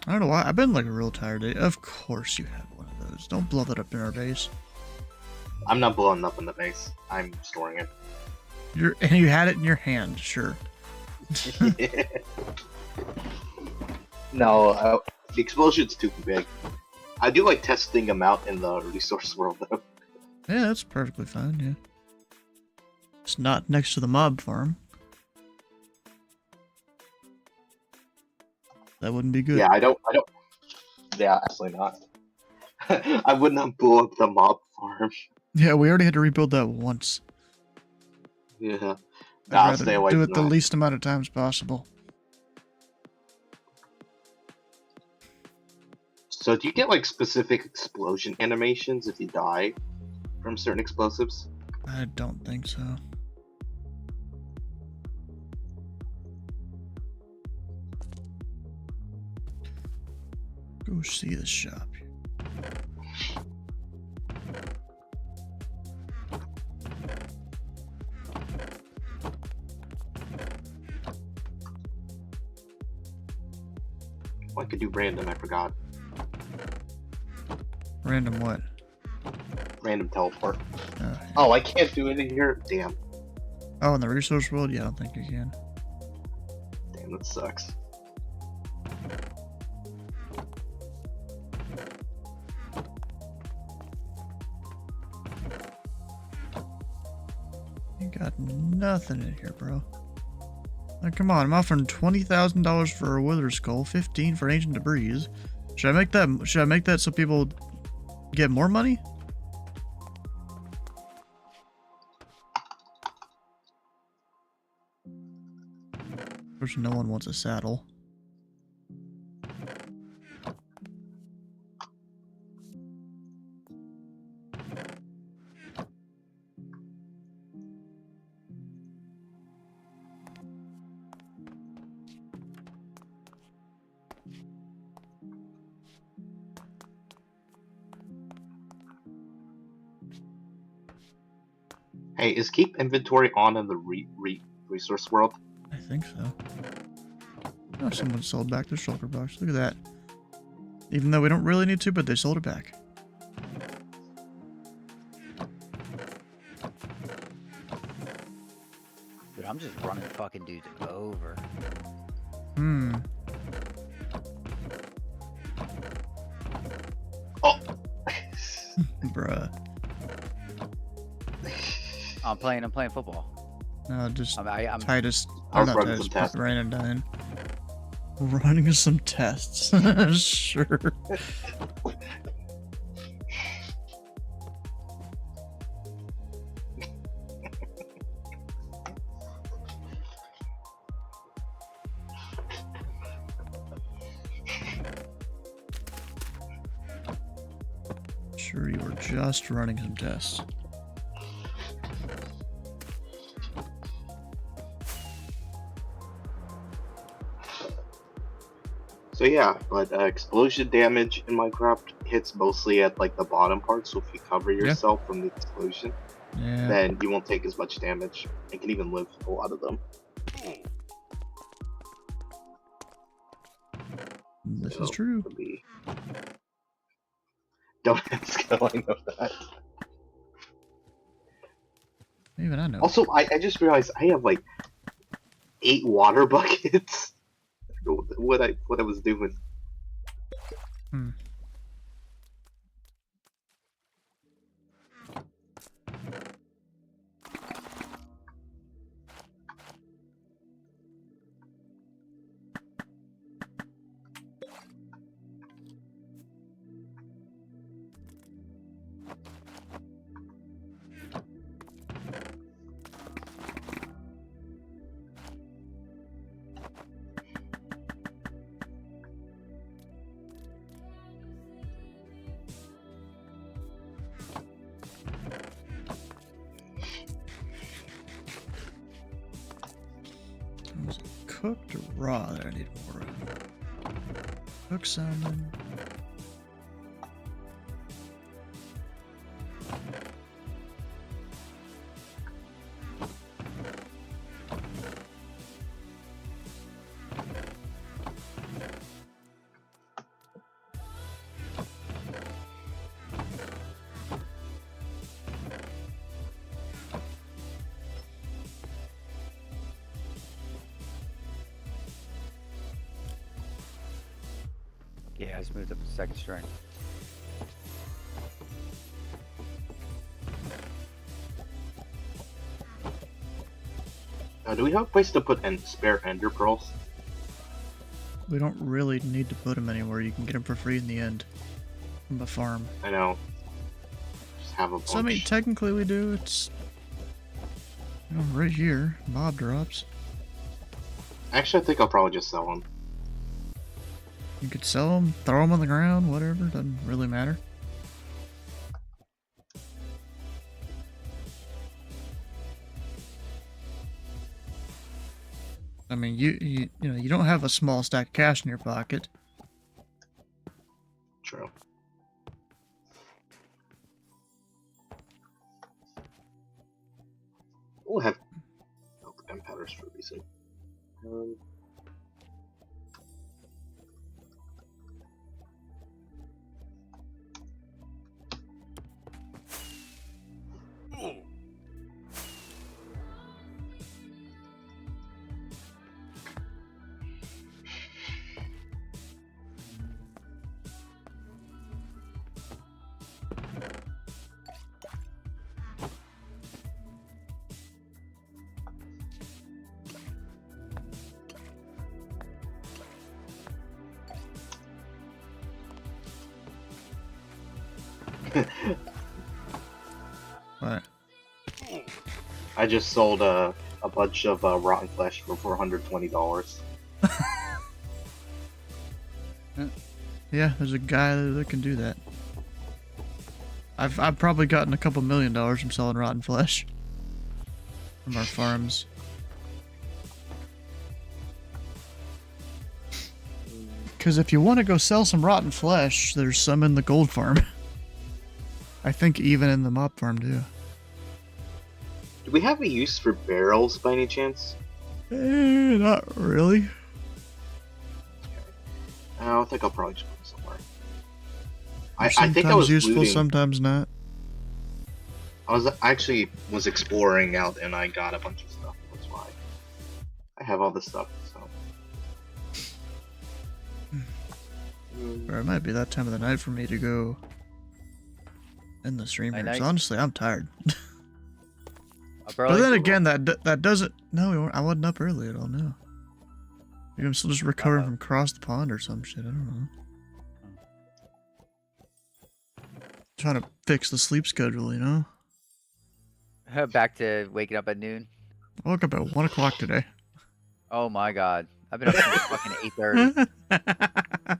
I don't know why. I've been like real tired today. Of course you have one of those. Don't blow that up in our base. I'm not blowing up in the base. I'm storing it. And you had it in your hand, sure. No, the explosion's too big. I do like testing them out in the resource world though. Yeah, that's perfectly fine, yeah. It's not next to the mob farm. That wouldn't be good. Yeah, I don't. Yeah, absolutely not. I would not blow up the mob farm. Yeah, we already had to rebuild that once. Yeah. I'd I'll rather stay away do from it the that. least amount of times possible. So do you get like specific explosion animations if you die from certain explosives? I don't think so. Go see the shop. Oh, I could do random, I forgot. Random what? Random teleport. Yeah. Oh, I can't do it in here? Damn. Oh, in the resource world? Yeah, I don't think you can. Damn, that sucks. You got nothing in here, bro. Like, come on, I'm offering $20,000 for a wither skull, 15 for ancient debris. Should I make that? Should I make that so people get more money? Of course, no one wants a saddle. Hey, is keep inventory on in the resource world? I think so. Oh, someone sold back their shulker box. Look at that. Even though we don't really need to, but they sold it back. Dude, I'm just running fucking dudes over. Hmm. Oh. Bruh. I'm playing football. No, just I'm Titus. I'm Not running Titus, some tests. Brandon dying. Running some tests. Sure. Sure, you were just running some tests. So yeah, but explosion damage in Minecraft hits mostly at like the bottom part. So if you cover yourself from the explosion, Yeah. then you won't take as much damage and can even live a lot of them. This So, is true. for me- Don't ask how I know that. Even I know. Also, I just realized I have like 8 water buckets. What I was doing. Hmm. Was it cooked or raw that I need more of? Cooked salmon. Yeah, I just moved up to second string. Do we have a place to put spare ender pearls? We don't really need to put them anywhere. You can get them for free in the end from a farm. I know. Just have a bunch. So I mean, technically we do. It's right here. Mob drops. Actually, I think I'll probably just sell them. You could sell them, throw them on the ground, whatever. Doesn't really matter. I mean, you know, you don't have a small stack of cash in your pocket. True. We'll have gunpowders for a reason. What? I just sold a bunch of rotten flesh for $420. Yeah, there's a guy that can do that. I've probably gotten a couple $1 million from selling rotten flesh from our farms. Because if you want to go sell some rotten flesh, there's some in the gold farm. I think even in the mob farm too. Do we have a use for barrels by any chance? Not really. I think I'll probably just put them somewhere. I Sometimes think I was useful, looting. sometimes not. I actually was exploring out and I got a bunch of stuff. That's why I have all this stuff. So. Or it might be that time of the night for me to go in the stream here. 'Cause honestly, I'm tired. Up But early? then again, that doesn't. No, I wasn't up early at all. No. Maybe I'm still just recovering from across the pond or some shit. I don't know. Trying to fix the sleep schedule, you know. Back to waking up at noon. I woke up at 1 o'clock today. Oh my god. I've been up since fucking 8:30.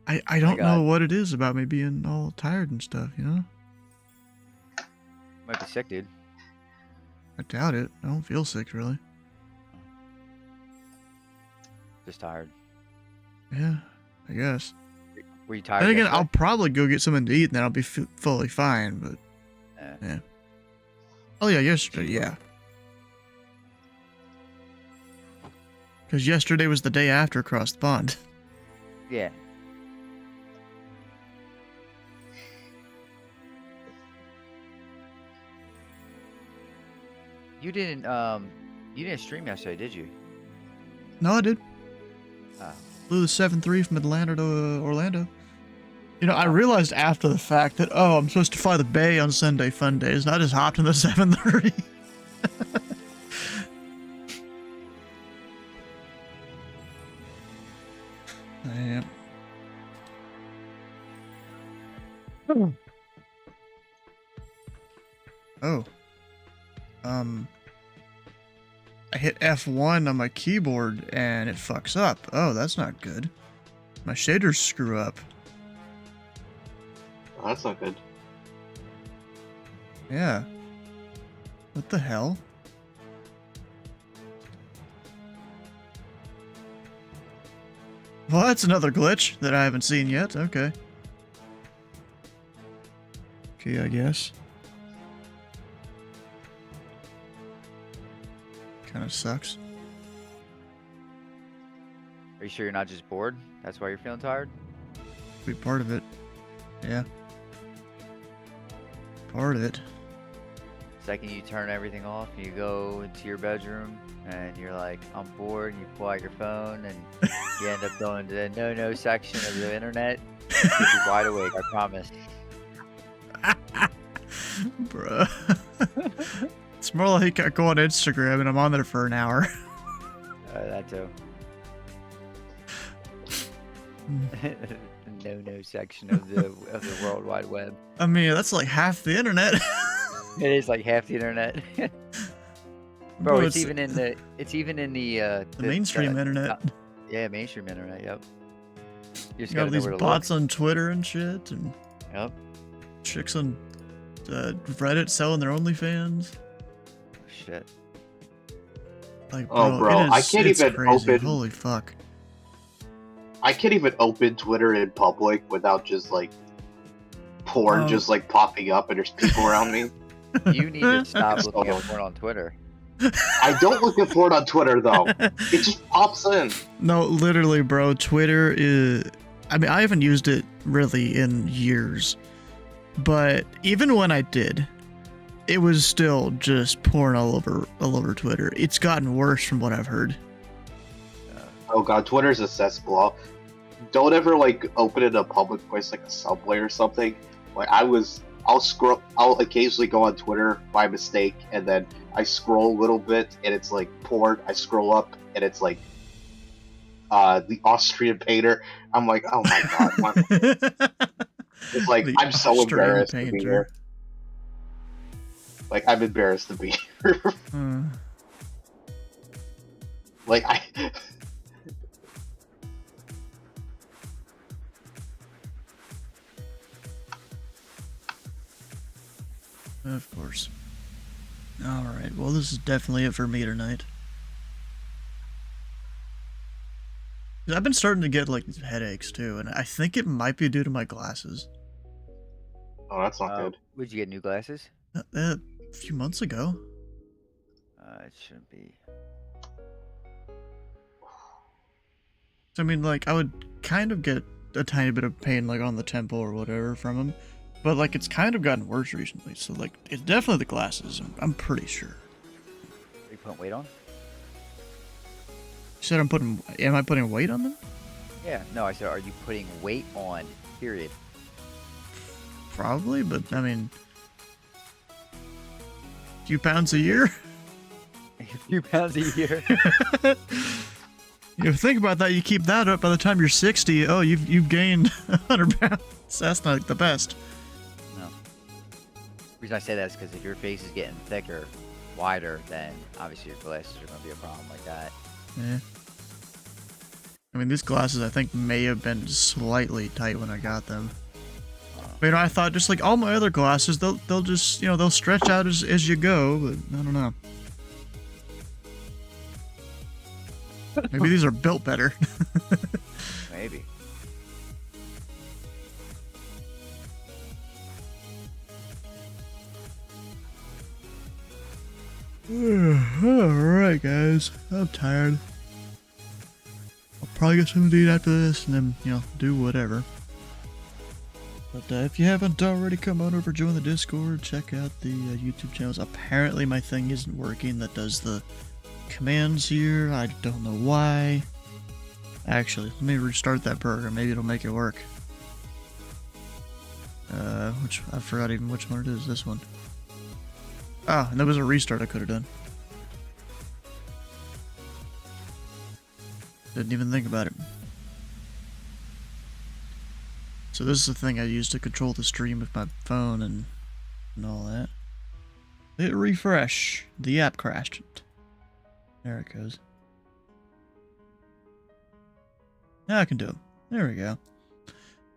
I don't know what it is about me being all tired and stuff, you know? Might be sick, dude. I doubt it. I don't feel sick, really. Just tired. Yeah, I guess. Were you tired? Then again, yesterday? I'll probably go get something to eat and then I'll be fully fine, but... Yeah. Oh yeah, yesterday, yeah. Because yesterday was the day after across the pond. Yeah. You didn't stream yesterday, did you? No, I did. Oh. Flew the 7-3 from Atlanta to Orlando. You know, I realized after the fact that, oh, I'm supposed to fly the Bay on Sunday fun days, and I just hopped in the 7:30. I am. Oh. I hit F1 on my keyboard and it fucks up. Oh, that's not good. My shaders screw up. Oh, that's not good. Yeah. What the hell? Well, that's another glitch that I haven't seen yet. Okay. Okay, I guess. Kind of sucks. Are you sure you're not just bored? That's why you're feeling tired? Be part of it. Yeah. Part of it. Second you turn everything off, you go into your bedroom and you're like, I'm bored, and you pull out your phone and you end up going to the no section of the internet. You'll be wide awake, I promise. Bruh. It's more like I go on Instagram and I'm on there for an hour. That too. No section of the World Wide Web. I mean, that's like half the internet. It is like half the internet. Bro, Well, it's even in the the mainstream internet. Yeah, mainstream internet. Yep. You just You got gotta know these where to bots look. on Twitter and shit, and Yep. chicks on Reddit selling their OnlyFans. Shit. Like, Oh, bro, I can't it's even crazy. open- Holy fuck. I can't even open Twitter in public without just like porn Oh. just like popping up and there's people around me. You need to stop looking So- at porn on Twitter. I don't look at porn on Twitter though. It just pops in. No, literally, bro. Twitter is. I mean, I haven't used it really in years, but even when I did, it was still just porn all over Twitter. It's gotten worse from what I've heard. Oh god, Twitter's a cesspool. Don't ever like open it in a public place like a subway or something. Like I'll occasionally go on Twitter by mistake and then I scroll a little bit and it's like porn. I scroll up and it's like the Austrian painter. I'm like, oh my god. It's like The I'm so Austrian embarrassed to be painter. here. Like I'm embarrassed to be here. Like I Of course. Alright, well, this is definitely it for me tonight. I've been starting to get, like, headaches, too, and I think it might be due to my glasses. Oh, that's not good. Would you get new glasses? A few months ago. It shouldn't be. So, I mean, like, I would kind of get a tiny bit of pain, like, on the temple or whatever from them. But, like, it's kind of gotten worse recently. So, like, it's definitely the glasses. I'm pretty sure. Are you putting weight on? You said am I putting weight on them? Yeah. No, I said, are you putting weight on? Period. Probably, but, I mean... few pounds a year. A few pounds a year. You think about that. You keep that up. By the time you're 60, oh, you've gained 100 pounds. That's not the best. No. The reason I say that is because if your face is getting thicker, wider, then obviously your glasses are going to be a problem like that. Yeah. I mean, these glasses I think may have been slightly tight when I got them. But, you know, I thought just like all my other glasses, they'll just, you know, they'll stretch out as you go, but I don't know. Maybe these are built better. Maybe. Alright, guys. I'm tired. I'll probably get something to eat after this and then, you know, do whatever. But if you haven't already, come on over, join the Discord, check out the YouTube channels. Apparently my thing isn't working that does the commands here. I don't know why. Actually, let me restart that program. Maybe it'll make it work. I forgot even which one it is. This one. Ah, and there was a restart I could have done. Didn't even think about it. So this is the thing I use to control the stream with my phone and all that. Hit refresh. The app crashed. There it goes. Now I can do it. There we go.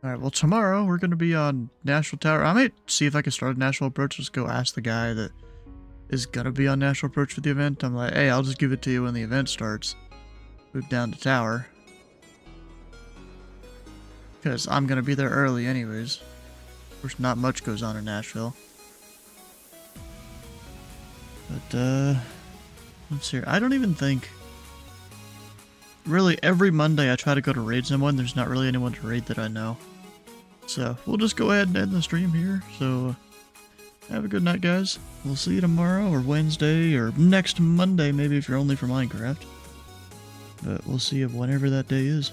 Alright, well tomorrow we're going to be on National Tower. I might see if I can start a National Approach. Just go ask the guy that is going to be on National Approach for the event. I'm like, hey, I'll just give it to you when the event starts. Move down to Tower. Because I'm going to be there early anyways. Of course, not much goes on in Nashville. But, let's see. I don't even think... Really, every Monday I try to go to raid someone. There's not really anyone to raid that I know. So, we'll just go ahead and end the stream here. So, have a good night, guys. We'll see you tomorrow, or Wednesday, or next Monday, maybe if you're only for Minecraft. But we'll see you whenever that day is.